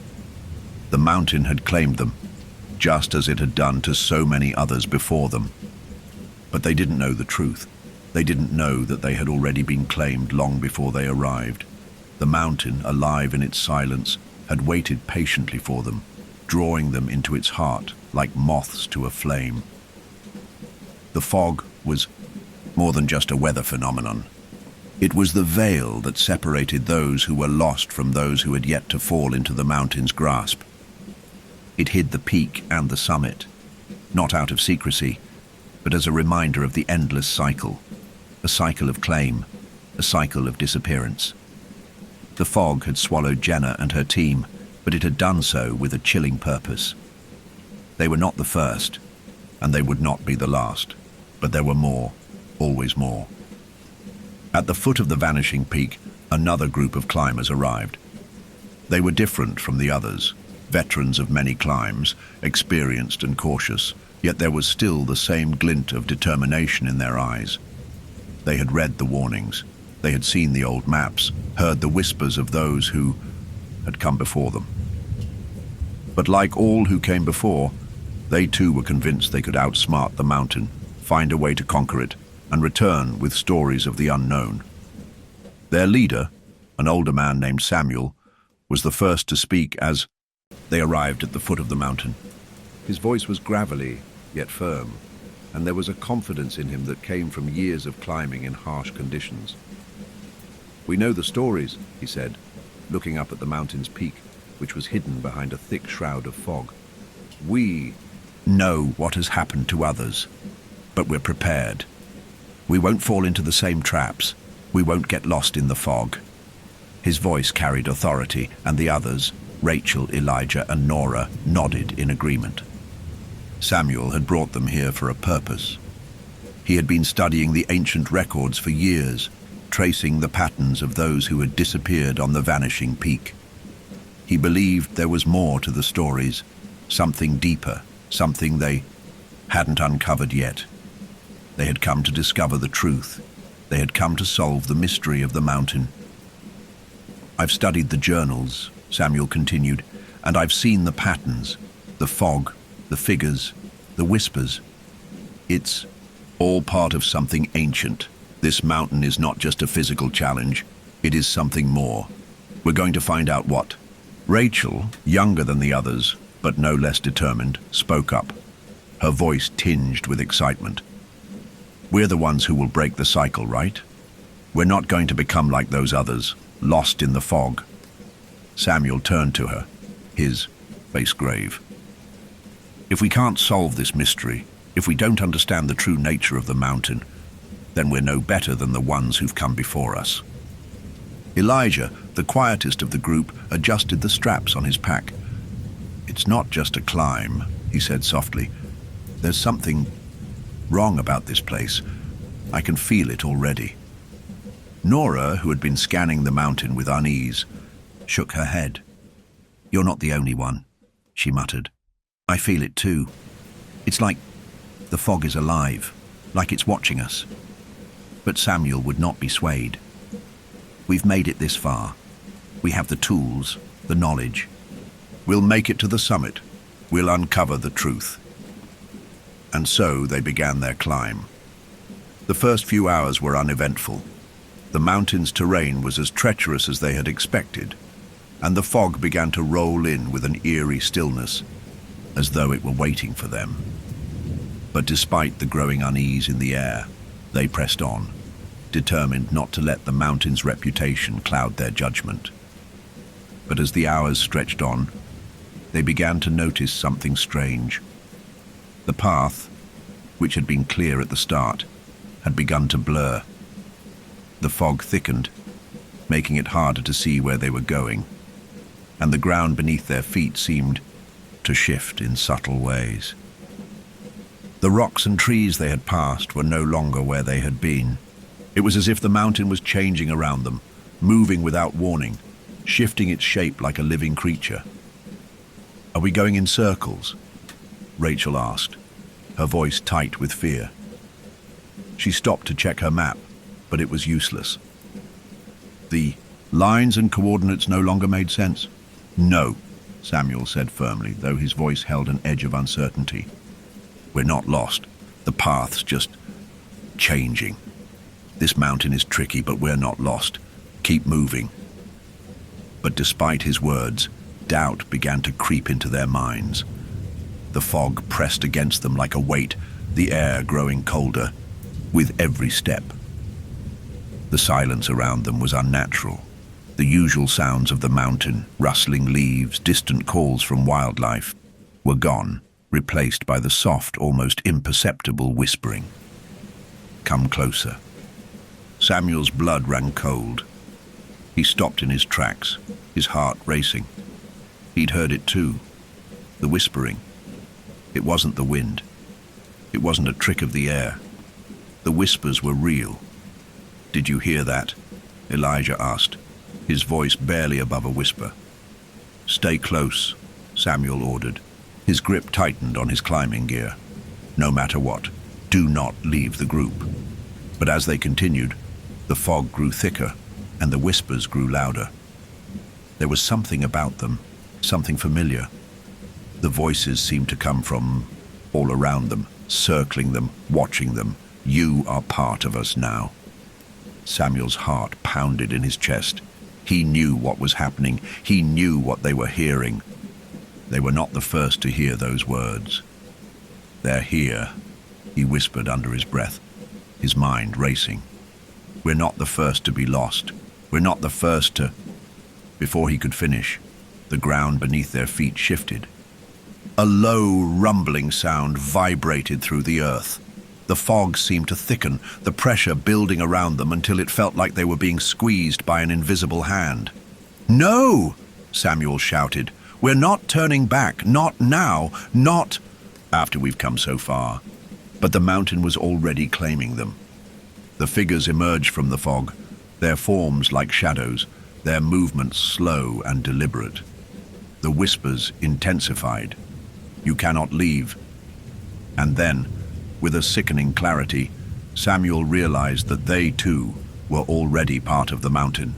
Speaker 1: The mountain had claimed them, just as it had done to so many others before them. But they didn't know the truth. They didn't know that they had already been claimed long before they arrived. The mountain, alive in its silence, had waited patiently for them, drawing them into its heart like moths to a flame. The fog was more than just a weather phenomenon. It was the veil that separated those who were lost from those who had yet to fall into the mountain's grasp. It hid the peak and the summit, not out of secrecy, but as a reminder of the endless cycle, a cycle of claim, a cycle of disappearance. The fog had swallowed Jenna and her team, but it had done so with a chilling purpose. They were not the first, and they would not be the last, but there were more, always more. At the foot of the vanishing peak, another group of climbers arrived. They were different from the others, veterans of many climbs, experienced and cautious, yet there was still the same glint of determination in their eyes. They had read the warnings. They had seen the old maps, heard the whispers of those who had come before them. But like all who came before, they too were convinced they could outsmart the mountain, find a way to conquer it, and return with stories of the unknown. Their leader, an older man named Samuel, was the first to speak as they arrived at the foot of the mountain. His voice was gravelly, yet firm, and there was a confidence in him that came from years of climbing in harsh conditions. "We know the stories," he said, looking up at the mountain's peak, which was hidden behind a thick shroud of fog. "We know what has happened to others, but we're prepared. We won't fall into the same traps. We won't get lost in the fog." His voice carried authority, and the others, Rachel, Elijah, and Nora, nodded in agreement. Samuel had brought them here for a purpose. He had been studying the ancient records for years, tracing the patterns of those who had disappeared on the vanishing peak. He believed there was more to the stories, something deeper, something they hadn't uncovered yet. They had come to discover the truth. They had come to solve the mystery of the mountain. "I've studied the journals," Samuel continued, "and I've seen the patterns, the fog, the figures, the whispers. It's all part of something ancient. This mountain is not just a physical challenge. It is something more. We're going to find out what." Rachel, younger than the others, but no less determined, spoke up, her voice tinged with excitement. "We're the ones who will break the cycle, right? We're not going to become like those others, lost in the fog." Samuel turned to her, his face grave. "If we can't solve this mystery, if we don't understand the true nature of the mountain, then we're no better than the ones who've come before us." Elijah, the quietest of the group, adjusted the straps on his pack. "It's not just a climb," he said softly. "There's something wrong about this place. I can feel it already." Nora, who had been scanning the mountain with unease, shook her head. "You're not the only one," she muttered. "I feel it too. It's like the fog is alive, like it's watching us." But Samuel would not be swayed. "We've made it this far. We have the tools, the knowledge. We'll make it to the summit. We'll uncover the truth." And so they began their climb. The first few hours were uneventful. The mountain's terrain was as treacherous as they had expected, and the fog began to roll in with an eerie stillness, as though it were waiting for them. But despite the growing unease in the air, they pressed on, determined not to let the mountain's reputation cloud their judgment. But as the hours stretched on, they began to notice something strange. The path, which had been clear at the start, had begun to blur. The fog thickened, making it harder to see where they were going, and the ground beneath their feet seemed to shift in subtle ways. The rocks and trees they had passed were no longer where they had been. It was as if the mountain was changing around them, moving without warning, shifting its shape like a living creature. "Are we going in circles?" Rachel asked, her voice tight with fear. She stopped to check her map, but it was useless. The lines and coordinates no longer made sense. "No," Samuel said firmly, though his voice held an edge of uncertainty. "We're not lost. The path's just changing. This mountain is tricky, but we're not lost. Keep moving." But despite his words, doubt began to creep into their minds. The fog pressed against them like a weight, the air growing colder with every step. The silence around them was unnatural. The usual sounds of the mountain, rustling leaves, distant calls from wildlife, were gone, replaced by the soft, almost imperceptible whispering. "Come closer." Samuel's blood ran cold. He stopped in his tracks, his heart racing. He'd heard it too, the whispering. It wasn't the wind. It wasn't a trick of the air. The whispers were real. "Did you hear that?" Elijah asked, his voice barely above a whisper. "Stay close," Samuel ordered. His grip tightened on his climbing gear. "No matter what, do not leave the group." But as they continued, the fog grew thicker and the whispers grew louder. There was something about them, something familiar. The voices seemed to come from all around them, circling them, watching them. "You are part of us now." Samuel's heart pounded in his chest. He knew what was happening. He knew what they were hearing. They were not the first to hear those words. "They're here," he whispered under his breath, his mind racing. "We're not the first to be lost. We're not the first to..." Before he could finish, the ground beneath their feet shifted. A low, rumbling sound vibrated through the earth. The fog seemed to thicken, the pressure building around them until it felt like they were being squeezed by an invisible hand. "No!" Samuel shouted. "We're not turning back, not now, not after we've come so far." But the mountain was already claiming them. The figures emerged from the fog, their forms like shadows, their movements slow and deliberate. The whispers intensified. "You cannot leave." And then, with a sickening clarity, Samuel realized that they too were already part of the mountain.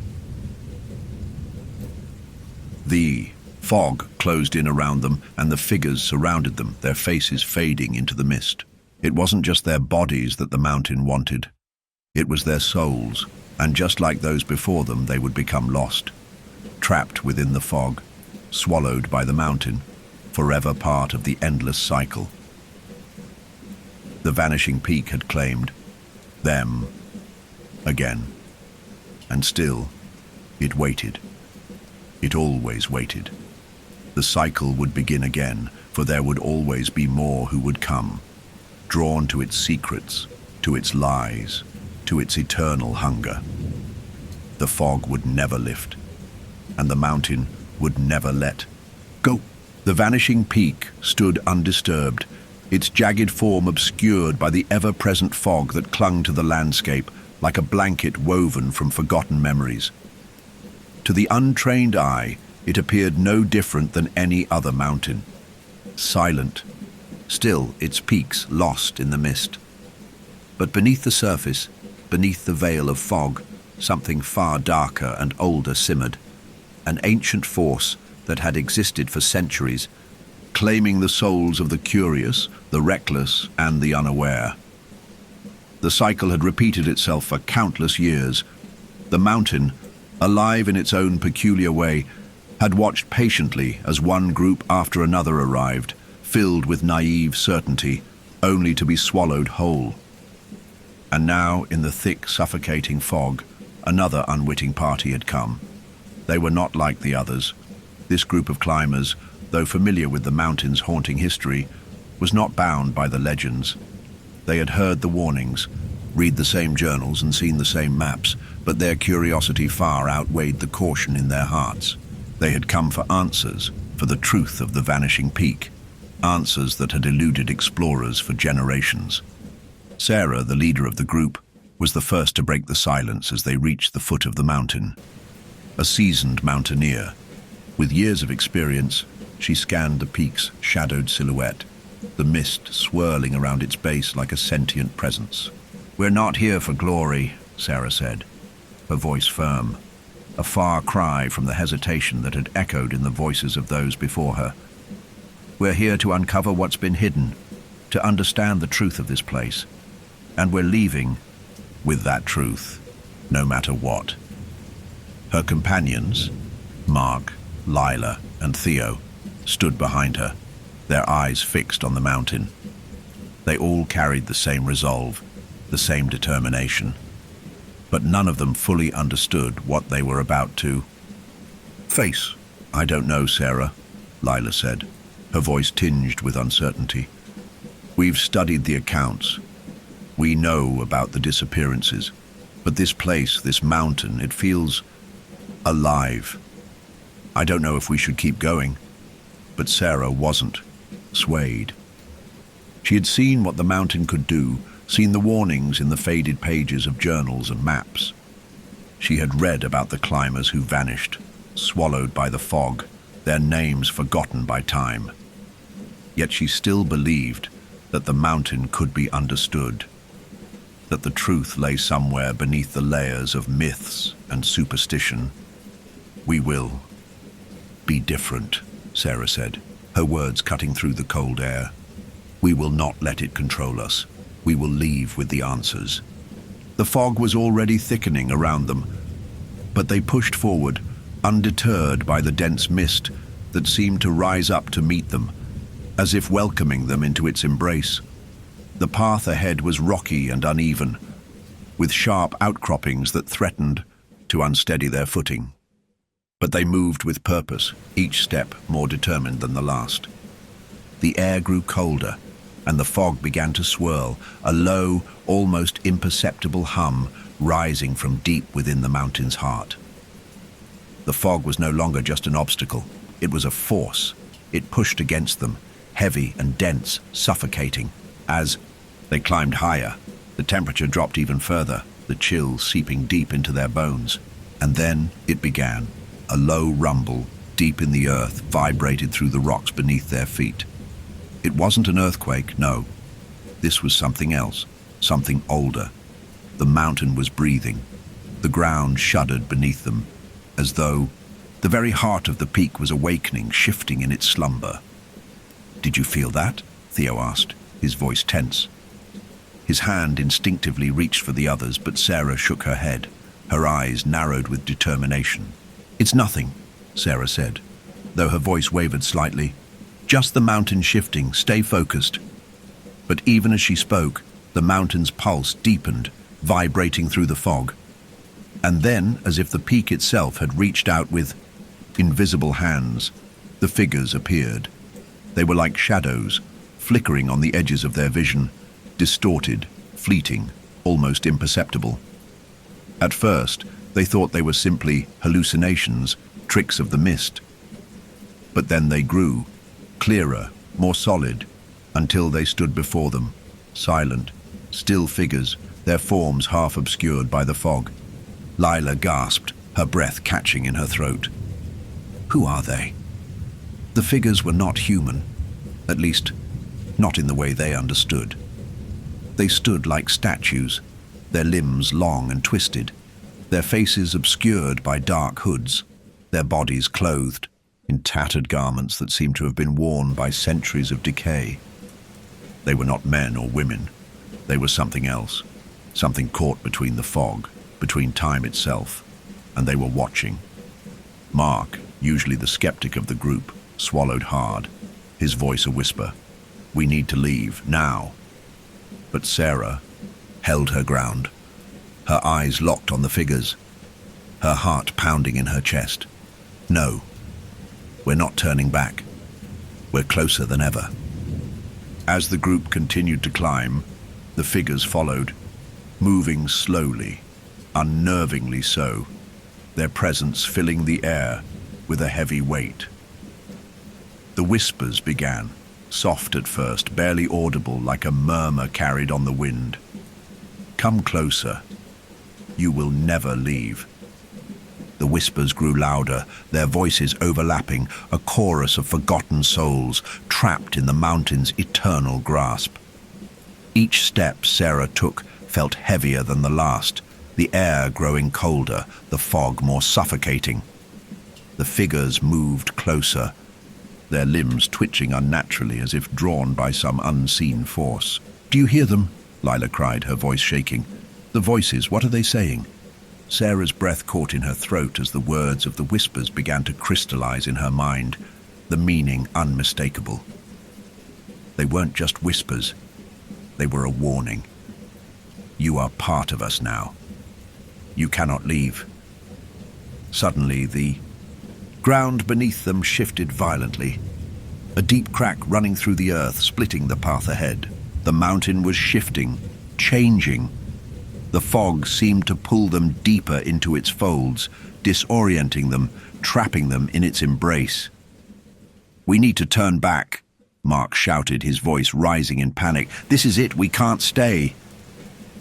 Speaker 1: The fog closed in around them and the figures surrounded them, their faces fading into the mist. It wasn't just their bodies that the mountain wanted. It was their souls, and just like those before them, they would become lost, trapped within the fog, swallowed by the mountain, forever part of the endless cycle. The vanishing peak had claimed them again, and still it waited. It always waited. The cycle would begin again, for there would always be more who would come, drawn to its secrets, to its lies, to its eternal hunger. The fog would never lift, and the mountain would never let go. The vanishing peak stood undisturbed, its jagged form obscured by the ever-present fog that clung to the landscape like a blanket woven from forgotten memories. To the untrained eye, it appeared no different than any other mountain. Silent, still its peaks lost in the mist. But beneath the surface, beneath the veil of fog, something far darker and older simmered. An ancient force that had existed for centuries, claiming the souls of the curious, the reckless, and the unaware. The cycle had repeated itself for countless years. The mountain, alive in its own peculiar way, had watched patiently as one group after another arrived, filled with naive certainty, only to be swallowed whole. And now, in the thick, suffocating fog, another unwitting party had come. They were not like the others. This group of climbers, though familiar with the mountain's haunting history, was not bound by the legends. They had heard the warnings, read the same journals and seen the same maps, but their curiosity far outweighed the caution in their hearts. They had come for answers, for the truth of the vanishing peak, answers that had eluded explorers for generations. Sarah, the leader of the group, was the first to break the silence as they reached the foot of the mountain. A seasoned mountaineer, with years of experience, she scanned the peak's shadowed silhouette, the mist swirling around its base like a sentient presence. "We're not here for glory," Sarah said, her voice firm, a far cry from the hesitation that had echoed in the voices of those before her. "We're here to uncover what's been hidden, to understand the truth of this place, and we're leaving with that truth, no matter what." Her companions, Mark, Lila, and Theo, stood behind her, their eyes fixed on the mountain. They all carried the same resolve, the same determination, but none of them fully understood what they were about to face. "I don't know, Sarah," Lila said, her voice tinged with uncertainty. "We've studied the accounts. We know about the disappearances, but this place, this mountain, it feels alive. I don't know if we should keep going." But Sarah wasn't swayed. She had seen what the mountain could do, seen the warnings in the faded pages of journals and maps. She had read about the climbers who vanished, swallowed by the fog, their names forgotten by time. Yet she still believed that the mountain could be understood, that the truth lay somewhere beneath the layers of myths and superstition. "We will be different," Sarah said, her words cutting through the cold air. "We will not let it control us. We will leave with the answers." The fog was already thickening around them, but they pushed forward, undeterred by the dense mist that seemed to rise up to meet them, as if welcoming them into its embrace. The path ahead was rocky and uneven, with sharp outcroppings that threatened to unsteady their footing. But they moved with purpose, each step more determined than the last. The air grew colder, and the fog began to swirl, a low, almost imperceptible hum rising from deep within the mountain's heart. The fog was no longer just an obstacle. It was a force. It pushed against them, heavy and dense, suffocating. As they climbed higher, the temperature dropped even further, the chill seeping deep into their bones. And then it began. A low rumble, deep in the earth, vibrated through the rocks beneath their feet. It wasn't an earthquake, no. This was something else, something older. The mountain was breathing. The ground shuddered beneath them, as though the very heart of the peak was awakening, shifting in its slumber. "Did you feel that?" Theo asked, his voice tense. His hand instinctively reached for the others, but Sarah shook her head, her eyes narrowed with determination. "It's nothing," Sarah said, though her voice wavered slightly. "Just the mountain shifting, stay focused." But even as she spoke, the mountain's pulse deepened, vibrating through the fog. And then, as if the peak itself had reached out with invisible hands, the figures appeared. They were like shadows, flickering on the edges of their vision, distorted, fleeting, almost imperceptible. At first, they thought they were simply hallucinations, tricks of the mist. But then they grew, clearer, more solid, until they stood before them, silent, still figures, their forms half obscured by the fog. Lila gasped, her breath catching in her throat. Who are they? The figures were not human, at least not in the way they understood. They stood like statues, their limbs long and twisted, their faces obscured by dark hoods, their bodies clothed in tattered garments that seemed to have been worn by centuries of decay. They were not men or women. They were something else, something caught between the fog, between time itself, and they were watching. Mark, usually the skeptic of the group, swallowed hard, his voice a whisper. We need to leave, now. But Sarah held her ground, her eyes locked on the figures, her heart pounding in her chest. No, we're not turning back. We're closer than ever. As the group continued to climb, the figures followed, moving slowly, unnervingly so, their presence filling the air with a heavy weight. The whispers began, soft at first, barely audible, like a murmur carried on the wind. Come closer. You will never leave. The whispers grew louder, their voices overlapping, a chorus of forgotten souls trapped in the mountain's eternal grasp. Each step Sarah took felt heavier than the last, the air growing colder, the fog more suffocating. The figures moved closer, their limbs twitching unnaturally as if drawn by some unseen force. Do you hear them? Lila cried, her voice shaking. The voices, what are they saying? Sarah's breath caught in her throat as the words of the whispers began to crystallize in her mind, the meaning unmistakable. They weren't just whispers. They were a warning. You are part of us now. You cannot leave. Suddenly, the ground beneath them shifted violently, a deep crack running through the earth, splitting the path ahead. The mountain was shifting, changing. The fog seemed to pull them deeper into its folds, disorienting them, trapping them in its embrace. We need to turn back, Mark shouted, his voice rising in panic. This is it, we can't stay.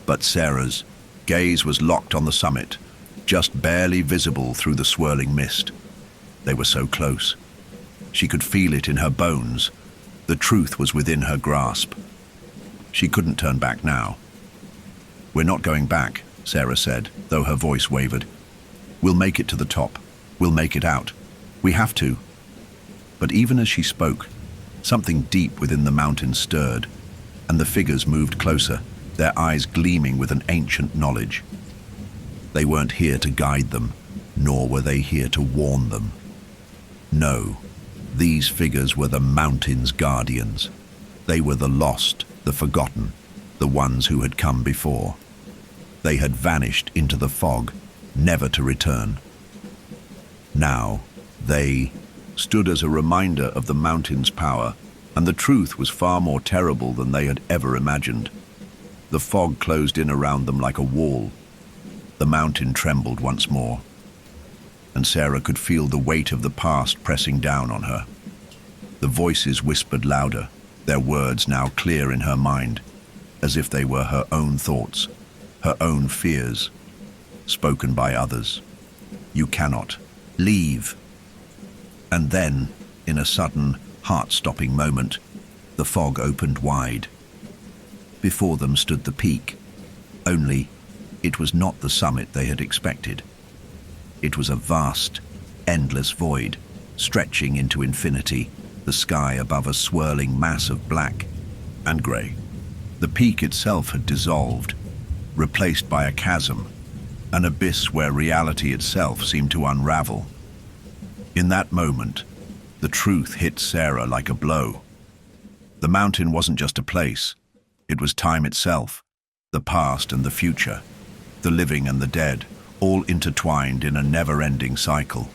Speaker 1: But Sarah's gaze was locked on the summit, just barely visible through the swirling mist. They were so close. She could feel it in her bones. The truth was within her grasp. She couldn't turn back now. We're not going back, Sarah said, though her voice wavered. We'll make it to the top. We'll make it out. We have to. But even as she spoke, something deep within the mountain stirred, and the figures moved closer, their eyes gleaming with an ancient knowledge. They weren't here to guide them, nor were they here to warn them. No, these figures were the mountain's guardians. They were the lost, the forgotten, the ones who had come before. They had vanished into the fog, never to return. Now, they stood as a reminder of the mountain's power, and the truth was far more terrible than they had ever imagined. The fog closed in around them like a wall. The mountain trembled once more, and Sarah could feel the weight of the past pressing down on her. The voices whispered louder, their words now clear in her mind, as if they were her own thoughts, her own fears, spoken by others. You cannot leave. And then, in a sudden, heart-stopping moment, the fog opened wide. Before them stood the peak, only it was not the summit they had expected. It was a vast, endless void, stretching into infinity, the sky above a swirling mass of black and grey. The peak itself had dissolved, replaced by a chasm, an abyss where reality itself seemed to unravel. In that moment, the truth hit Sarah like a blow. The mountain wasn't just a place. It was time itself, the past and the future, the living and the dead, all intertwined in a never-ending cycle.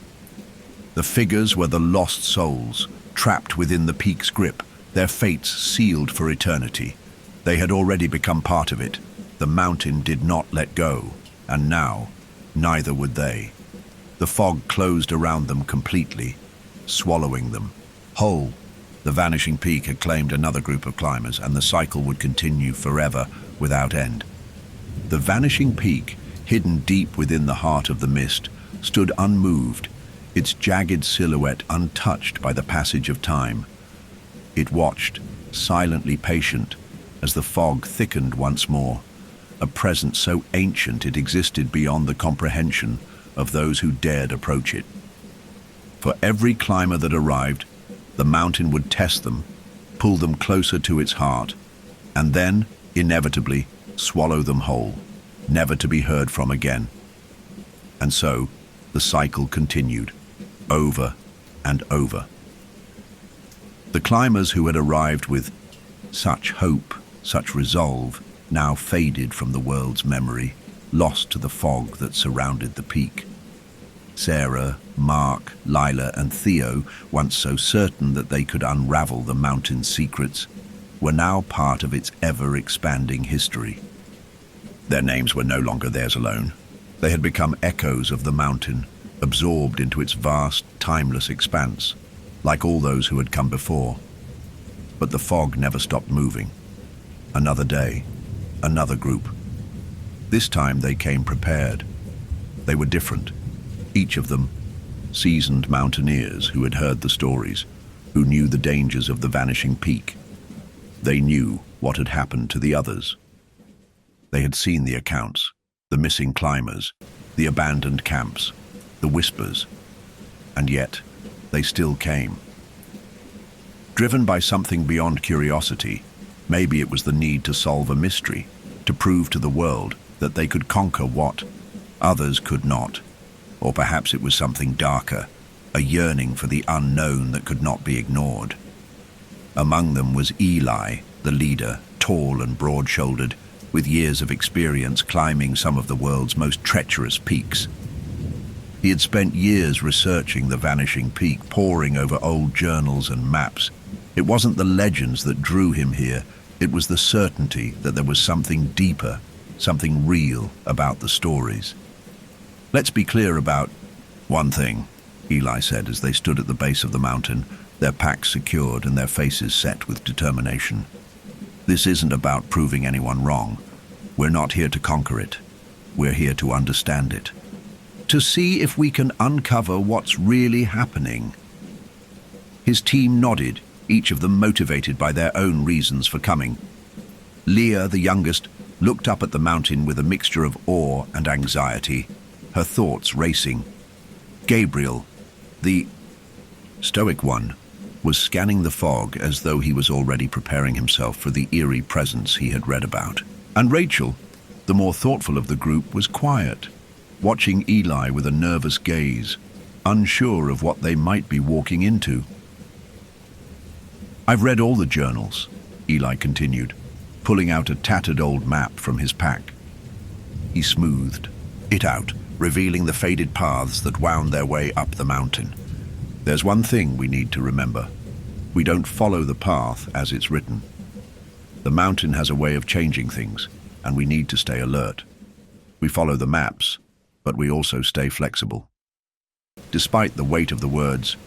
Speaker 1: The figures were the lost souls, trapped within the peak's grip, their fates sealed for eternity. They had already become part of it. The mountain did not let go, and now, neither would they. The fog closed around them completely, swallowing them whole. The vanishing peak had claimed another group of climbers, and the cycle would continue forever without end. The vanishing peak, hidden deep within the heart of the mist, stood unmoved, its jagged silhouette untouched by the passage of time. It watched, silently patient, as the fog thickened once more, a presence so ancient it existed beyond the comprehension of those who dared approach it. For every climber that arrived, the mountain would test them, pull them closer to its heart, and then, inevitably, swallow them whole, never to be heard from again. And so, the cycle continued, over and over. The climbers who had arrived with such hope, such resolve, now faded from the world's memory, lost to the fog that surrounded the peak. Sarah, Mark, Lila, and Theo, once so certain that they could unravel the mountain's secrets, were now part of its ever-expanding history. Their names were no longer theirs alone. They had become echoes of the mountain, absorbed into its vast, timeless expanse, like all those who had come before. But the fog never stopped moving. Another day, another group. This time they came prepared. They were different. Each of them, seasoned mountaineers who had heard the stories, who knew the dangers of the vanishing peak. They knew what had happened to the others. They had seen the accounts, the missing climbers, the abandoned camps, the whispers, and yet they still came. Driven by something beyond curiosity, maybe it was the need to solve a mystery, to prove to the world that they could conquer what others could not. Or perhaps it was something darker, a yearning for the unknown that could not be ignored. Among them was Eli, the leader, tall and broad-shouldered, with years of experience climbing some of the world's most treacherous peaks. He had spent years researching the vanishing peak, poring over old journals and maps. It wasn't the legends that drew him here, it was the certainty that there was something deeper, something real about the stories. "Let's be clear about one thing," Eli said as they stood at the base of the mountain, their packs secured and their faces set with determination. "This isn't about proving anyone wrong. We're not here to conquer it. We're here to understand it. To see if we can uncover what's really happening." His team nodded, each of them motivated by their own reasons for coming. Leah, the youngest, looked up at the mountain with a mixture of awe and anxiety, her thoughts racing. Gabriel, the stoic one, was scanning the fog as though he was already preparing himself for the eerie presence he had read about. And Rachel, the more thoughtful of the group, was quiet, watching Eli with a nervous gaze, unsure of what they might be walking into. "I've read all the journals," Eli continued, pulling out a tattered old map from his pack. He smoothed it out, revealing the faded paths that wound their way up the mountain. "There's one thing we need to remember. We don't follow the path as it's written. The mountain has a way of changing things, and we need to stay alert. We follow the maps, but we also stay flexible." Despite the weight of the words,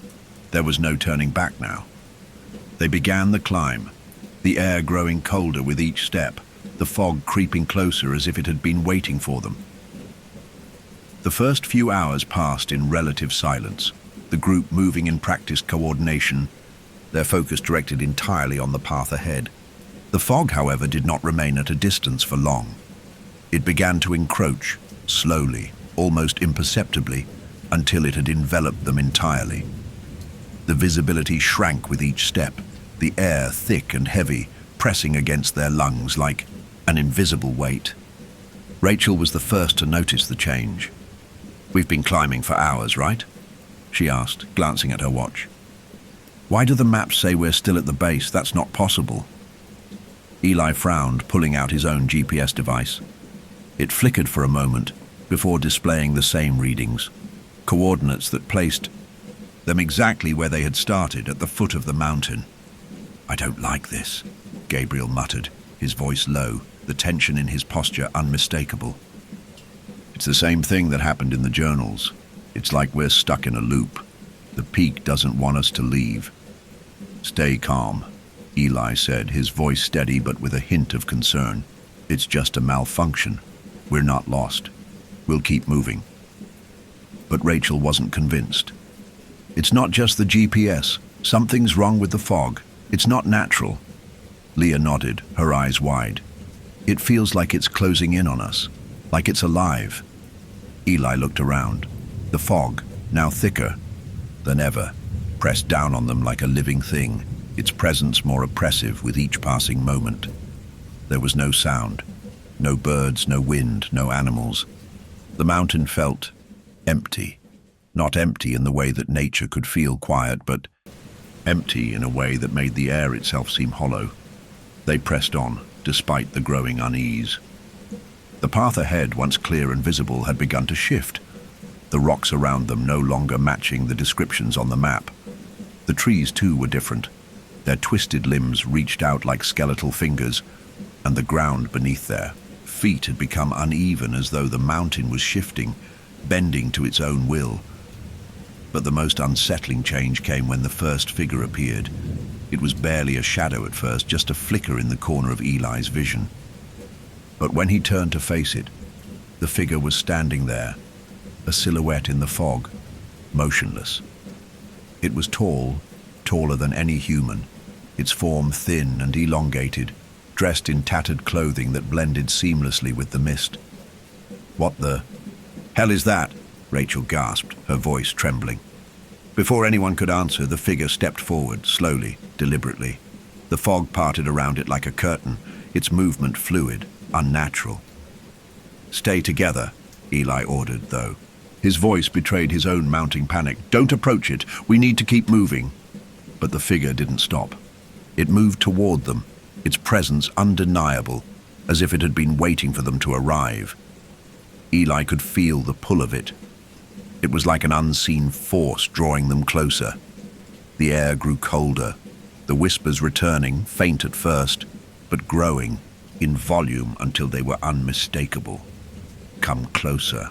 Speaker 1: there was no turning back now. They began the climb, the air growing colder with each step, the fog creeping closer as if it had been waiting for them. The first few hours passed in relative silence, the group moving in practiced coordination, their focus directed entirely on the path ahead. The fog, however, did not remain at a distance for long. It began to encroach, slowly, almost imperceptibly, until it had enveloped them entirely. The visibility shrank with each step, the air thick and heavy, pressing against their lungs like an invisible weight. Rachel was the first to notice the change. "We've been climbing for hours, right?" she asked, glancing at her watch. "Why do the maps say we're still at the base? That's not possible." Eli frowned, pulling out his own GPS device. It flickered for a moment before displaying the same readings, coordinates that placed them exactly where they had started, at the foot of the mountain. "I don't like this," Gabriel muttered, his voice low, the tension in his posture unmistakable. "It's the same thing that happened in the journals. It's like we're stuck in a loop. The peak doesn't want us to leave." "Stay calm," Eli said, his voice steady but with a hint of concern. "It's just a malfunction. We're not lost. We'll keep moving." But Rachel wasn't convinced. "It's not just the GPS. Something's wrong with the fog. It's not natural." Leah nodded, her eyes wide. "It feels like it's closing in on us, like it's alive." Eli looked around. The fog, now thicker than ever, pressed down on them like a living thing, its presence more oppressive with each passing moment. There was no sound, no birds, no wind, no animals. The mountain felt empty. Not empty in the way that nature could feel quiet, but empty in a way that made the air itself seem hollow. They pressed on, despite the growing unease. The path ahead, once clear and visible, had begun to shift, the rocks around them no longer matching the descriptions on the map. The trees, too, were different. Their twisted limbs reached out like skeletal fingers, and the ground beneath their feet had become uneven, as though the mountain was shifting, bending to its own will. But the most unsettling change came when the first figure appeared. It was barely a shadow at first, just a flicker in the corner of Eli's vision. But when he turned to face it, the figure was standing there, a silhouette in the fog, motionless. It was tall, taller than any human, its form thin and elongated, dressed in tattered clothing that blended seamlessly with the mist. "What the hell is that?" Rachel gasped, her voice trembling. Before anyone could answer, the figure stepped forward, slowly, deliberately. The fog parted around it like a curtain, its movement fluid, unnatural. "Stay together," Eli ordered, though. His voice betrayed his own mounting panic. "Don't approach it. We need to keep moving." But the figure didn't stop. It moved toward them, its presence undeniable, as if it had been waiting for them to arrive. Eli could feel the pull of it. It was like an unseen force drawing them closer. The air grew colder, the whispers returning, faint at first, but growing in volume until they were unmistakable. "Come closer."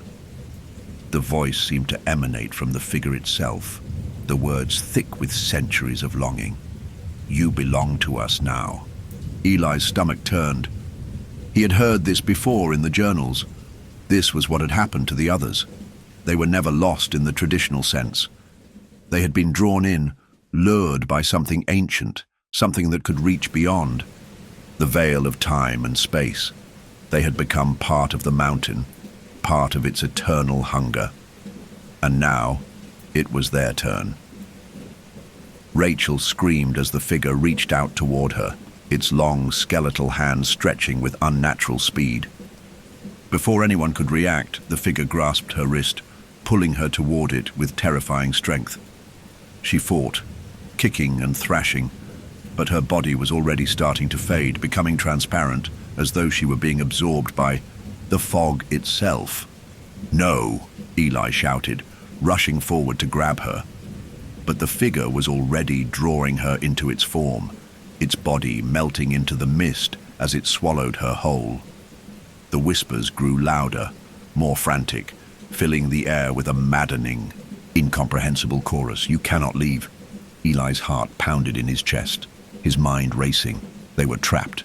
Speaker 1: The voice seemed to emanate from the figure itself, the words thick with centuries of longing. "You belong to us now." Eli's stomach turned. He had heard this before in the journals. This was what had happened to the others. They were never lost in the traditional sense. They had been drawn in, lured by something ancient, something that could reach beyond the veil of time and space. They had become part of the mountain, part of its eternal hunger. And now, it was their turn. Rachel screamed as the figure reached out toward her, its long, skeletal hands stretching with unnatural speed. Before anyone could react, the figure grasped her wrist, pulling her toward it with terrifying strength. She fought, kicking and thrashing, but her body was already starting to fade, becoming transparent, as though she were being absorbed by the fog itself. "No," Eli shouted, rushing forward to grab her. But the figure was already drawing her into its form, its body melting into the mist as it swallowed her whole. The whispers grew louder, more frantic, filling the air with a maddening, incomprehensible chorus. "You cannot leave." Eli's heart pounded in his chest, his mind racing. They were trapped.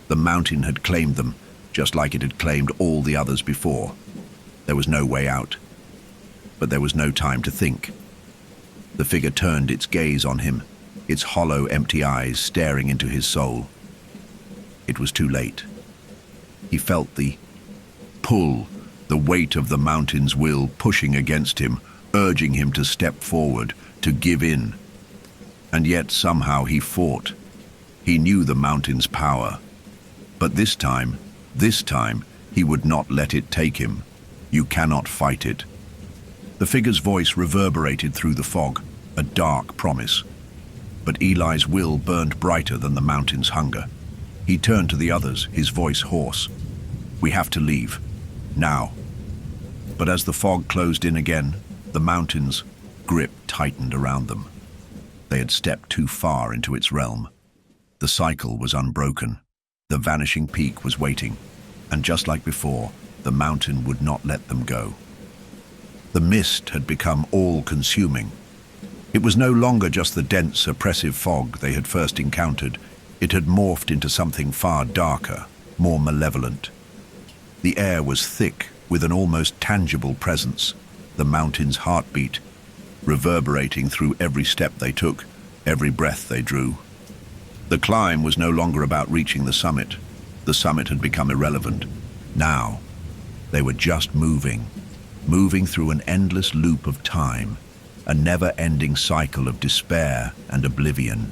Speaker 1: The mountain had claimed them, just like it had claimed all the others before. There was no way out. But there was no time to think. The figure turned its gaze on him, its hollow, empty eyes staring into his soul. It was too late. He felt the pull, the weight of the mountain's will pushing against him, urging him to step forward, to give in. And yet somehow he fought. He knew the mountain's power. But this time, he would not let it take him. "You cannot fight it." The figure's voice reverberated through the fog, a dark promise. But Eli's will burned brighter than the mountain's hunger. He turned to the others, his voice hoarse. "We have to leave. Now." But as the fog closed in again, the mountain's grip tightened around them. They had stepped too far into its realm. The cycle was unbroken. The vanishing peak was waiting. And just like before, the mountain would not let them go. The mist had become all-consuming. It was no longer just the dense, oppressive fog they had first encountered. It had morphed into something far darker, more malevolent. The air was thick, with an almost tangible presence. the mountain's heartbeat, reverberating through every step they took, every breath they drew. The climb was no longer about reaching the summit. The summit had become irrelevant. Now, they were just moving through an endless loop of time, a never-ending cycle of despair and oblivion.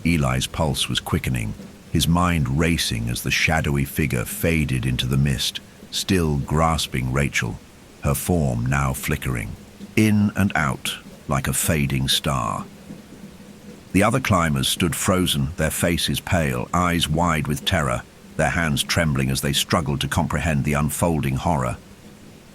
Speaker 1: Eli's pulse was quickening, his mind racing as the shadowy figure faded into the mist, still grasping Rachel, her form now flickering, in and out like a fading star. The other climbers stood frozen, their faces pale, eyes wide with terror, their hands trembling as they struggled to comprehend the unfolding horror.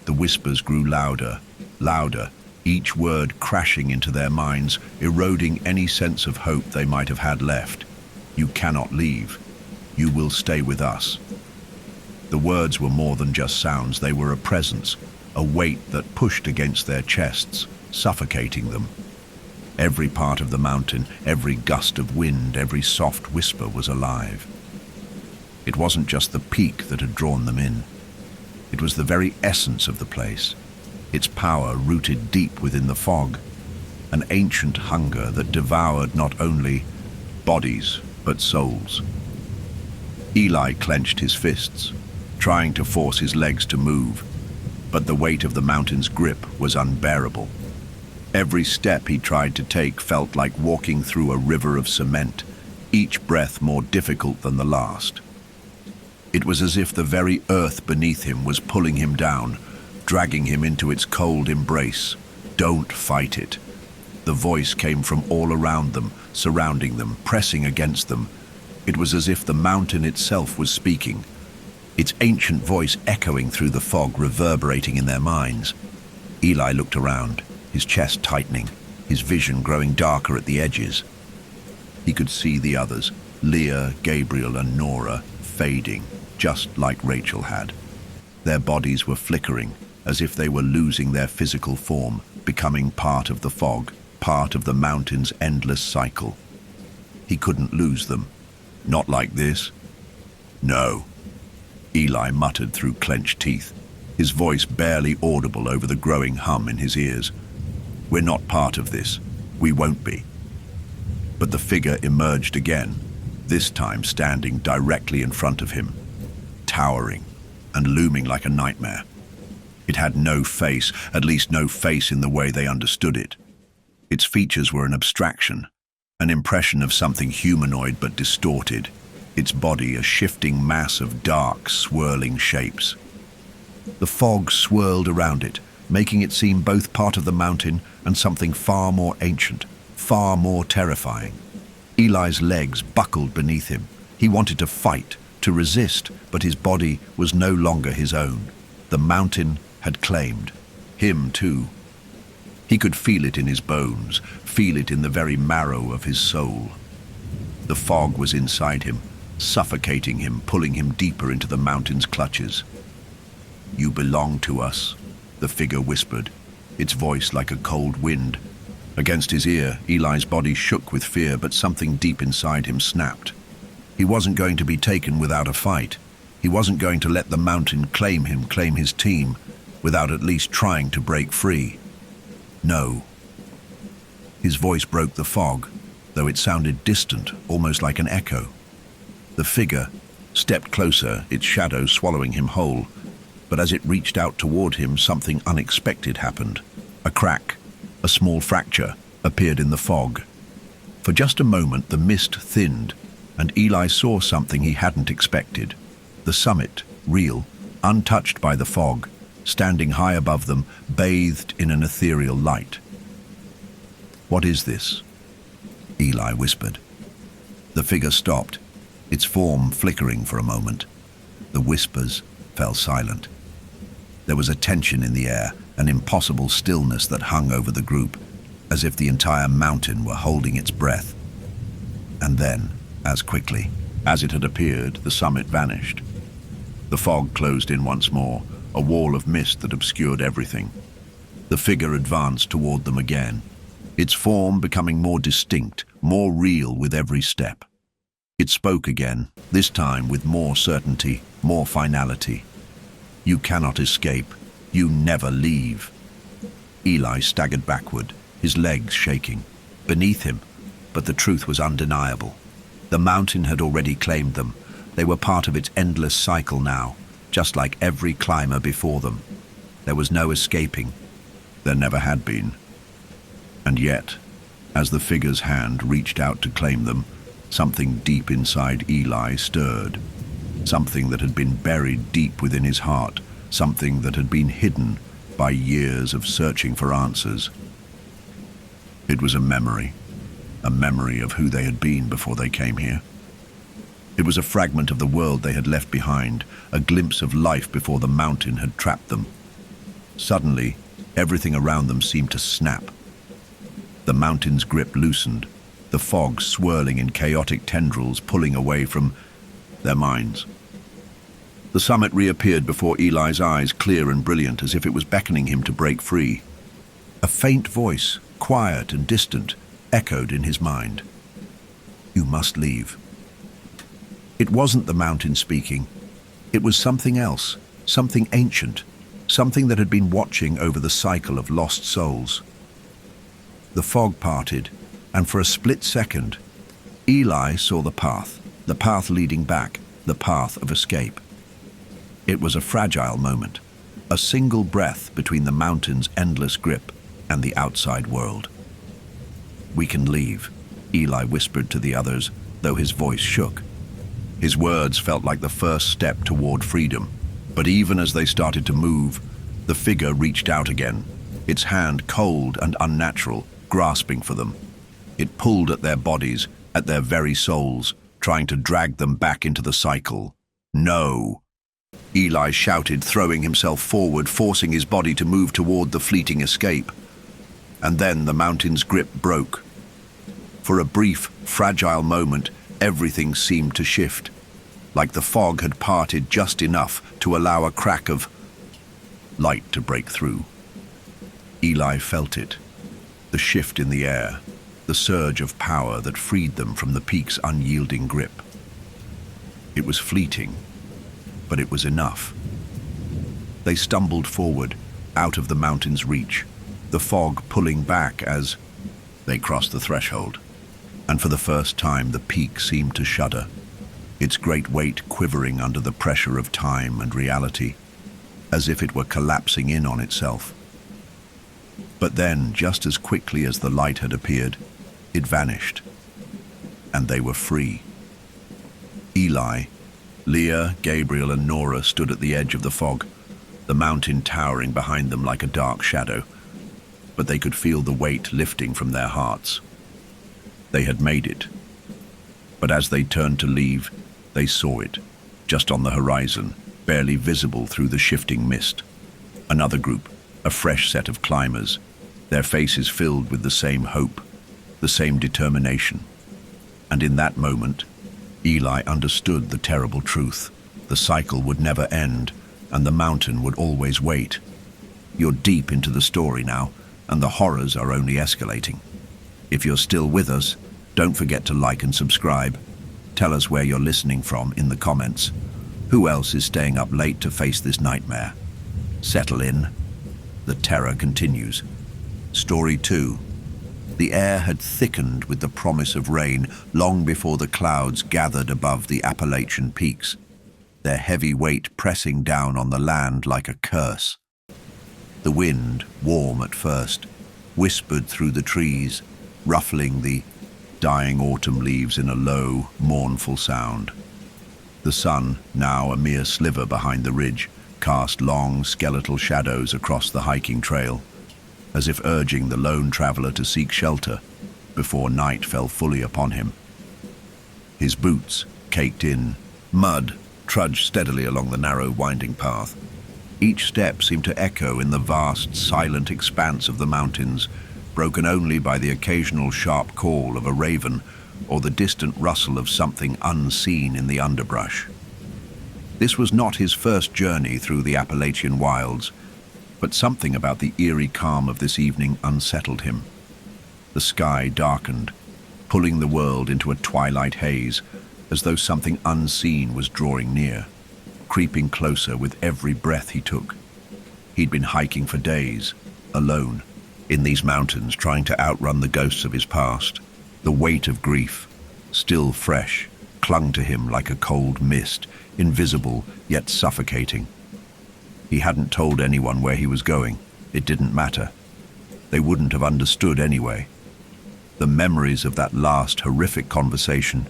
Speaker 1: The whispers grew louder, louder, each word crashing into their minds, eroding any sense of hope they might have had left. "You cannot leave. You will stay with us." The words were more than just sounds, they were a presence, a weight that pushed against their chests, suffocating them. Every part of the mountain, every gust of wind, every soft whisper was alive. It wasn't just the peak that had drawn them in. It was the very essence of the place, its power rooted deep within the fog, an ancient hunger that devoured not only bodies, but souls. Eli clenched his fists, trying to force his legs to move, but the weight of the mountain's grip was unbearable. Every step he tried to take felt like walking through a river of cement, each breath more difficult than the last. It was as if the very earth beneath him was pulling him down, dragging him into its cold embrace. "Don't fight it." The voice came from all around them, surrounding them, pressing against them. It was as if the mountain itself was speaking, its ancient voice echoing through the fog, reverberating in their minds. Eli looked around, his chest tightening, his vision growing darker at the edges. He could see the others, Leah, Gabriel, and Nora, fading, just like Rachel had. Their bodies were flickering, as if they were losing their physical form, becoming part of the fog, part of the mountain's endless cycle. He couldn't lose them. Not like this. "No," Eli muttered through clenched teeth, his voice barely audible over the growing hum in his ears. "We're not part of this. We won't be." But the figure emerged again, this time standing directly in front of him, towering and looming like a nightmare. It had no face, at least no face in the way they understood it. Its features were an abstraction, an impression of something humanoid but distorted, its body a shifting mass of dark, swirling shapes. The fog swirled around it, making it seem both part of the mountain and something far more ancient, far more terrifying. Eli's legs buckled beneath him. He wanted to fight, to resist, but his body was no longer his own. The mountain had claimed him too. He could feel it in his bones, feel it in the very marrow of his soul. The fog was inside him, suffocating him, pulling him deeper into the mountain's clutches. "You belong to us," the figure whispered, its voice like a cold wind. Against his ear, Eli's body shook with fear, but something deep inside him snapped. He wasn't going to be taken without a fight. He wasn't going to let the mountain claim him, claim his team, without at least trying to break free. No. His voice broke the fog, though it sounded distant, almost like an echo. The figure stepped closer, its shadow swallowing him whole, but as it reached out toward him, something unexpected happened. A crack, a small fracture, appeared in the fog. For just a moment, the mist thinned, and Eli saw something he hadn't expected. The summit, real, untouched by the fog, standing high above them, bathed in an ethereal light. "What is this?" Eli whispered. The figure stopped, its form flickering for a moment. The whispers fell silent. There was a tension in the air, an impossible stillness that hung over the group, as if the entire mountain were holding its breath. And then, as quickly as it had appeared, the summit vanished. The fog closed in once more, a wall of mist that obscured everything. The figure advanced toward them again, its form becoming more distinct, more real with every step. It spoke again, this time with more certainty, more finality. "You cannot escape. You never leave." Eli staggered backward, his legs shaking. Beneath him, but the truth was undeniable. The mountain had already claimed them. They were part of its endless cycle now, just like every climber before them. There was no escaping. There never had been. And yet, as the figure's hand reached out to claim them, something deep inside Eli stirred. Something that had been buried deep within his heart, something that had been hidden by years of searching for answers. It was a memory of who they had been before they came here. It was a fragment of the world they had left behind, a glimpse of life before the mountain had trapped them. Suddenly, everything around them seemed to snap. The mountain's grip loosened, the fog swirling in chaotic tendrils pulling away from their minds. The summit reappeared before Eli's eyes, clear and brilliant, as if it was beckoning him to break free. A faint voice, quiet and distant, echoed in his mind. "You must leave." It wasn't the mountain speaking. It was something else, something ancient, something that had been watching over the cycle of lost souls. The fog parted, and for a split second, Eli saw the path leading back, the path of escape. It was a fragile moment, a single breath between the mountain's endless grip and the outside world. "We can leave," Eli whispered to the others, though his voice shook. His words felt like the first step toward freedom, but even as they started to move, the figure reached out again, its hand cold and unnatural, grasping for them. It pulled at their bodies, at their very souls, trying to drag them back into the cycle. "No!" Eli shouted, throwing himself forward, forcing his body to move toward the fleeting escape. And then the mountain's grip broke. For a brief, fragile moment, everything seemed to shift, like the fog had parted just enough to allow a crack of light to break through. Eli felt it, the shift in the air, the surge of power that freed them from the peak's unyielding grip. It was fleeting, but it was enough. They stumbled forward, out of the mountain's reach, the fog pulling back as they crossed the threshold. And for the first time, the peak seemed to shudder, its great weight quivering under the pressure of time and reality, as if it were collapsing in on itself. But then, just as quickly as the light had appeared, it vanished, and they were free. Eli, Leah, Gabriel, and Nora stood at the edge of the fog, the mountain towering behind them like a dark shadow, but they could feel the weight lifting from their hearts. They had made it. But as they turned to leave, they saw it, just on the horizon, barely visible through the shifting mist. Another group, a fresh set of climbers, their faces filled with the same hope, the same determination. And in that moment, Eli understood the terrible truth. The cycle would never end, and the mountain would always wait. You're deep into the story now, and the horrors are only escalating. If you're still with us, don't forget to like and subscribe. Tell us where you're listening from in the comments. Who else is staying up late to face this nightmare? Settle in. The terror continues. Story 2. The air had thickened with the promise of rain long before the clouds gathered above the Appalachian peaks, their heavy weight pressing down on the land like a curse. The wind, warm at first, whispered through the trees, ruffling the dying autumn leaves in a low, mournful sound. The sun, now a mere sliver behind the ridge, cast long, skeletal shadows across the hiking trail, as if urging the lone traveler to seek shelter before night fell fully upon him. His boots, caked in mud, trudged steadily along the narrow, winding path. Each step seemed to echo in the vast, silent expanse of the mountains, broken only by the occasional sharp call of a raven or the distant rustle of something unseen in the underbrush. This was not his first journey through the Appalachian wilds, but something about the eerie calm of this evening unsettled him. The sky darkened, pulling the world into a twilight haze, as though something unseen was drawing near, creeping closer with every breath he took. He'd been hiking for days, alone, In these mountains, trying to outrun the ghosts of his past, the weight of grief, still fresh, clung to him like a cold mist, invisible yet suffocating. He hadn't told anyone where he was going. It didn't matter. They wouldn't have understood anyway. The memories of that last horrific conversation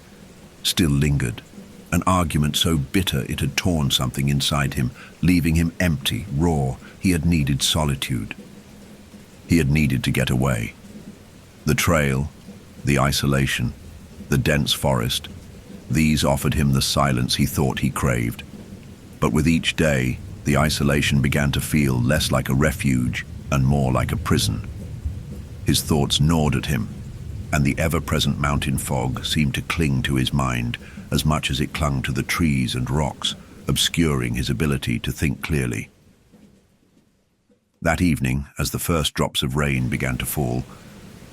Speaker 1: still lingered. An argument so bitter it had torn something inside him, leaving him empty, raw. He had needed solitude. He had needed to get away. The trail, the isolation, the dense forest, these offered him the silence he thought he craved. But with each day, the isolation began to feel less like a refuge and more like a prison. His thoughts gnawed at him, and the ever-present mountain fog seemed to cling to his mind as much as it clung to the trees and rocks, obscuring his ability to think clearly. That evening, as the first drops of rain began to fall,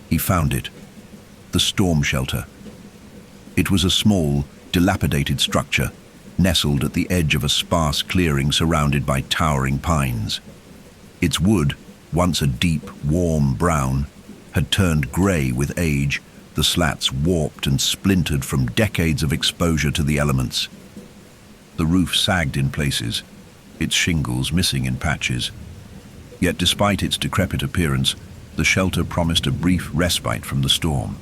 Speaker 1: he found it, the storm shelter. It was a small, dilapidated structure, nestled at the edge of a sparse clearing surrounded by towering pines. Its wood, once a deep, warm brown, had turned grey with age, the slats warped and splintered from decades of exposure to the elements. The roof sagged in places, its shingles missing in patches. Yet despite its decrepit appearance, the shelter promised a brief respite from the storm.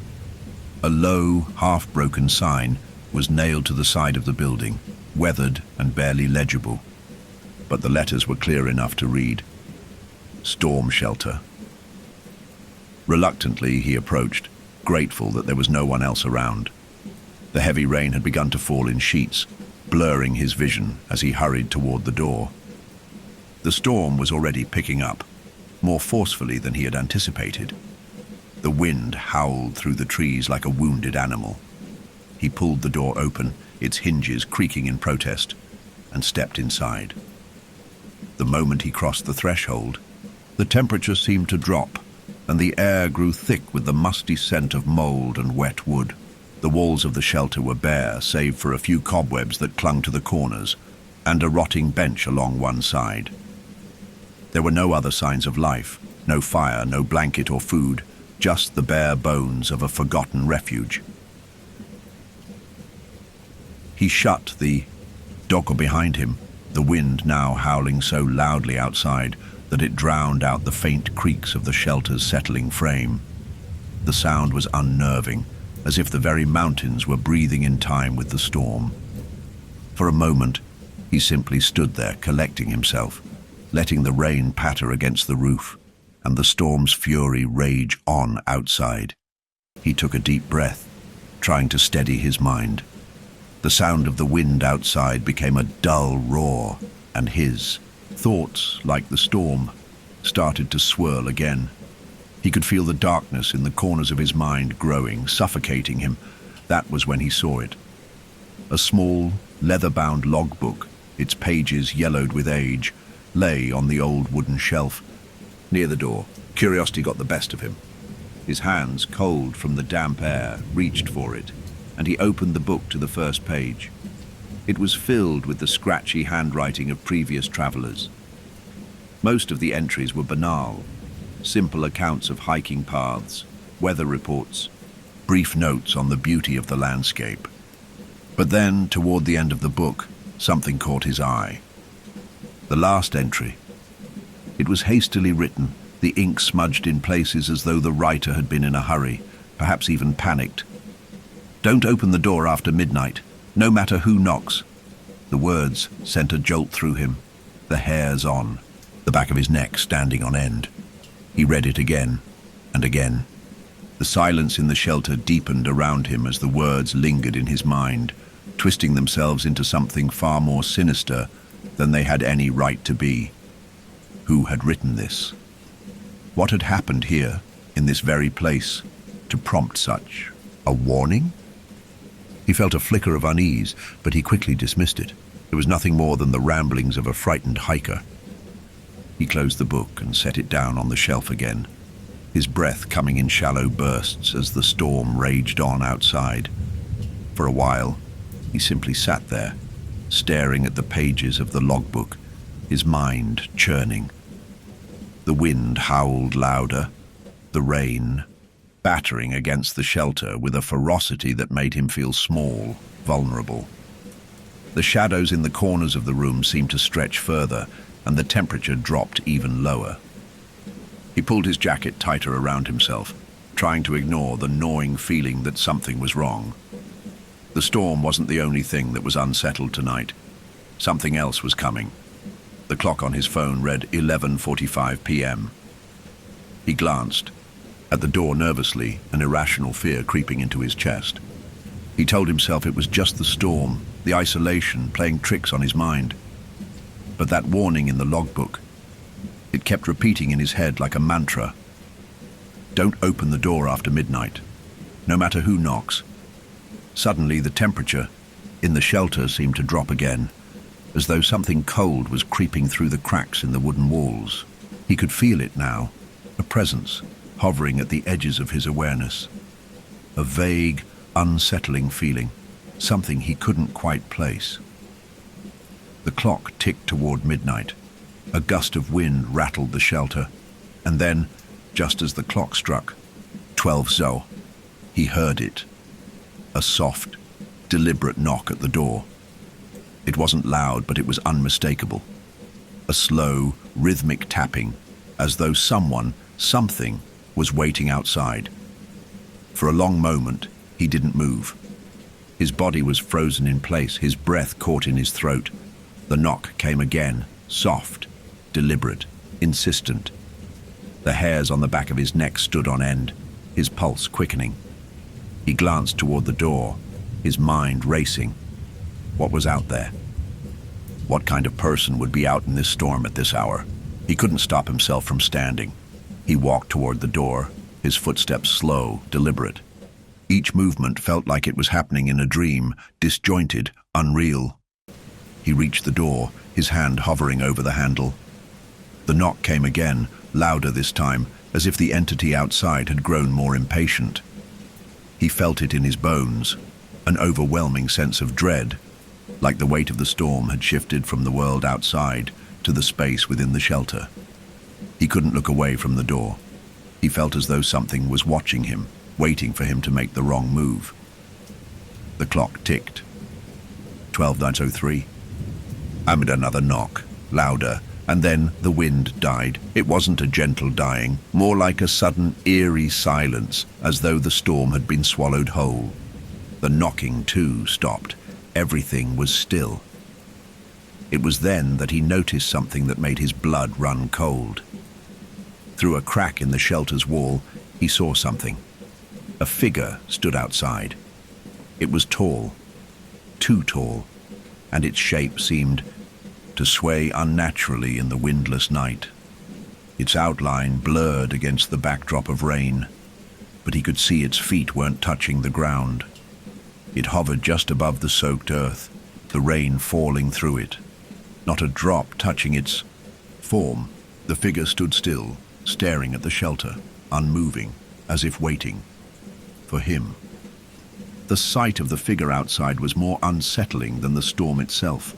Speaker 1: A low, half-broken sign was nailed to the side of the building, weathered and barely legible. But the letters were clear enough to read. Storm shelter. Reluctantly, he approached, grateful that there was no one else around. The heavy rain had begun to fall in sheets, blurring his vision as he hurried toward the door. The storm was already picking up, more forcefully than he had anticipated. The wind howled through the trees like a wounded animal. He pulled the door open, its hinges creaking in protest, and stepped inside. The moment he crossed the threshold, the temperature seemed to drop, and the air grew thick with the musty scent of mold and wet wood. The walls of the shelter were bare, save for a few cobwebs that clung to the corners, and a rotting bench along one side. There were no other signs of life, no fire, no blanket or food, just the bare bones of a forgotten refuge. He shut the door behind him, the wind now howling so loudly outside that it drowned out the faint creaks of the shelter's settling frame. The sound was unnerving, as if the very mountains were breathing in time with the storm. For a moment, he simply stood there, collecting himself, letting the rain patter against the roof, and the storm's fury rage on outside. He took a deep breath, trying to steady his mind. The sound of the wind outside became a dull roar, and his thoughts, like the storm, started to swirl again. He could feel the darkness in the corners of his mind growing, suffocating him. That was when he saw it. A small, leather-bound logbook, its pages yellowed with age, lay on the old wooden shelf. Near the door, curiosity got the best of him. His hands, cold from the damp air, reached for it, and he opened the book to the first page. It was filled with the scratchy handwriting of previous travelers. Most of the entries were banal, simple accounts of hiking paths, weather reports, brief notes on the beauty of the landscape. But then, toward the end of the book, something caught his eye. The last entry. It was hastily written, the ink smudged in places as though the writer had been in a hurry, perhaps even panicked. "Don't open the door after midnight, no matter who knocks." The words sent a jolt through him, the hairs on, the back of his neck standing on end. He read it again and again. The silence in the shelter deepened around him as the words lingered in his mind, twisting themselves into something far more sinister than they had any right to be. Who had written this? What had happened here, in this very place, to prompt such a warning? He felt a flicker of unease, but he quickly dismissed it. It was nothing more than the ramblings of a frightened hiker. He closed the book and set it down on the shelf again, his breath coming in shallow bursts as the storm raged on outside. For a while, he simply sat there, staring at the pages of the logbook, his mind churning. The wind howled louder, The rain, battering against the shelter with a ferocity that made him feel small, vulnerable. The shadows in the corners of the room seemed to stretch further, and the temperature dropped even lower. He pulled his jacket tighter around himself, trying to ignore the gnawing feeling that something was wrong. The storm wasn't the only thing that was unsettled tonight. Something else was coming. The clock on his phone read 11:45 p.m. He glanced at the door nervously, an irrational fear creeping into his chest. He told himself it was just the storm, the isolation, playing tricks on his mind. But that warning in the logbook, it kept repeating in his head like a mantra. Don't open the door after midnight, no matter who knocks. Suddenly, the temperature in the shelter seemed to drop again, as though something cold was creeping through the cracks in the wooden walls. He could feel it now, a presence hovering at the edges of his awareness. A vague, unsettling feeling, something he couldn't quite place. The clock ticked toward midnight. A gust of wind rattled the shelter, and then, just as the clock struck 12:00, he heard it. A soft, deliberate knock at the door. It wasn't loud, but it was unmistakable. A slow, rhythmic tapping, as though something was waiting outside. For a long moment, he didn't move. His body was frozen in place, his breath caught in his throat. The knock came again, soft, deliberate, insistent. The hairs on the back of his neck stood on end, his pulse quickening. He glanced toward the door, his mind racing. What was out there? What kind of person would be out in this storm at this hour? He couldn't stop himself from standing. He walked toward the door, his footsteps slow, deliberate. Each movement felt like it was happening in a dream, disjointed, unreal. He reached the door, his hand hovering over the handle. The knock came again, louder this time, as if the entity outside had grown more impatient. He felt it in his bones, an overwhelming sense of dread, like the weight of the storm had shifted from the world outside to the space within the shelter. He couldn't look away from the door. He felt as though something was watching him, waiting for him to make the wrong move. The clock ticked. 12:03. Amid another knock, louder, and then the wind died. It wasn't a gentle dying, more like a sudden, eerie silence, as though the storm had been swallowed whole. The knocking, too, stopped. Everything was still. It was then that he noticed something that made his blood run cold. Through a crack in the shelter's wall, he saw something. A figure stood outside. It was tall, too tall, and its shape seemed to sway unnaturally in the windless night. Its outline blurred against the backdrop of rain, but he could see its feet weren't touching the ground. It hovered just above the soaked earth, the rain falling through it. Not a drop touching its form. The figure stood still, staring at the shelter, unmoving, as if waiting for him. The sight of the figure outside was more unsettling than the storm itself.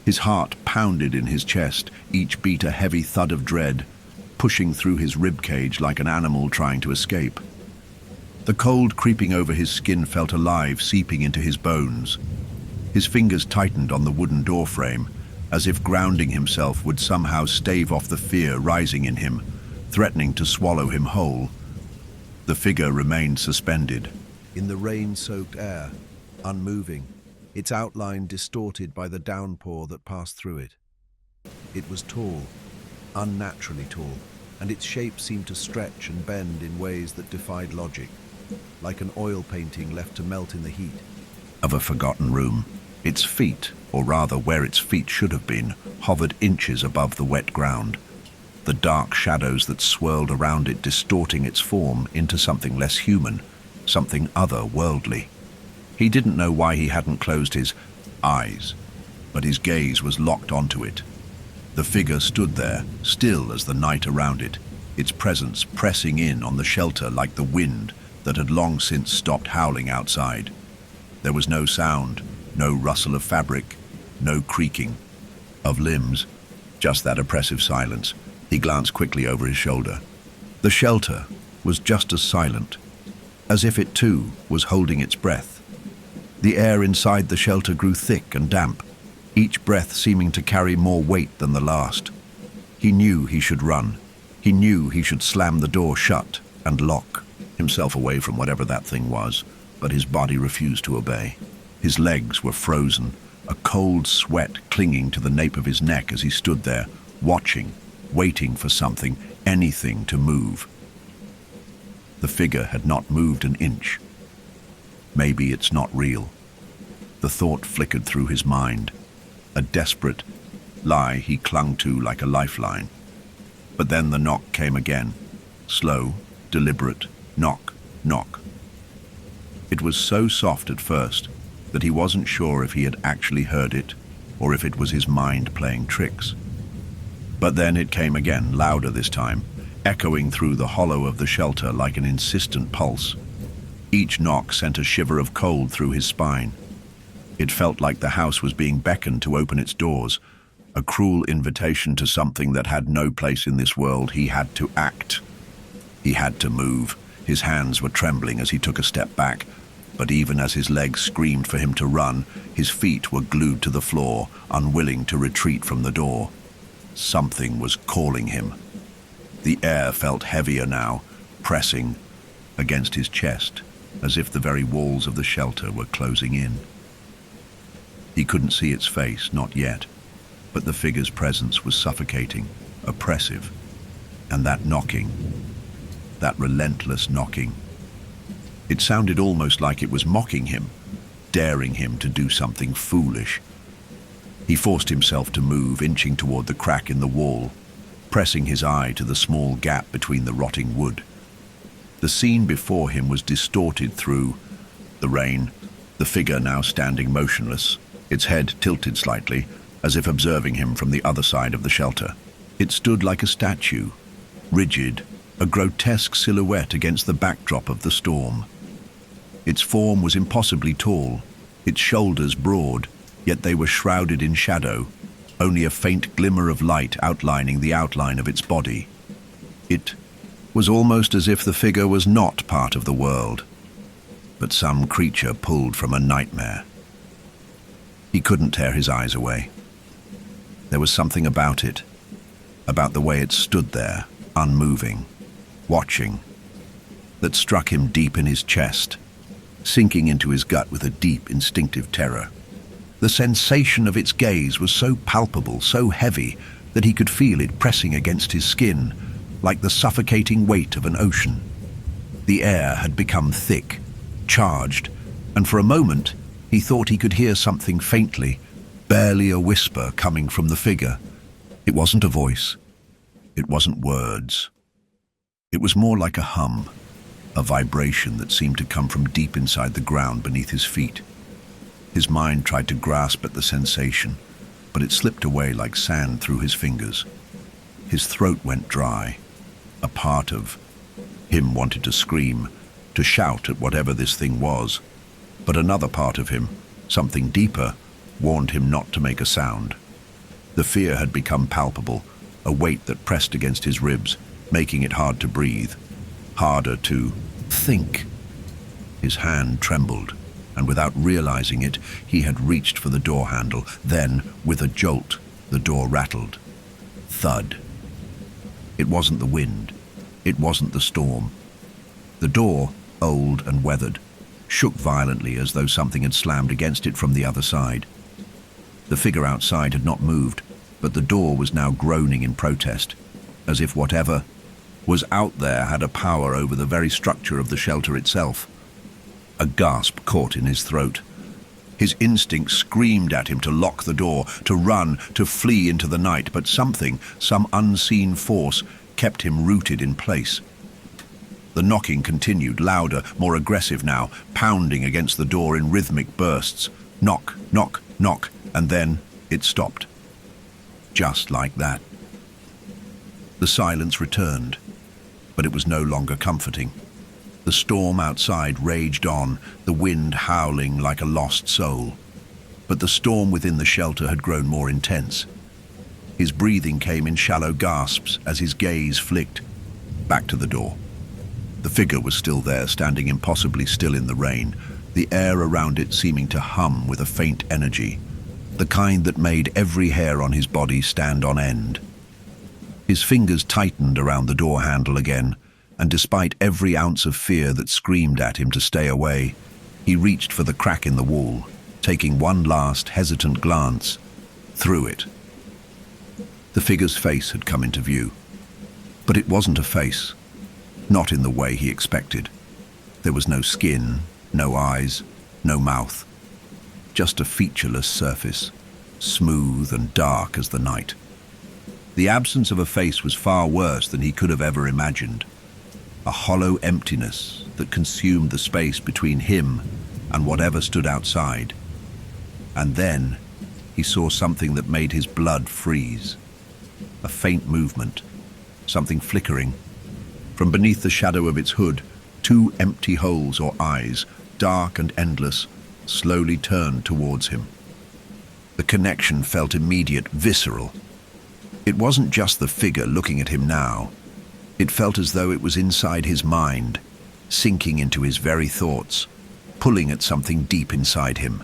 Speaker 1: His heart pounded in his chest, each beat a heavy thud of dread, pushing through his ribcage like an animal trying to escape. The cold creeping over his skin felt alive, seeping into his bones. His fingers tightened on the wooden doorframe, as if grounding himself would somehow stave off the fear rising in him, threatening to swallow him whole. The figure remained suspended in the rain-soaked air, unmoving, its outline distorted by the downpour that passed through it. It was tall, unnaturally tall, and its shape seemed to stretch and bend in ways that defied logic, like an oil painting left to melt in the heat of a forgotten room. Its feet, or rather where its feet should have been, hovered inches above the wet ground, the dark shadows that swirled around it distorting its form into something less human, something otherworldly. He didn't know why he hadn't closed his eyes, but his gaze was locked onto it. The figure stood there, still as the night around it, its presence pressing in on the shelter like the wind that had long since stopped howling outside. There was no sound, no rustle of fabric, no creaking of limbs, just that oppressive silence. He glanced quickly over his shoulder. The shelter, was just as silent, as if it too was holding its breath. The air inside the shelter grew thick and damp, each breath seeming to carry more weight than the last. He knew he should run. He knew he should slam the door shut and lock himself away from whatever that thing was, but his body refused to obey. His legs were frozen, a cold sweat clinging to the nape of his neck as he stood there, watching, waiting for something, anything to move. The figure had not moved an inch. Maybe it's not real. The thought flickered through his mind, a desperate lie he clung to like a lifeline. But then the knock came again. Slow, deliberate, knock, knock. It was so soft at first that he wasn't sure if he had actually heard it or if it was his mind playing tricks. But then it came again, louder this time, echoing through the hollow of the shelter like an insistent pulse. Each knock sent a shiver of cold through his spine. It felt like the house was being beckoned to open its doors, a cruel invitation to something that had no place in this world. He had to act. He had to move. His hands were trembling as he took a step back, but even as his legs screamed for him to run, his feet were glued to the floor, unwilling to retreat from the door. Something was calling him. The air felt heavier now, pressing against his chest, as if the very walls of the shelter were closing in. He couldn't see its face, not yet, but the figure's presence was suffocating, oppressive, and that knocking, that relentless knocking. It sounded almost like it was mocking him, daring him to do something foolish. He forced himself to move, inching toward the crack in the wall, pressing his eye to the small gap between the rotting wood. The scene before him was distorted through the rain, the figure now standing motionless, its head tilted slightly, as if observing him from the other side of the shelter. It stood like a statue, rigid, a grotesque silhouette against the backdrop of the storm. Its form was impossibly tall, its shoulders broad, yet they were shrouded in shadow, only a faint glimmer of light outlining the outline of its body. It was almost as if the figure was not part of the world, but some creature pulled from a nightmare. He couldn't tear his eyes away. There was something about it, about the way it stood there, unmoving, watching, that struck him deep in his chest, sinking into his gut with a deep, instinctive terror. The sensation of its gaze was so palpable, so heavy, that he could feel it pressing against his skin, like the suffocating weight of an ocean. The air had become thick, charged, and for a moment he thought he could hear something faintly, barely a whisper coming from the figure. It wasn't a voice. It wasn't words. It was more like a hum, a vibration that seemed to come from deep inside the ground beneath his feet. His mind tried to grasp at the sensation, but it slipped away like sand through his fingers. His throat went dry. A part of him wanted to scream, to shout at whatever this thing was, but another part of him, something deeper, warned him not to make a sound. The fear had become palpable, a weight that pressed against his ribs, making it hard to breathe, harder to think. His hand trembled, and without realizing it, he had reached for the door handle. Then, with a jolt, the door rattled. Thud. It wasn't the wind. It wasn't the storm. The door, old and weathered, shook violently as though something had slammed against it from the other side. The figure outside had not moved, but the door was now groaning in protest, as if whatever was out there had a power over the very structure of the shelter itself. A gasp caught in his throat. His instinct screamed at him to lock the door, to run, to flee into the night, but something, some unseen force, kept him rooted in place. The knocking continued, louder, more aggressive now, pounding against the door in rhythmic bursts. Knock, knock, knock, and then it stopped. Just like that. The silence returned, but it was no longer comforting. The storm outside raged on, the wind howling like a lost soul. But the storm within the shelter had grown more intense. His breathing came in shallow gasps as his gaze flicked back to the door. The figure was still there, standing impossibly still in the rain, the air around it seeming to hum with a faint energy, the kind that made every hair on his body stand on end. His fingers tightened around the door handle again, and despite every ounce of fear that screamed at him to stay away, he reached for the crack in the wall, taking one last hesitant glance through it. The figure's face had come into view, but it wasn't a face, not in the way he expected. There was no skin, no eyes, no mouth, just a featureless surface, smooth and dark as the night. The absence of a face was far worse than he could have ever imagined. A hollow emptiness that consumed the space between him and whatever stood outside. And then he saw something that made his blood freeze. A faint movement, something flickering. From beneath the shadow of its hood, two empty holes or eyes, dark and endless, slowly turned towards him. The connection felt immediate, visceral. It wasn't just the figure looking at him now. It felt as though it was inside his mind, sinking into his very thoughts, pulling at something deep inside him.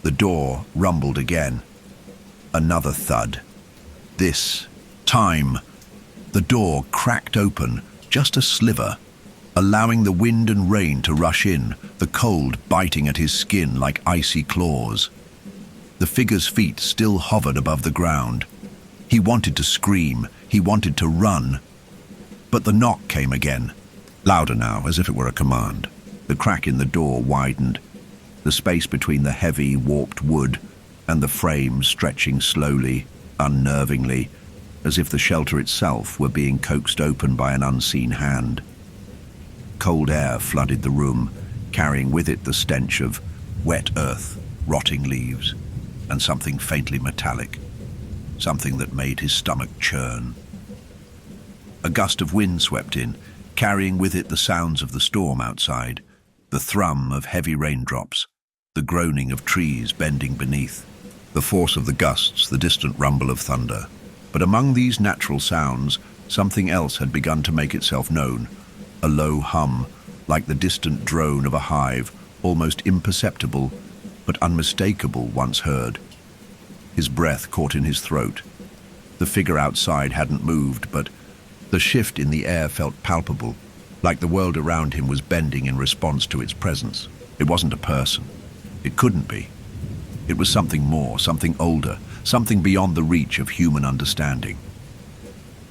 Speaker 1: The door rumbled again. Another thud. This time, the door cracked open, just a sliver, allowing the wind and rain to rush in, the cold biting at his skin like icy claws. The figure's feet still hovered above the ground. He wanted to scream, he wanted to run. But the knock came again, louder now, as if it were a command. The crack in the door widened, the space between the heavy, warped wood and the frame stretching slowly, unnervingly, as if the shelter itself were being coaxed open by an unseen hand. Cold air flooded the room, carrying with it the stench of wet earth, rotting leaves, and something faintly metallic, something that made his stomach churn. A gust of wind swept in, carrying with it the sounds of the storm outside, the thrum of heavy raindrops, the groaning of trees bending beneath, the force of the gusts, the distant rumble of thunder. But among these natural sounds, something else had begun to make itself known, a low hum, like the distant drone of a hive, almost imperceptible, but unmistakable once heard. His breath caught in his throat. The figure outside hadn't moved, but the shift in the air felt palpable, like the world around him was bending in response to its presence. It wasn't a person. It couldn't be. It was something more, something older, something beyond the reach of human understanding.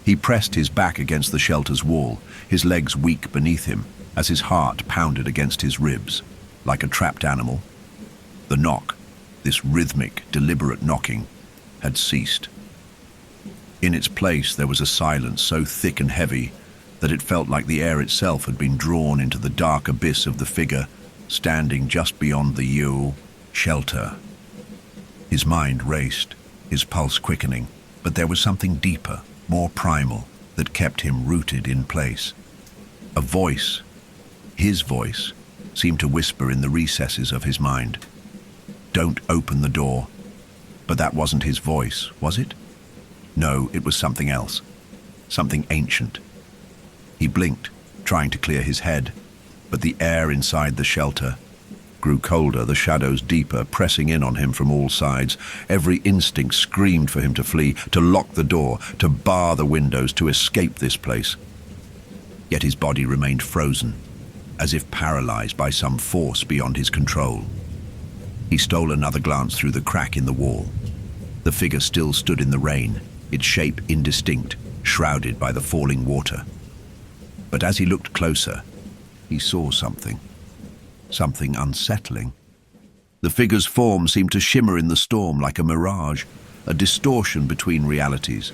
Speaker 1: He pressed his back against the shelter's wall, his legs weak beneath him, as his heart pounded against his ribs, like a trapped animal. The knock, this rhythmic, deliberate knocking, had ceased. In its place there was a silence so thick and heavy that it felt like the air itself had been drawn into the dark abyss of the figure standing just beyond the shelter. His mind raced, his pulse quickening, but there was something deeper, more primal, that kept him rooted in place. A voice, his voice, seemed to whisper in the recesses of his mind. Don't open the door. But that wasn't his voice, was it? No, it was something else, something ancient. He blinked, trying to clear his head, but the air inside the shelter grew colder, the shadows deeper, pressing in on him from all sides. Every instinct screamed for him to flee, to lock the door, to bar the windows, to escape this place. Yet his body remained frozen, as if paralyzed by some force beyond his control. He stole another glance through the crack in the wall. The figure still stood in the rain, its shape indistinct, shrouded by the falling water. But as he looked closer, he saw something unsettling. The figure's form seemed to shimmer in the storm like a mirage, a distortion between realities.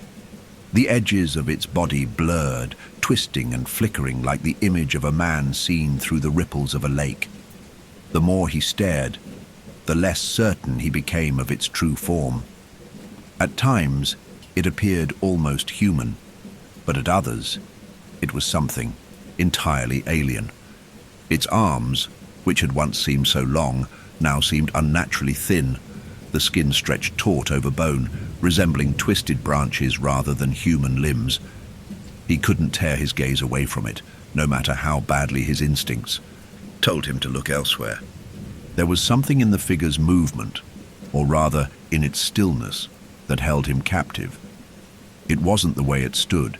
Speaker 1: The edges of its body blurred, twisting and flickering like the image of a man seen through the ripples of a lake. The more he stared, the less certain he became of its true form. At times, it appeared almost human, but at others, it was something entirely alien. Its arms, which had once seemed so long, now seemed unnaturally thin, the skin stretched taut over bone, resembling twisted branches rather than human limbs. He couldn't tear his gaze away from it, no matter how badly his instincts told him to look elsewhere. There was something in the figure's movement, or rather in its stillness, that held him captive. It wasn't the way it stood.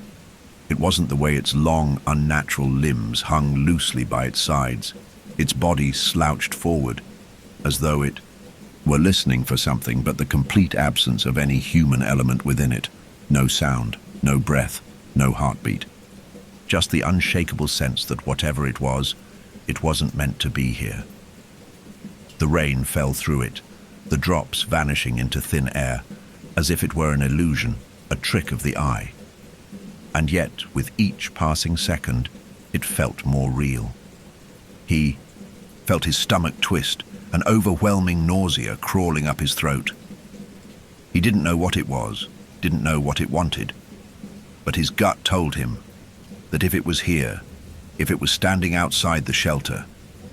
Speaker 1: It wasn't the way its long, unnatural limbs hung loosely by its sides, its body slouched forward, as though it were listening for something, but the complete absence of any human element within it. No sound, no breath, no heartbeat. Just the unshakable sense that whatever it wasn't meant to be here. The rain fell through it, the drops vanishing into thin air, as if it were an illusion, a trick of the eye. And yet, with each passing second, it felt more real. He felt his stomach twist, an overwhelming nausea crawling up his throat. He didn't know what it was, didn't know what it wanted, but his gut told him that if it was here, if it was standing outside the shelter,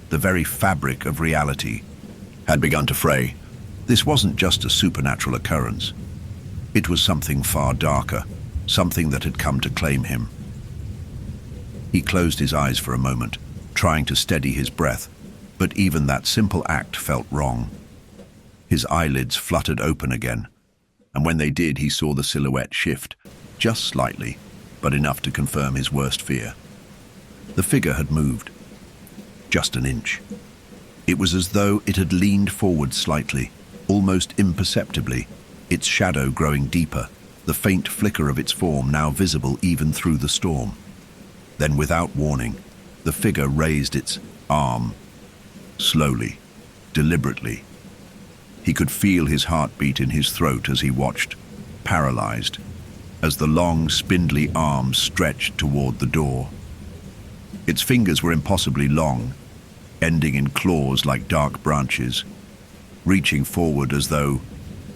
Speaker 1: the very fabric of reality had begun to fray. This wasn't just a supernatural occurrence. It was something far darker, something that had come to claim him. He closed his eyes for a moment, trying to steady his breath, but even that simple act felt wrong. His eyelids fluttered open again, and when they did, he saw the silhouette shift, just slightly, but enough to confirm his worst fear. The figure had moved, just an inch. It was as though it had leaned forward slightly, almost imperceptibly, its shadow growing deeper, the faint flicker of its form now visible even through the storm. Then, without warning, the figure raised its arm, slowly, deliberately. He could feel his heartbeat in his throat as he watched, paralyzed, as the long, spindly arm stretched toward the door. Its fingers were impossibly long, ending in claws like dark branches, reaching forward as though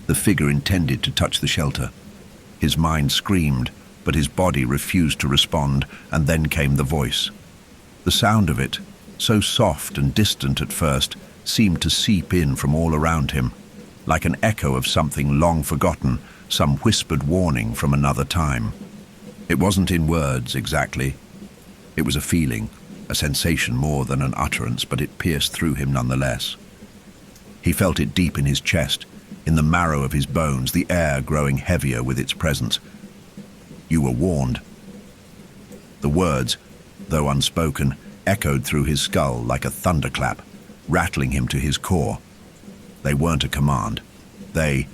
Speaker 1: the figure intended to touch the shelter. His mind screamed, but his body refused to respond, and then came the voice. The sound of it, so soft and distant at first, seemed to seep in from all around him, like an echo of something long forgotten, some whispered warning from another time. It wasn't in words exactly. It was a feeling, a sensation more than an utterance, but it pierced through him nonetheless. He felt it deep in his chest, in the marrow of his bones, the air growing heavier with its presence. "You were warned." The words, though unspoken, echoed through his skull like a thunderclap, rattling him to his core. They weren't a command. They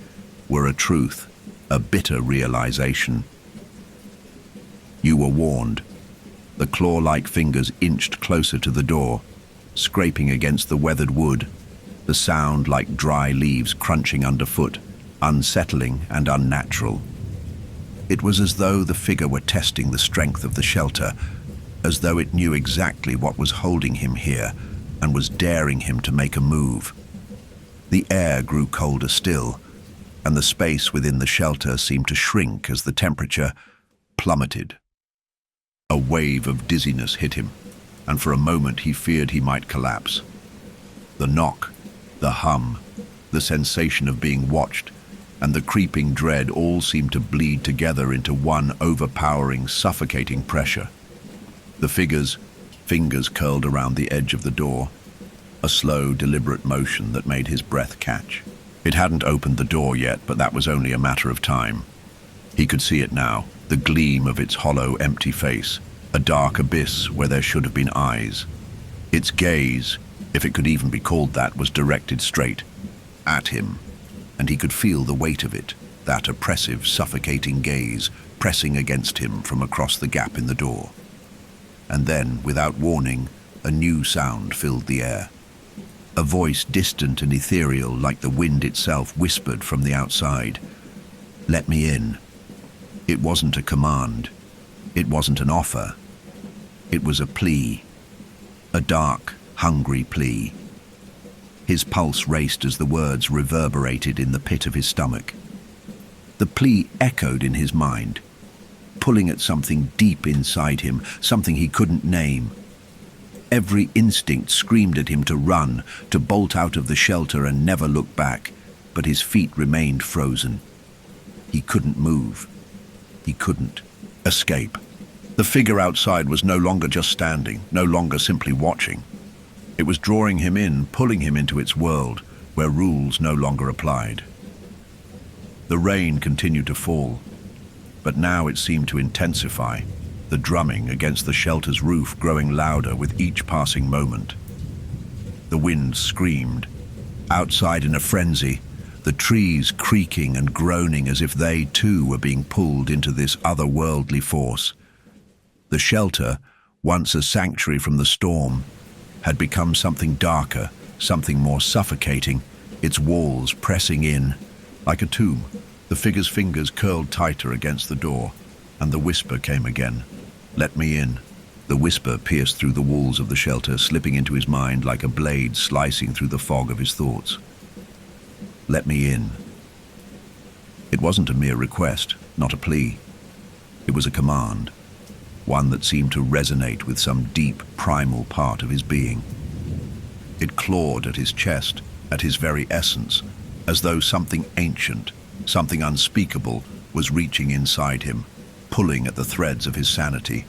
Speaker 1: were a truth, a bitter realization. You were warned. The claw-like fingers inched closer to the door, scraping against the weathered wood, the sound like dry leaves crunching underfoot, unsettling and unnatural. It was as though the figure were testing the strength of the shelter, as though it knew exactly what was holding him here and was daring him to make a move. The air grew colder still, and the space within the shelter seemed to shrink as the temperature plummeted. A wave of dizziness hit him, and for a moment he feared he might collapse. The knock, the hum, the sensation of being watched, and the creeping dread all seemed to bleed together into one overpowering, suffocating pressure. The figure's fingers curled around the edge of the door, a slow, deliberate motion that made his breath catch. It hadn't opened the door yet, but that was only a matter of time. He could see it now, the gleam of its hollow, empty face, a dark abyss where there should have been eyes. Its gaze, if it could even be called that, was directed straight at him, and he could feel the weight of it, that oppressive, suffocating gaze pressing against him from across the gap in the door. And then, without warning, a new sound filled the air. A voice distant and ethereal like the wind itself whispered from the outside, "Let me in." It wasn't a command. It wasn't an offer. It was a plea. A dark, hungry plea. His pulse raced as the words reverberated in the pit of his stomach. The plea echoed in his mind, pulling at something deep inside him, something he couldn't name. Every instinct screamed at him to run, to bolt out of the shelter and never look back, but his feet remained frozen. He couldn't move. He couldn't escape. The figure outside was no longer just standing, no longer simply watching. It was drawing him in, pulling him into its world, where rules no longer applied. The rain continued to fall, but now it seemed to intensify, the drumming against the shelter's roof growing louder with each passing moment. The wind screamed. Outside in a frenzy, the trees creaking and groaning as if they too were being pulled into this otherworldly force. The shelter, once a sanctuary from the storm, had become something darker, something more suffocating, its walls pressing in. Like a tomb, the figure's fingers curled tighter against the door, and the whisper came again. "Let me in." The whisper pierced through the walls of the shelter, slipping into his mind like a blade slicing through the fog of his thoughts. "Let me in." It wasn't a mere request, not a plea. It was a command, one that seemed to resonate with some deep, primal part of his being. It clawed at his chest, at his very essence, as though something ancient, something unspeakable, was reaching inside him, pulling at the threads of his sanity.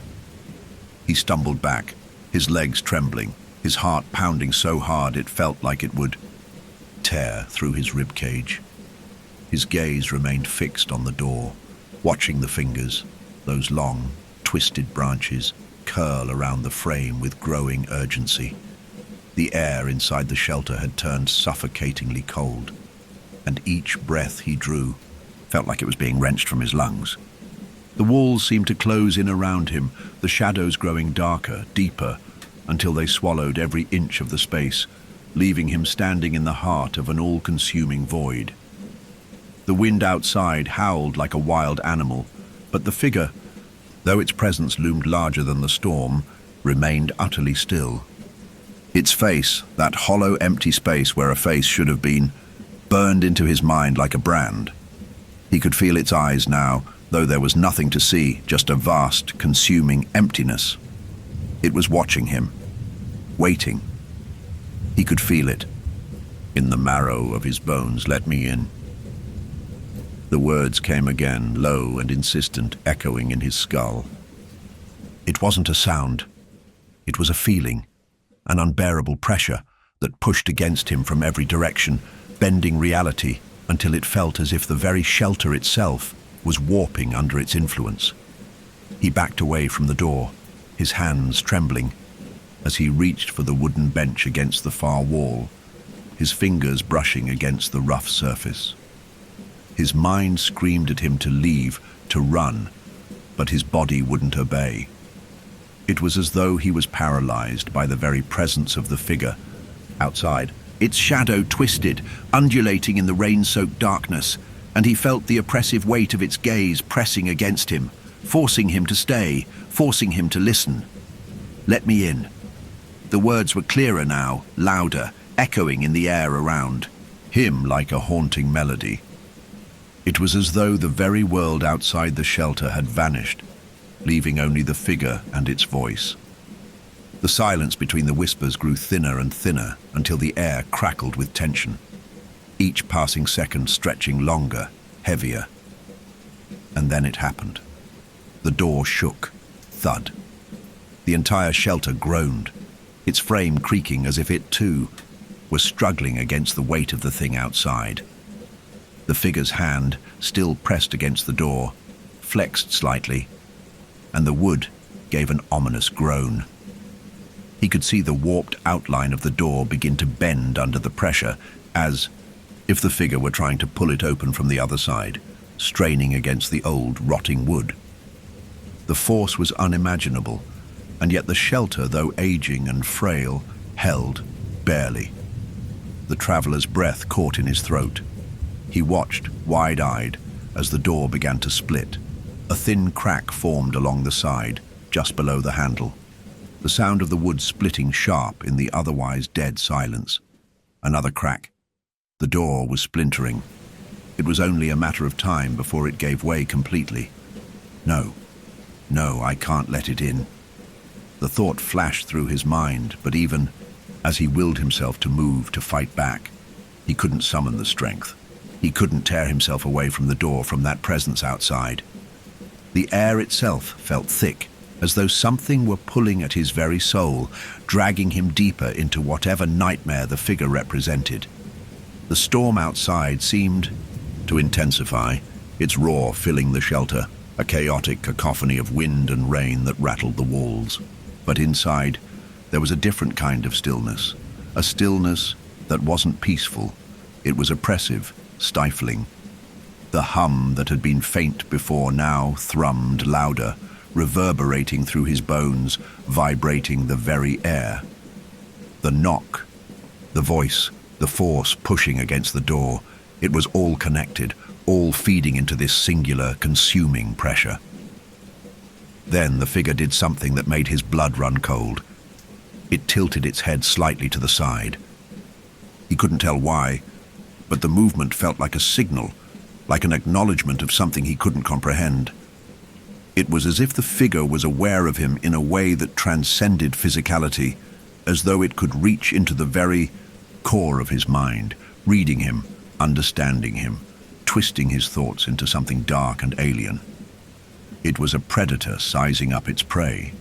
Speaker 1: He stumbled back, his legs trembling, his heart pounding so hard it felt like it would tear through his ribcage. His gaze remained fixed on the door, watching the fingers, those long, twisted branches, curl around the frame with growing urgency. The air inside the shelter had turned suffocatingly cold, and each breath he drew felt like it was being wrenched from his lungs. The walls seemed to close in around him, the shadows growing darker, deeper, until they swallowed every inch of the space, leaving him standing in the heart of an all-consuming void. The wind outside howled like a wild animal, but the figure, though its presence loomed larger than the storm, remained utterly still. Its face, that hollow, empty space where a face should have been, burned into his mind like a brand. He could feel its eyes now, though there was nothing to see, just a vast, consuming emptiness. It was watching him, waiting. He could feel it. In the marrow of his bones, "Let me in." The words came again, low and insistent, echoing in his skull. It wasn't a sound. It was a feeling, an unbearable pressure that pushed against him from every direction, bending reality until it felt as if the very shelter itself was warping under its influence. He backed away from the door, his hands trembling, as he reached for the wooden bench against the far wall, his fingers brushing against the rough surface. His mind screamed at him to leave, to run, but his body wouldn't obey. It was as though he was paralyzed by the very presence of the figure outside. Its shadow twisted, undulating in the rain-soaked darkness, and he felt the oppressive weight of its gaze pressing against him, forcing him to stay, forcing him to listen. "Let me in." The words were clearer now, louder, echoing in the air around him like a haunting melody. It was as though the very world outside the shelter had vanished, leaving only the figure and its voice. The silence between the whispers grew thinner and thinner until the air crackled with tension, each passing second stretching longer, heavier. And then it happened. The door shook, thud. The entire shelter groaned, its frame creaking as if it too was struggling against the weight of the thing outside. The figure's hand, still pressed against the door, flexed slightly, and the wood gave an ominous groan. He could see the warped outline of the door begin to bend under the pressure, as if the figure were trying to pull it open from the other side, straining against the old, rotting wood. The force was unimaginable, and yet the shelter, though aging and frail, held, barely. The traveler's breath caught in his throat. He watched, wide-eyed, as the door began to split. A thin crack formed along the side, just below the handle. The sound of the wood splitting sharp in the otherwise dead silence. Another crack. The door was splintering. It was only a matter of time before it gave way completely. No, I can't let it in. The thought flashed through his mind, but even as he willed himself to move, to fight back, he couldn't summon the strength. He couldn't tear himself away from the door, from that presence outside. The air itself felt thick, as though something were pulling at his very soul, dragging him deeper into whatever nightmare the figure represented. The storm outside seemed to intensify, its roar filling the shelter, a chaotic cacophony of wind and rain that rattled the walls. But inside, there was a different kind of stillness, a stillness that wasn't peaceful. It was oppressive, stifling. The hum that had been faint before now thrummed louder, reverberating through his bones, vibrating the very air. The knock, the voice, the force pushing against the door, it was all connected, all feeding into this singular, consuming pressure. Then the figure did something that made his blood run cold. It tilted its head slightly to the side. He couldn't tell why, but the movement felt like a signal, like an acknowledgement of something he couldn't comprehend. It was as if the figure was aware of him in a way that transcended physicality, as though it could reach into the very core of his mind, reading him, understanding him, twisting his thoughts into something dark and alien. It was a predator sizing up its prey,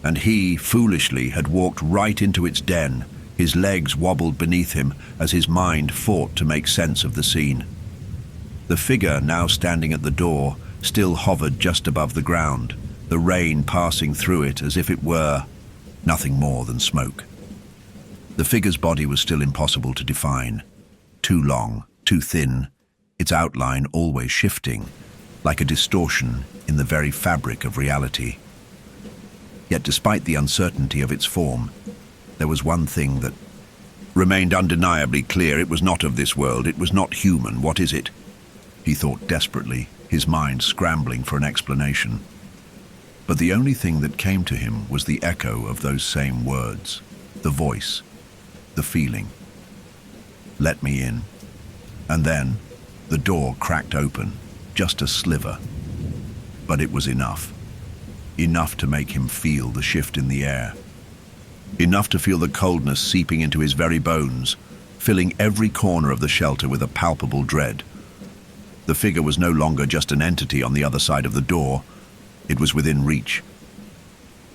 Speaker 1: and he, foolishly, had walked right into its den. His legs wobbled beneath him as his mind fought to make sense of the scene. The figure, now standing at the door, still hovered just above the ground, the rain passing through it as if it were nothing more than smoke. The figure's body was still impossible to define. Too long, too thin, its outline always shifting, like a distortion in the very fabric of reality. Yet despite the uncertainty of its form, there was one thing that remained undeniably clear. It was not of this world, it was not human. What is it? He thought desperately, his mind scrambling for an explanation. But the only thing that came to him was the echo of those same words, the voice, the feeling. Let me in. And then the door cracked open, just a sliver. But it was enough. Enough to make him feel the shift in the air. Enough to feel the coldness seeping into his very bones, filling every corner of the shelter with a palpable dread. The figure was no longer just an entity on the other side of the door. It was within reach.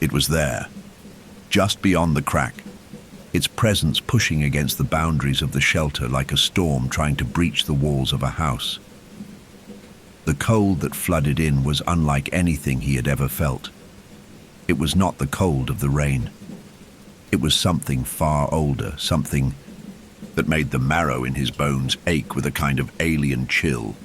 Speaker 1: It was there, just beyond the crack, its presence pushing against the boundaries of the shelter like a storm trying to breach the walls of a house. The cold that flooded in was unlike anything he had ever felt. It was not the cold of the rain. It was something far older, something that made the marrow in his bones ache with a kind of alien chill,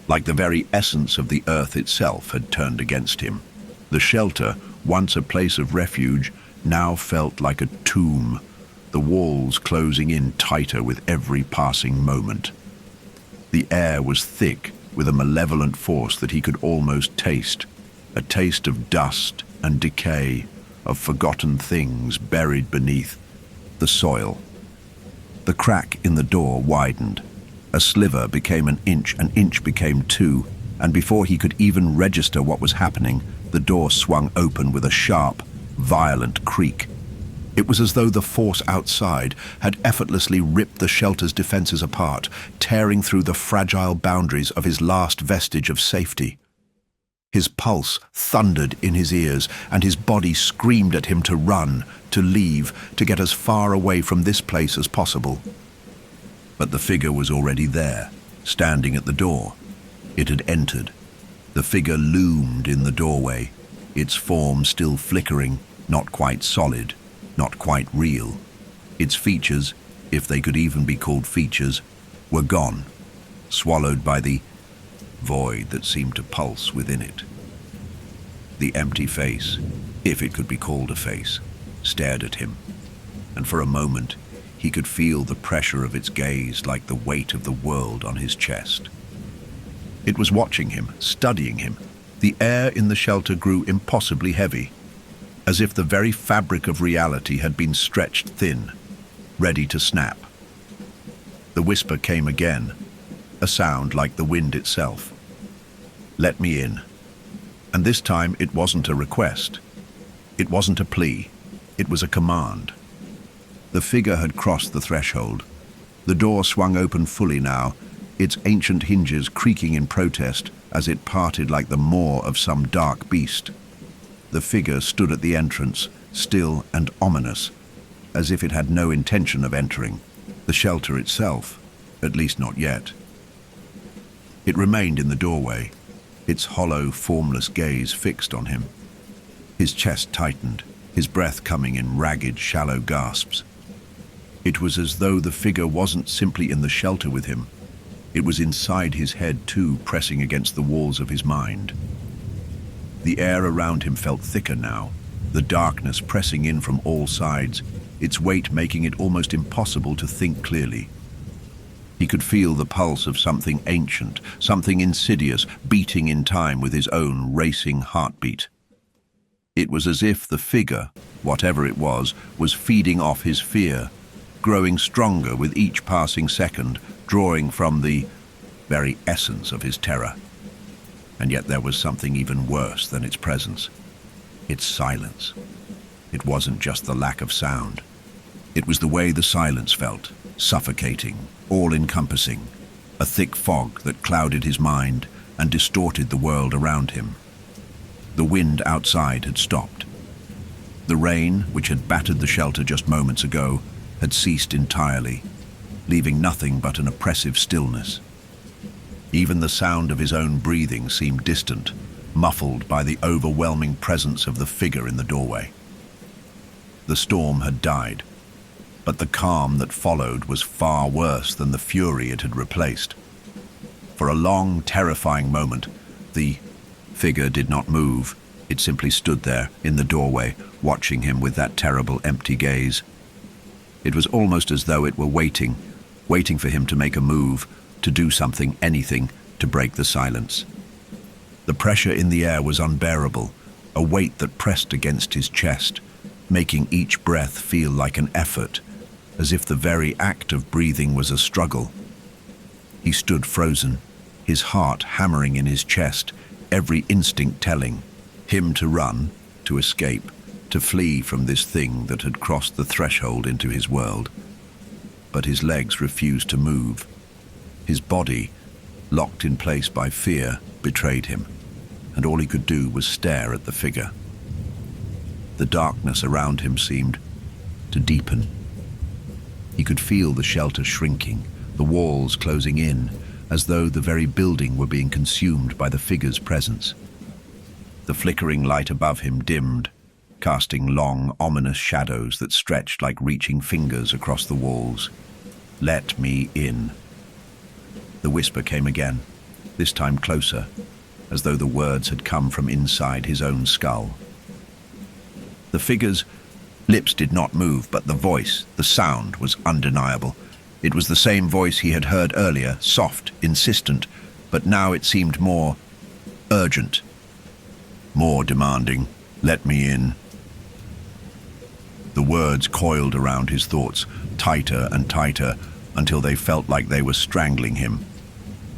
Speaker 1: like the very essence of the earth itself had turned against him. The shelter, once a place of refuge, now felt like a tomb, the walls closing in tighter with every passing moment. The air was thick with a malevolent force that he could almost taste, a taste of dust and decay, of forgotten things buried beneath the soil. The crack in the door widened. A sliver became an inch became two, and before he could even register what was happening, the door swung open with a sharp, violent creak. It was as though the force outside had effortlessly ripped the shelter's defenses apart, tearing through the fragile boundaries of his last vestige of safety. His pulse thundered in his ears, and his body screamed at him to run, to leave, to get as far away from this place as possible. But the figure was already there, standing at the door. It had entered. The figure loomed in the doorway, its form still flickering, not quite solid, not quite real. Its features, if they could even be called features, were gone, swallowed by the void that seemed to pulse within it. The empty face, if it could be called a face, stared at him, and for a moment he could feel the pressure of its gaze like the weight of the world on his chest. It was watching him, studying him. The air in the shelter grew impossibly heavy, as if the very fabric of reality had been stretched thin, ready to snap. The whisper came again, a sound like the wind itself. Let me in. And this time it wasn't a request. It wasn't a plea. It was a command. The figure had crossed the threshold. The door swung open fully now, its ancient hinges creaking in protest as it parted like the maw of some dark beast. The figure stood at the entrance, still and ominous, as if it had no intention of entering the shelter itself, at least not yet. It remained in the doorway, its hollow, formless gaze fixed on him. His chest tightened, his breath coming in ragged, shallow gasps. It was as though the figure wasn't simply in the shelter with him. It was inside his head too, pressing against the walls of his mind. The air around him felt thicker now, the darkness pressing in from all sides, its weight making it almost impossible to think clearly. He could feel the pulse of something ancient, something insidious, beating in time with his own racing heartbeat. It was as if the figure, whatever it was feeding off his fear, growing stronger with each passing second, drawing from the very essence of his terror. And yet there was something even worse than its presence. Its silence. It wasn't just the lack of sound. It was the way the silence felt, suffocating, all-encompassing, a thick fog that clouded his mind and distorted the world around him. The wind outside had stopped. The rain, which had battered the shelter just moments ago, had ceased entirely, leaving nothing but an oppressive stillness. Even the sound of his own breathing seemed distant, muffled by the overwhelming presence of the figure in the doorway. The storm had died, but the calm that followed was far worse than the fury it had replaced. For a long, terrifying moment, the figure did not move. It simply stood there in the doorway, watching him with that terrible empty gaze. It was almost as though it were waiting for him to make a move, to do something, anything, to break the silence. The pressure in the air was unbearable, a weight that pressed against his chest, making each breath feel like an effort, as if the very act of breathing was a struggle. He stood frozen, his heart hammering in his chest, every instinct telling him to run, to escape, to flee from this thing that had crossed the threshold into his world. But his legs refused to move. His body, locked in place by fear, betrayed him, and all he could do was stare at the figure. The darkness around him seemed to deepen. He could feel the shelter shrinking, the walls closing in, as though the very building were being consumed by the figure's presence. The flickering light above him dimmed, casting long, ominous shadows that stretched like reaching fingers across the walls. "Let me in." The whisper came again, this time closer, as though the words had come from inside his own skull. The figure's lips did not move, but the voice, the sound, was undeniable. It was the same voice he had heard earlier, soft, insistent, but now it seemed more urgent, more demanding. "Let me in." The words coiled around his thoughts, tighter and tighter, until they felt like they were strangling him.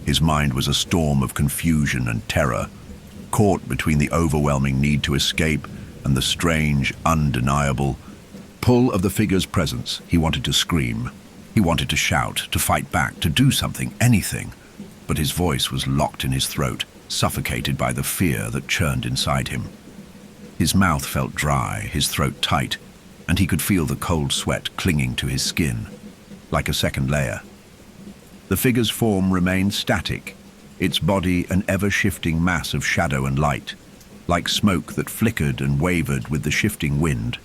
Speaker 1: His mind was a storm of confusion and terror, caught between the overwhelming need to escape and the strange, undeniable pull of the figure's presence. He wanted to scream. He wanted to shout, to fight back, to do something, anything. But his voice was locked in his throat, suffocated by the fear that churned inside him. His mouth felt dry, his throat tight, and he could feel the cold sweat clinging to his skin, like a second layer. The figure's form remained static, its body an ever-shifting mass of shadow and light, like smoke that flickered and wavered with the shifting wind,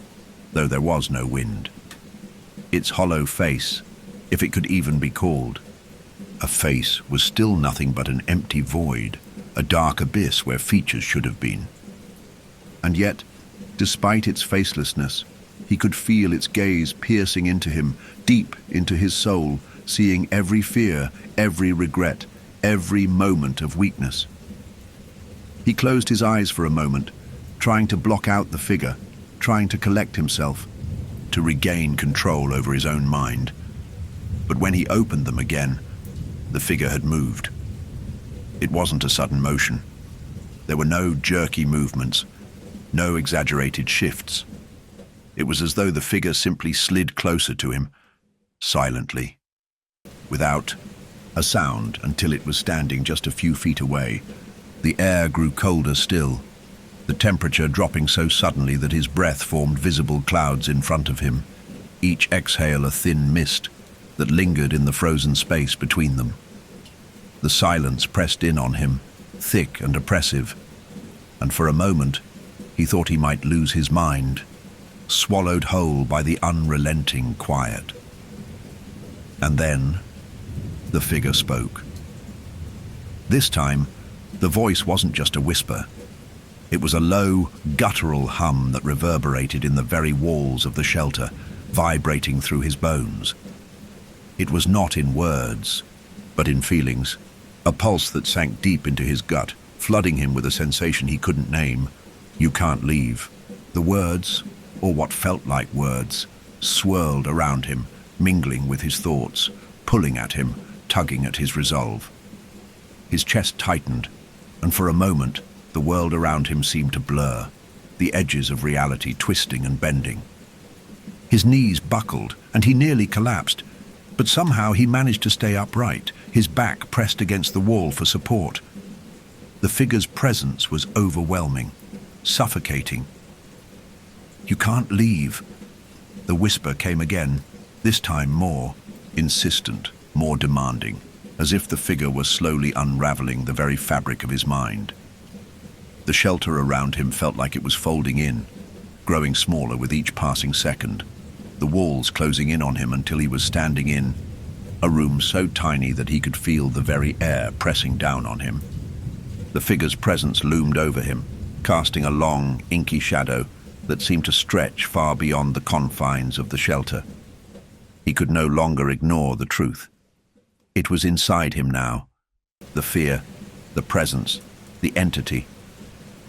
Speaker 1: though there was no wind. Its hollow face, if it could even be called a face, was still nothing but an empty void, a dark abyss where features should have been. And yet, despite its facelessness, he could feel its gaze piercing into him, deep into his soul, seeing every fear, every regret, every moment of weakness. He closed his eyes for a moment, trying to block out the figure, trying to collect himself, to regain control over his own mind. But when he opened them again, the figure had moved. It wasn't a sudden motion. There were no jerky movements, no exaggerated shifts. It was as though the figure simply slid closer to him, silently, without a sound, until it was standing just a few feet away. The air grew colder still, the temperature dropping so suddenly that his breath formed visible clouds in front of him, each exhale a thin mist that lingered in the frozen space between them. The silence pressed in on him, thick and oppressive, and for a moment he thought he might lose his mind, swallowed whole by the unrelenting quiet. And then the figure spoke. This time, the voice wasn't just a whisper. It was a low, guttural hum that reverberated in the very walls of the shelter, vibrating through his bones. It was not in words, but in feelings, a pulse that sank deep into his gut, flooding him with a sensation he couldn't name. You can't leave. The words, or what felt like words, swirled around him, mingling with his thoughts, pulling at him, tugging at his resolve. His chest tightened, and for a moment, the world around him seemed to blur, the edges of reality twisting and bending. His knees buckled, and he nearly collapsed, but somehow he managed to stay upright, his back pressed against the wall for support. The figure's presence was overwhelming, suffocating. "You can't leave." The whisper came again, this time more insistent, more demanding, as if the figure was slowly unraveling the very fabric of his mind. The shelter around him felt like it was folding in, growing smaller with each passing second, the walls closing in on him until he was standing in a room so tiny that he could feel the very air pressing down on him. The figure's presence loomed over him, casting a long, inky shadow that seemed to stretch far beyond the confines of the shelter. He could no longer ignore the truth. It was inside him now. The fear, the presence, the entity.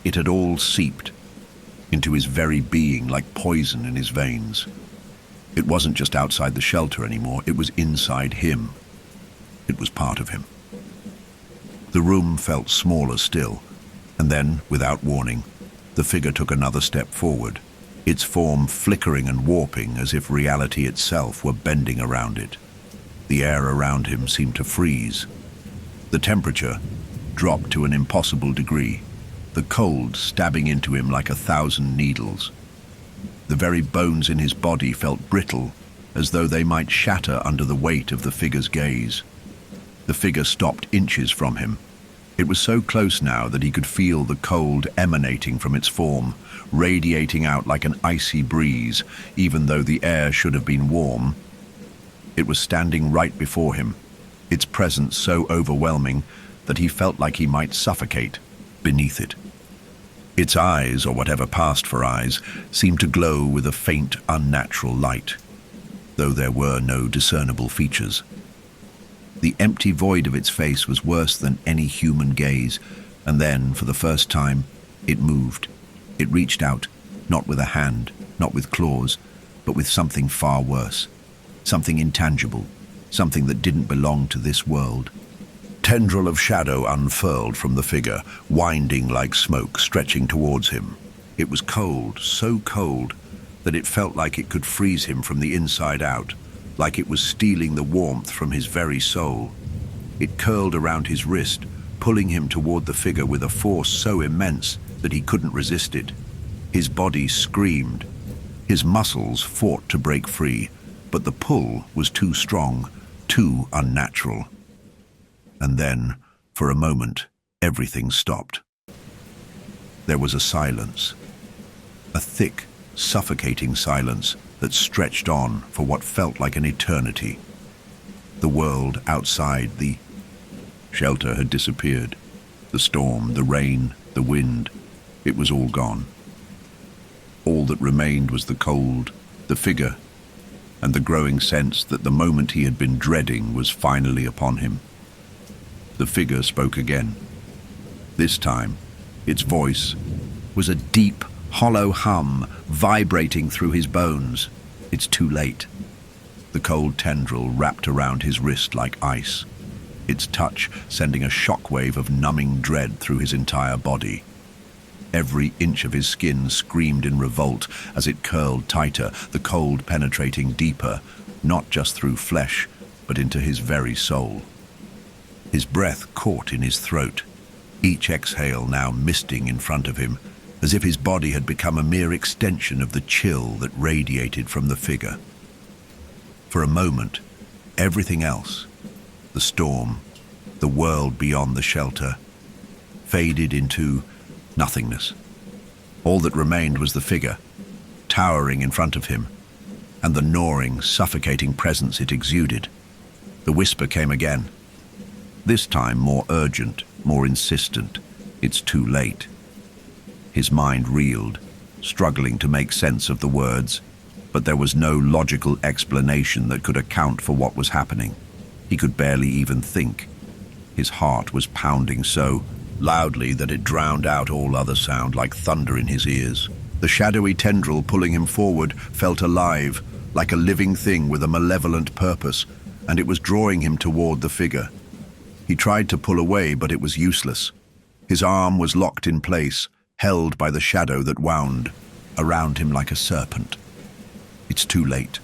Speaker 1: It had all seeped into his very being like poison in his veins. It wasn't just outside the shelter anymore, it was inside him. It was part of him. The room felt smaller still, and then, without warning, the figure took another step forward, its form flickering and warping as if reality itself were bending around it. The air around him seemed to freeze. The temperature dropped to an impossible degree, the cold stabbing into him like 1,000 needles. The very bones in his body felt brittle, as though they might shatter under the weight of the figure's gaze. The figure stopped inches from him. It was so close now that he could feel the cold emanating from its form, radiating out like an icy breeze, even though the air should have been warm. It was standing right before him, its presence so overwhelming that he felt like he might suffocate beneath it. Its eyes, or whatever passed for eyes, seemed to glow with a faint, unnatural light, though there were no discernible features. The empty void of its face was worse than any human gaze, and then, for the first time, it moved. It reached out, not with a hand, not with claws, but with something far worse, something intangible, something that didn't belong to this world. Tendril of shadow unfurled from the figure, winding like smoke, stretching towards him. It was cold, so cold, that it felt like it could freeze him from the inside out, like it was stealing the warmth from his very soul. It curled around his wrist, pulling him toward the figure with a force so immense that he couldn't resist it. His body screamed. His muscles fought to break free, but the pull was too strong, too unnatural. And then, for a moment, everything stopped. There was a silence, a thick, suffocating silence that stretched on for what felt like an eternity. The world outside the shelter had disappeared. The storm, the rain, the wind, it was all gone. All that remained was the cold, the figure, and the growing sense that the moment he had been dreading was finally upon him. The figure spoke again. This time, its voice was a deep, hollow hum vibrating through his bones. It's too late. The cold tendril wrapped around his wrist like ice, its touch sending a shockwave of numbing dread through his entire body. Every inch of his skin screamed in revolt as it curled tighter, the cold penetrating deeper, not just through flesh, but into his very soul. His breath caught in his throat, each exhale now misting in front of him, as if his body had become a mere extension of the chill that radiated from the figure. For a moment, everything else, the storm, the world beyond the shelter, faded into nothingness. All that remained was the figure, towering in front of him, and the gnawing, suffocating presence it exuded. The whisper came again, this time more urgent, more insistent. It's too late. His mind reeled, struggling to make sense of the words, but there was no logical explanation that could account for what was happening. He could barely even think. His heart was pounding so loudly that it drowned out all other sound like thunder in his ears. The shadowy tendril pulling him forward felt alive, like a living thing with a malevolent purpose, and it was drawing him toward the figure. He tried to pull away, but it was useless. His arm was locked in place, held by the shadow that wound around him like a serpent. It's too late.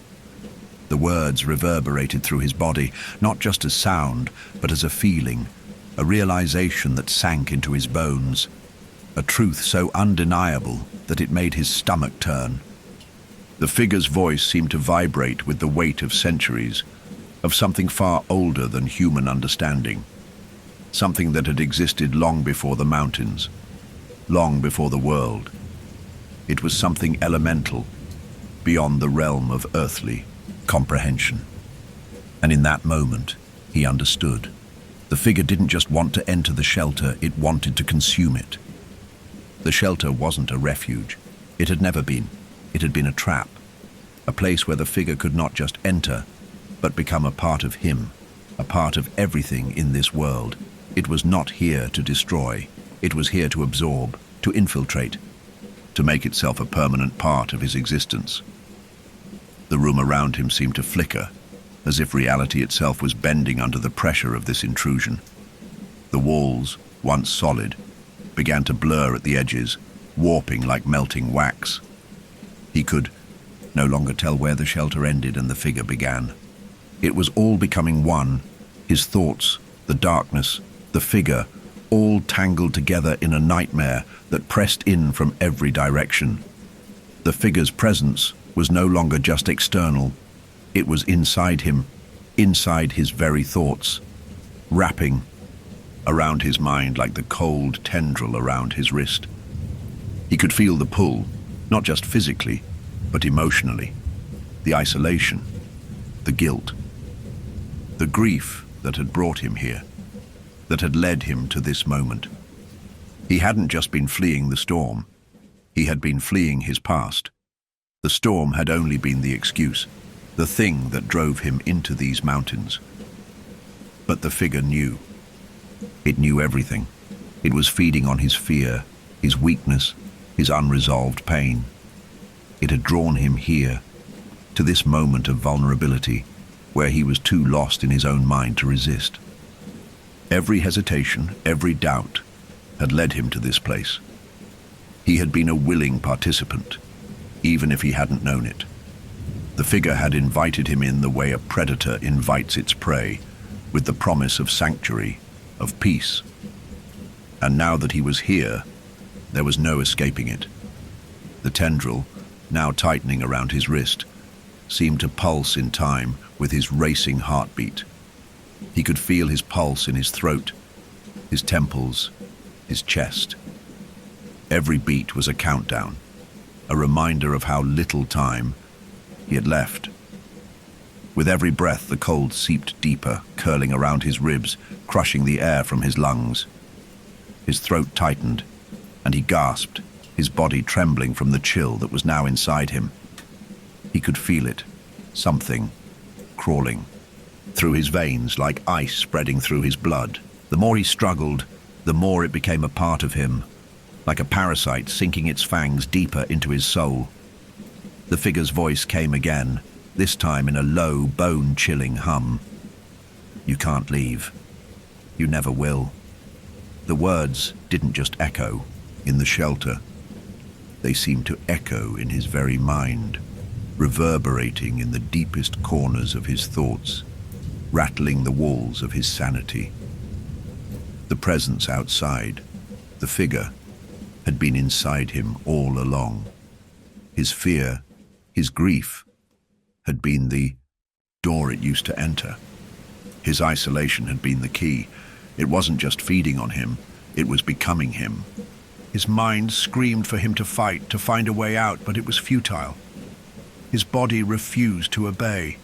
Speaker 1: The words reverberated through his body, not just as sound, but as a feeling, a realization that sank into his bones, a truth so undeniable that it made his stomach turn. The figure's voice seemed to vibrate with the weight of centuries, of something far older than human understanding, something that had existed long before the mountains, long before the world. It was something elemental, beyond the realm of earthly comprehension. And in that moment, he understood. The figure didn't just want to enter the shelter, it wanted to consume it. The shelter wasn't a refuge. It had never been. It had been a trap, a place where the figure could not just enter, but become a part of him, a part of everything in this world. It was not here to destroy. It was here to absorb, to infiltrate, to make itself a permanent part of his existence. The room around him seemed to flicker, as if reality itself was bending under the pressure of this intrusion. The walls, once solid, began to blur at the edges, warping like melting wax. He could no longer tell where the shelter ended and the figure began. It was all becoming one, his thoughts, the darkness, the figure, all tangled together in a nightmare that pressed in from every direction. The figure's presence was no longer just external. It was inside him, inside his very thoughts, wrapping around his mind like the cold tendril around his wrist. He could feel the pull, not just physically, but emotionally. The isolation, the guilt, the grief that had brought him here, that had led him to this moment. He hadn't just been fleeing the storm. He had been fleeing his past. The storm had only been the excuse, the thing that drove him into these mountains. But the figure knew. It knew everything. It was feeding on his fear, his weakness, his unresolved pain. It had drawn him here, to this moment of vulnerability, where he was too lost in his own mind to resist. Every hesitation, every doubt, had led him to this place. He had been a willing participant, even if he hadn't known it. The figure had invited him in the way a predator invites its prey, with the promise of sanctuary, of peace. And now that he was here, there was no escaping it. The tendril, now tightening around his wrist, seemed to pulse in time with his racing heartbeat. He could feel his pulse in his throat, his temples, his chest. Every beat was a countdown, a reminder of how little time he had left. With every breath, the cold seeped deeper, curling around his ribs, crushing the air from his lungs. His throat tightened, and he gasped, his body trembling from the chill that was now inside him. He could feel it, something crawling through his veins like ice spreading through his blood. The more he struggled, the more it became a part of him, like a parasite sinking its fangs deeper into his soul. The figure's voice came again, this time in a low, bone-chilling hum. "You can't leave. You never will." The words didn't just echo in the shelter. They seemed to echo in his very mind, reverberating in the deepest corners of his thoughts, rattling the walls of his sanity. The presence outside, the figure, had been inside him all along. His fear, his grief, had been the door it used to enter. His isolation had been the key. It wasn't just feeding on him, it was becoming him. His mind screamed for him to fight, to find a way out, but it was futile. His body refused to obey.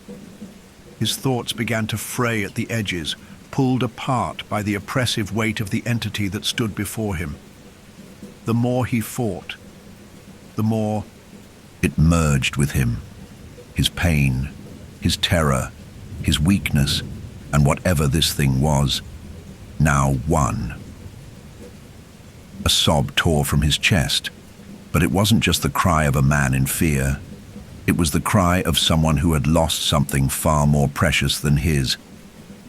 Speaker 1: His thoughts began to fray at the edges, pulled apart by the oppressive weight of the entity that stood before him. The more he fought, the more it merged with him. His pain, his terror, his weakness, and whatever this thing was, now won. A sob tore from his chest, but it wasn't just the cry of a man in fear. It was the cry of someone who had lost something far more precious than his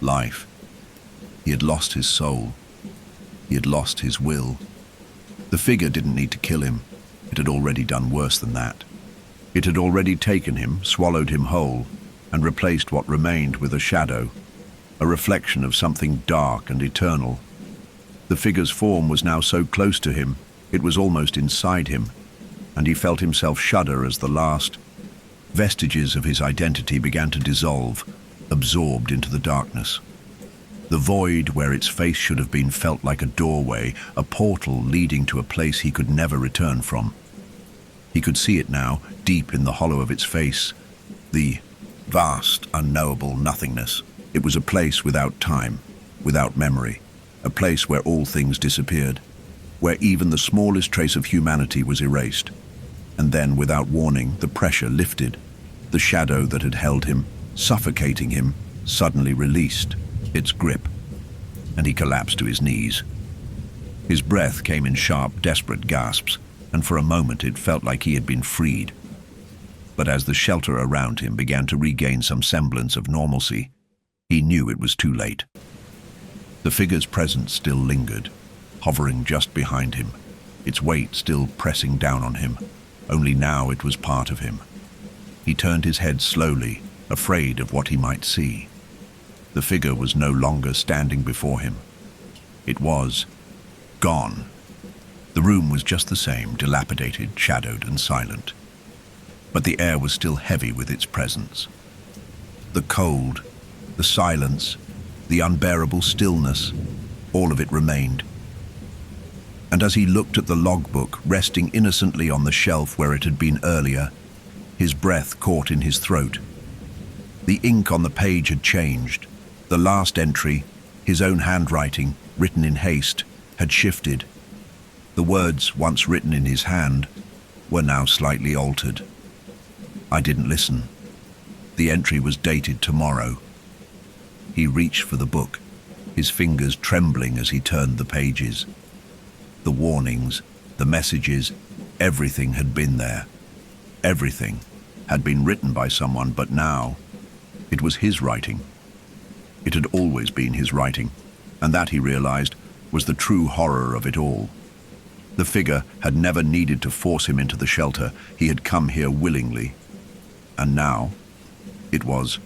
Speaker 1: life. He had lost his soul. He had lost his will. The figure didn't need to kill him. It had already done worse than that. It had already taken him, swallowed him whole, and replaced what remained with a shadow, a reflection of something dark and eternal. The figure's form was now so close to him, it was almost inside him, and he felt himself shudder as the last vestiges of his identity began to dissolve, absorbed into the darkness. The void where its face should have been felt like a doorway, a portal leading to a place he could never return from. He could see it now, deep in the hollow of its face, the vast, unknowable nothingness. It was a place without time, without memory, a place where all things disappeared, where even the smallest trace of humanity was erased. And then, without warning, the pressure lifted. The shadow that had held him, suffocating him, suddenly released its grip, and he collapsed to his knees. His breath came in sharp, desperate gasps, and for a moment it felt like he had been freed. But as the shelter around him began to regain some semblance of normalcy, he knew it was too late. The figure's presence still lingered, hovering just behind him, its weight still pressing down on him, only now it was part of him. He turned his head slowly, afraid of what he might see. The figure was no longer standing before him. It was gone. The room was just the same, dilapidated, shadowed, and silent. But the air was still heavy with its presence. The cold, the silence, the unbearable stillness, all of it remained. And as he looked at the logbook resting innocently on the shelf where it had been earlier, his breath caught in his throat. The ink on the page had changed. The last entry, his own handwriting, written in haste, had shifted. The words, once written in his hand, were now slightly altered. I didn't listen. The entry was dated tomorrow. He reached for the book, his fingers trembling as he turned the pages. The warnings, the messages, everything had been there. Everything had been written by someone, but now it was his writing. It had always been his writing, and that, he realized, was the true horror of it all. The figure had never needed to force him into the shelter. He had come here willingly. And now it was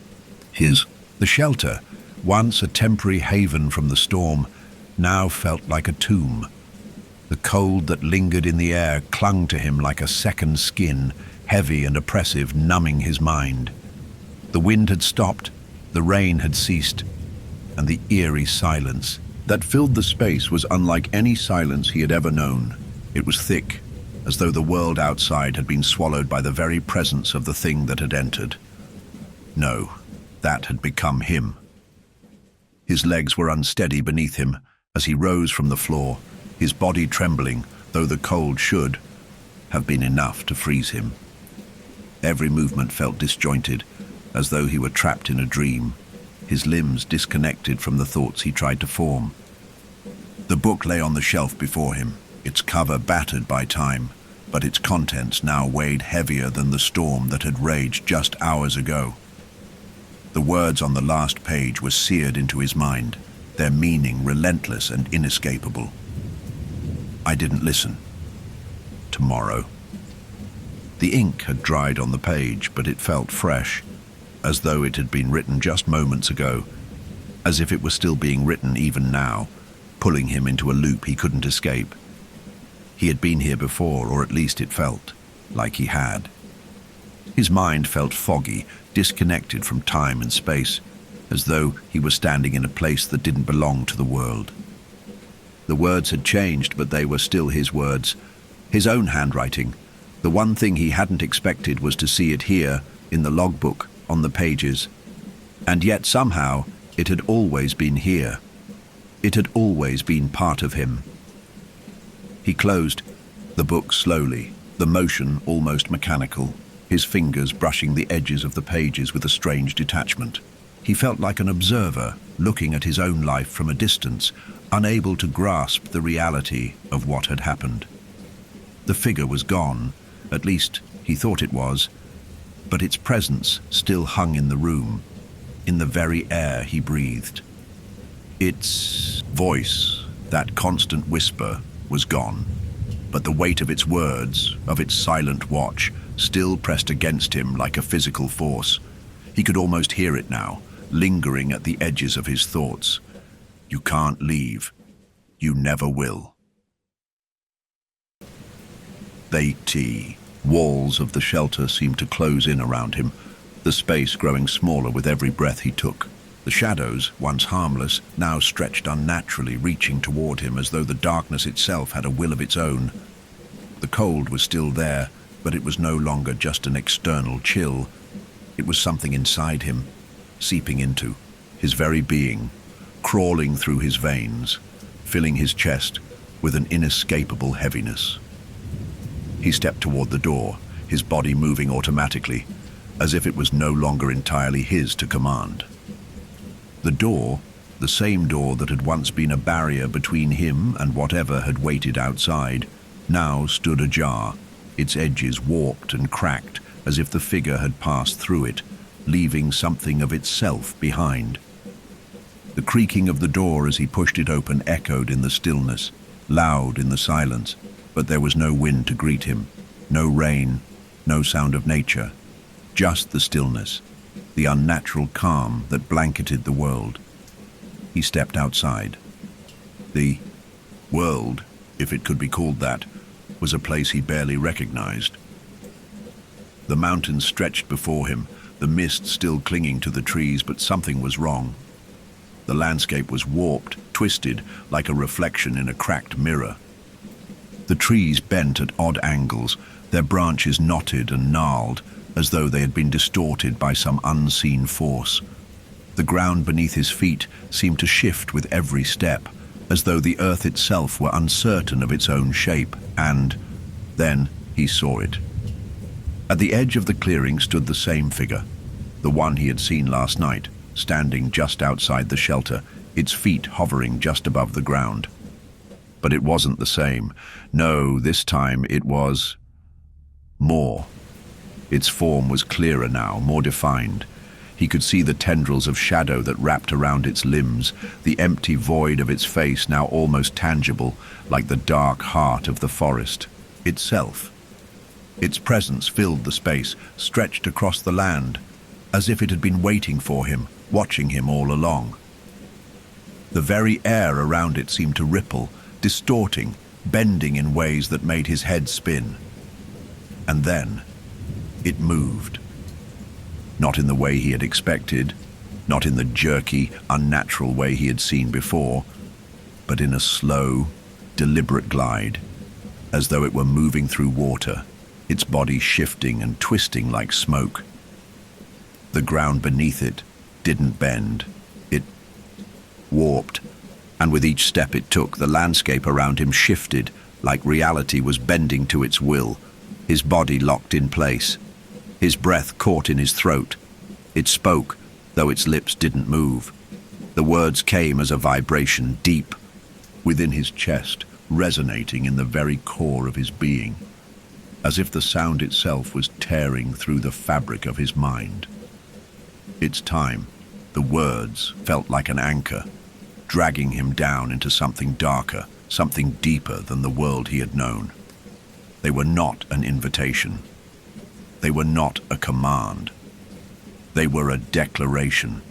Speaker 1: his. The shelter, once a temporary haven from the storm, now felt like a tomb. The cold that lingered in the air clung to him like a second skin, heavy and oppressive, numbing his mind. The wind had stopped, the rain had ceased, and the eerie silence that filled the space was unlike any silence he had ever known. It was thick, as though the world outside had been swallowed by the very presence of the thing that had entered. No, that had become him. His legs were unsteady beneath him as he rose from the floor, his body trembling, though the cold should have been enough to freeze him. Every movement felt disjointed, as though he were trapped in a dream, his limbs disconnected from the thoughts he tried to form. The book lay on the shelf before him, its cover battered by time, but its contents now weighed heavier than the storm that had raged just hours ago. The words on the last page were seared into his mind, their meaning relentless and inescapable. I didn't listen. Tomorrow. The ink had dried on the page, but it felt fresh, as though it had been written just moments ago, as if it were still being written even now, pulling him into a loop he couldn't escape. He had been here before, or at least it felt like he had. His mind felt foggy, disconnected from time and space, as though he was standing in a place that didn't belong to the world. The words had changed, but they were still his words, his own handwriting. The one thing he hadn't expected was to see it here, in the logbook, on the pages. And yet somehow, it had always been here. It had always been part of him. He closed the book slowly, the motion almost mechanical, his fingers brushing the edges of the pages with a strange detachment. He felt like an observer, looking at his own life from a distance, unable to grasp the reality of what had happened. The figure was gone, at least he thought it was, but its presence still hung in the room, in the very air he breathed. Its voice, that constant whisper, was gone, but the weight of its words, of its silent watch, still pressed against him like a physical force. He could almost hear it now, lingering at the edges of his thoughts. You can't leave. You never will. The walls of the shelter seemed to close in around him, the space growing smaller with every breath he took. The shadows, once harmless, now stretched unnaturally, reaching toward him as though the darkness itself had a will of its own. The cold was still there, but it was no longer just an external chill. It was something inside him, seeping into his very being, crawling through his veins, filling his chest with an inescapable heaviness. He stepped toward the door, his body moving automatically, as if it was no longer entirely his to command. The door, the same door that had once been a barrier between him and whatever had waited outside, now stood ajar, its edges warped and cracked as if the figure had passed through it, leaving something of itself behind. The creaking of the door as he pushed it open echoed in the stillness, loud in the silence, but there was no wind to greet him, no rain, no sound of nature, just the stillness, the unnatural calm that blanketed the world. He stepped outside. The world, if it could be called that, was a place he barely recognized. The mountains stretched before him, the mist still clinging to the trees, but something was wrong. The landscape was warped, twisted, like a reflection in a cracked mirror. The trees bent at odd angles, their branches knotted and gnarled, as though they had been distorted by some unseen force. The ground beneath his feet seemed to shift with every step, as though the earth itself were uncertain of its own shape, and then he saw it. At the edge of the clearing stood the same figure, the one he had seen last night, standing just outside the shelter, its feet hovering just above the ground. But it wasn't the same. No, this time it was more. Its form was clearer now, more defined. He could see the tendrils of shadow that wrapped around its limbs, the empty void of its face now almost tangible, like the dark heart of the forest itself. Its presence filled the space, stretched across the land, as if it had been waiting for him, watching him all along. The very air around it seemed to ripple, distorting, bending in ways that made his head spin. And then it moved. Not in the way he had expected, not in the jerky, unnatural way he had seen before, but in a slow, deliberate glide, as though it were moving through water, its body shifting and twisting like smoke. The ground beneath it didn't bend. It warped, and with each step it took, the landscape around him shifted, like reality was bending to its will, his body locked in place, his breath caught in his throat. It spoke, though its lips didn't move. The words came as a vibration deep within his chest, resonating in the very core of his being, as if the sound itself was tearing through the fabric of his mind. Its time, the words felt like an anchor, dragging him down into something darker, something deeper than the world he had known. They were not an invitation. They were not a command. They were a declaration.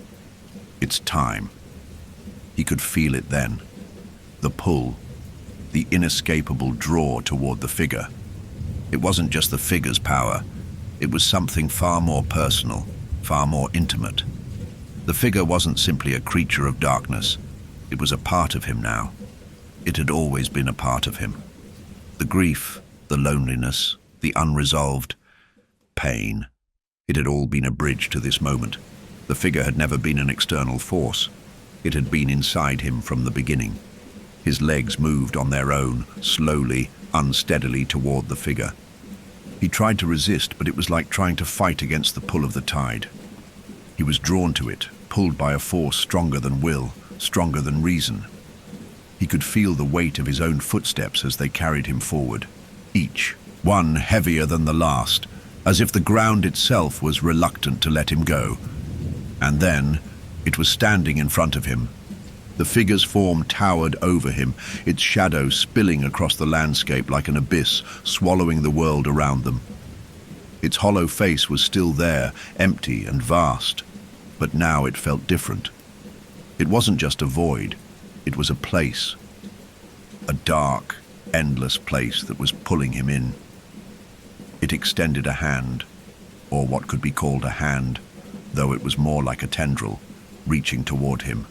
Speaker 1: It's time. He could feel it then. The pull, the inescapable draw toward the figure. It wasn't just the figure's power, it was something far more personal, far more intimate. The figure wasn't simply a creature of darkness, it was a part of him now. It had always been a part of him. The grief, the loneliness, the unresolved pain, it had all been a bridge to this moment. The figure had never been an external force. It had been inside him from the beginning. His legs moved on their own, slowly, unsteadily toward the figure. He tried to resist, but it was like trying to fight against the pull of the tide. He was drawn to it, pulled by a force stronger than will, stronger than reason. He could feel the weight of his own footsteps as they carried him forward, each one heavier than the last, as if the ground itself was reluctant to let him go. And then, it was standing in front of him. The figure's form towered over him, its shadow spilling across the landscape like an abyss, swallowing the world around them. Its hollow face was still there, empty and vast, but now it felt different. It wasn't just a void, it was a place. A dark, endless place that was pulling him in. It extended a hand, or what could be called a hand, though it was more like a tendril, reaching toward him.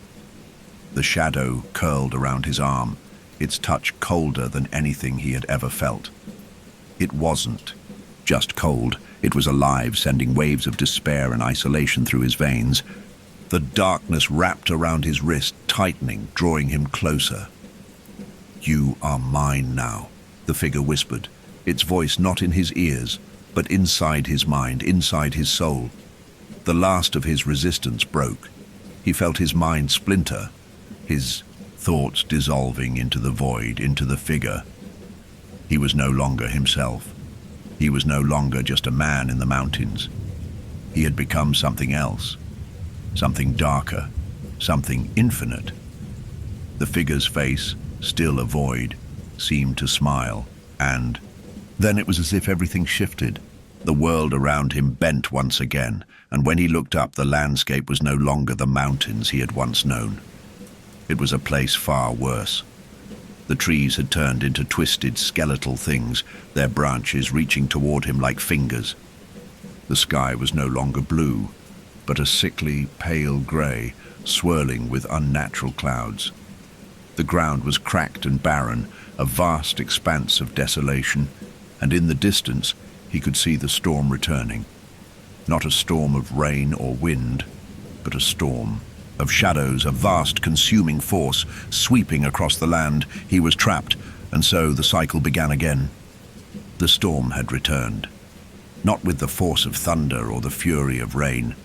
Speaker 1: The shadow curled around his arm, its touch colder than anything he had ever felt. It wasn't just cold, it was alive, sending waves of despair and isolation through his veins. The darkness wrapped around his wrist, tightening, drawing him closer. "You are mine now," the figure whispered, its voice not in his ears, but inside his mind, inside his soul. The last of his resistance broke. He felt his mind splinter, his thoughts dissolving into the void, into the figure. He was no longer himself. He was no longer just a man in the mountains. He had become something else, something darker, something infinite. The figure's face, still a void, seemed to smile, and then it was as if everything shifted. The world around him bent once again, and when he looked up, the landscape was no longer the mountains he had once known. It was a place far worse. The trees had turned into twisted, skeletal things, their branches reaching toward him like fingers. The sky was no longer blue, but a sickly, pale grey, swirling with unnatural clouds. The ground was cracked and barren, a vast expanse of desolation, and in the distance he could see the storm returning. Not a storm of rain or wind, but a storm of shadows, a vast consuming force sweeping across the land. He was trapped, and so the cycle began again. The storm had returned, not with the force of thunder or the fury of rain,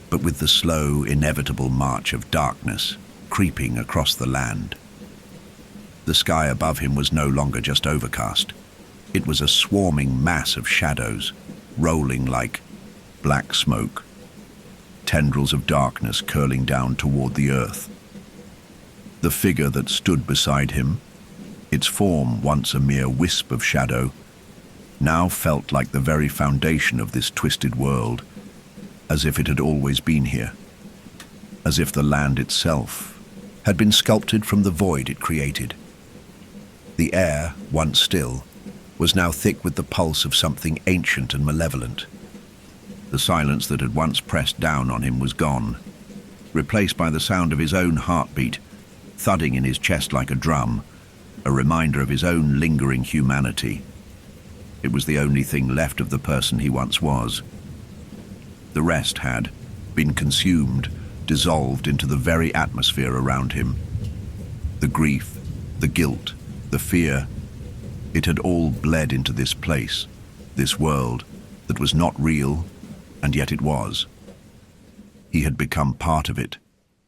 Speaker 1: but with the slow, inevitable march of darkness creeping across the land. The sky above him was no longer just overcast. It was a swarming mass of shadows, rolling like black smoke, tendrils of darkness curling down toward the earth. The figure that stood beside him, its form once a mere wisp of shadow, now felt like the very foundation of this twisted world, as if it had always been here, as if the land itself had been sculpted from the void it created. The air, once still, was now thick with the pulse of something ancient and malevolent. The silence that had once pressed down on him was gone, replaced by the sound of his own heartbeat, thudding in his chest like a drum, a reminder of his own lingering humanity. It was the only thing left of the person he once was. The rest had been consumed, dissolved into the very atmosphere around him. The grief, the guilt, the fear, it had all bled into this place, this world that was not real, and yet it was. He had become part of it,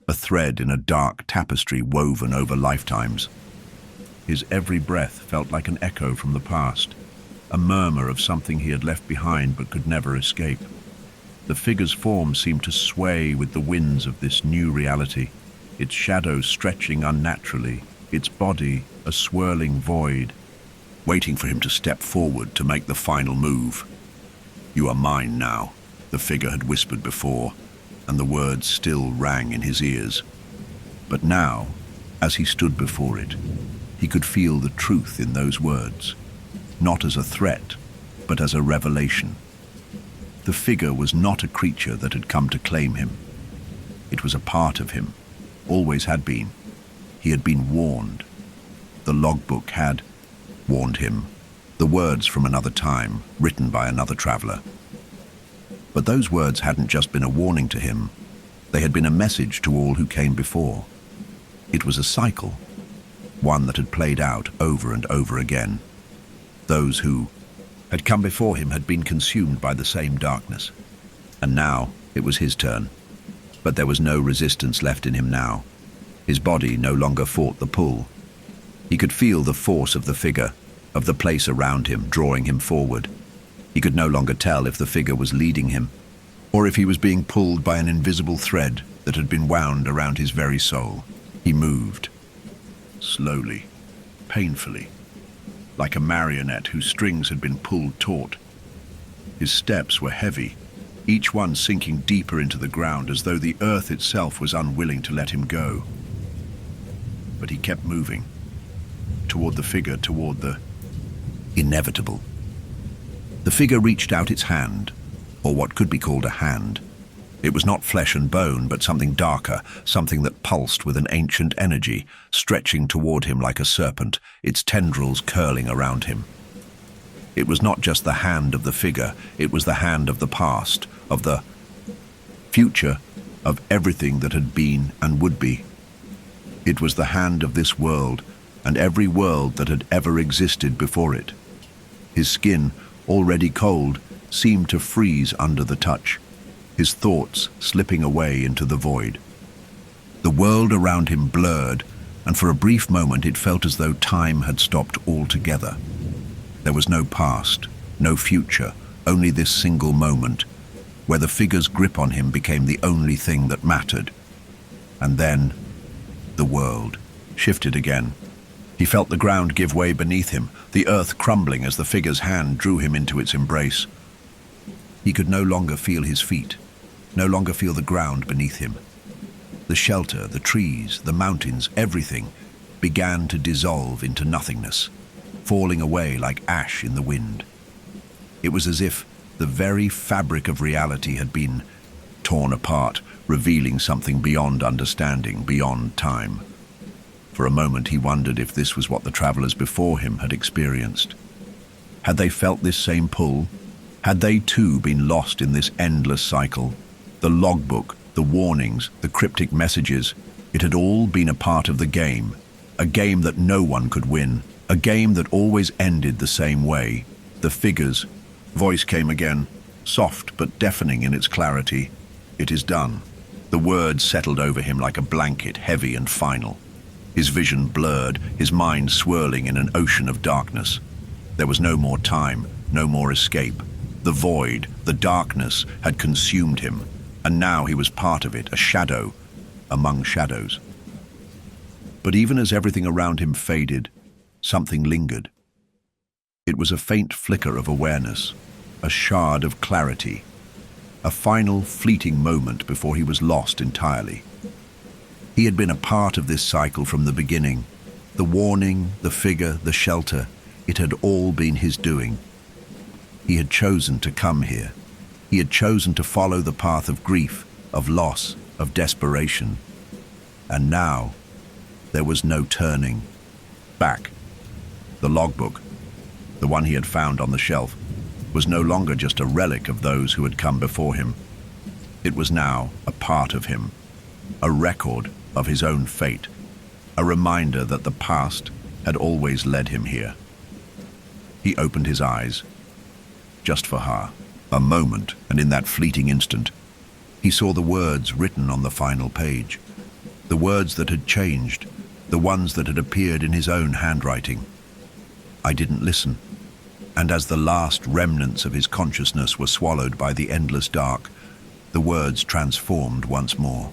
Speaker 1: a thread in a dark tapestry woven over lifetimes. His every breath felt like an echo from the past, a murmur of something he had left behind but could never escape. The figure's form seemed to sway with the winds of this new reality, its shadow stretching unnaturally, its body a swirling void, waiting for him to step forward to make the final move. "You are mine now," the figure had whispered before, and the words still rang in his ears. But now, as he stood before it, He could feel the truth in those words, not as a threat, but as a revelation. The figure was not a creature that had come to claim him. It was a part of him, always had been. He had been warned. The logbook had warned him. The words from another time, written by another traveler. But those words hadn't just been a warning to him. They had been a message to all who came before. It was a cycle, one that had played out over and over again. Those who had come before him had been consumed by the same darkness. And now it was his turn. But there was no resistance left in him now. His body no longer fought the pull. He could feel the force of the figure, of the place around him, drawing him forward. He could no longer tell if the figure was leading him, or if he was being pulled by an invisible thread that had been wound around his very soul. He moved, slowly, painfully, like a marionette whose strings had been pulled taut. His steps were heavy, each one sinking deeper into the ground as though the earth itself was unwilling to let him go. But he kept moving, toward the figure, toward the inevitable. The figure reached out its hand, or what could be called a hand. It was not flesh and bone, but something darker, something that pulsed with an ancient energy, stretching toward him like a serpent, its tendrils curling around him. It was not just the hand of the figure, it was the hand of the past, of the future, of everything that had been and would be. It was the hand of this world, and every world that had ever existed before it. His skin, already cold, seemed to freeze under the touch, his thoughts slipping away into the void. The world around him blurred, and for a brief moment it felt as though time had stopped altogether. There was no past, no future, only this single moment, where the figure's grip on him became the only thing that mattered. And then, the world shifted again. He felt the ground give way beneath him, the earth crumbling as the figure's hand drew him into its embrace. He could no longer feel his feet, no longer feel the ground beneath him. The shelter, the trees, the mountains, everything began to dissolve into nothingness, falling away like ash in the wind. It was as if the very fabric of reality had been torn apart, revealing something beyond understanding, beyond time. For a moment he wondered if this was what the travelers before him had experienced. Had they felt this same pull? Had they too been lost in this endless cycle? The logbook, the warnings, the cryptic messages, it had all been a part of the game, a game that no one could win, a game that always ended the same way. The figure's voice came again, soft but deafening in its clarity. It is done. The words settled over him like a blanket, heavy and final. His vision blurred, his mind swirling in an ocean of darkness. There was no more time, no more escape. The void, the darkness, had consumed him, and now he was part of it, a shadow among shadows. But even as everything around him faded, something lingered. It was a faint flicker of awareness, a shard of clarity, a final fleeting moment before he was lost entirely. He had been a part of this cycle from the beginning. The warning, the figure, the shelter, it had all been his doing. He had chosen to come here. He had chosen to follow the path of grief, of loss, of desperation. And now, there was no turning back. The logbook, the one he had found on the shelf, was no longer just a relic of those who had come before him. It was now a part of him, a record of his own fate, a reminder that the past had always led him here. He opened his eyes, just for her, a moment, and in that fleeting instant, he saw the words written on the final page, the words that had changed, the ones that had appeared in his own handwriting. I didn't listen, and as the last remnants of his consciousness were swallowed by the endless dark, the words transformed once more.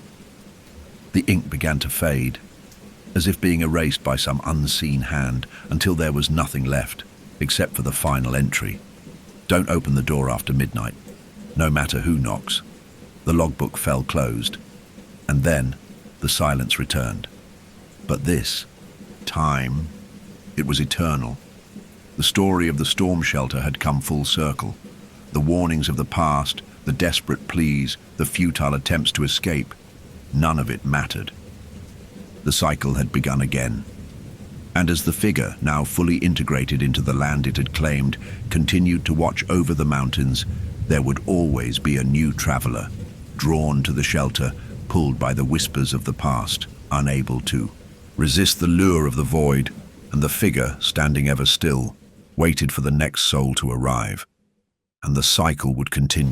Speaker 1: The ink began to fade, as if being erased by some unseen hand, until there was nothing left, except for the final entry. Don't open the door after midnight, no matter who knocks. The logbook fell closed, and then the silence returned. But this time, It was eternal. The story of the storm shelter had come full circle. The warnings of the past, the desperate pleas, the futile attempts to escape, none of it mattered. The cycle had begun again. And as the figure, now fully integrated into the land it had claimed, continued to watch over the mountains, there would always be a new traveler, drawn to the shelter, pulled by the whispers of the past, unable to resist the lure of the void, and the figure, standing ever still, waited for the next soul to arrive. And the cycle would continue.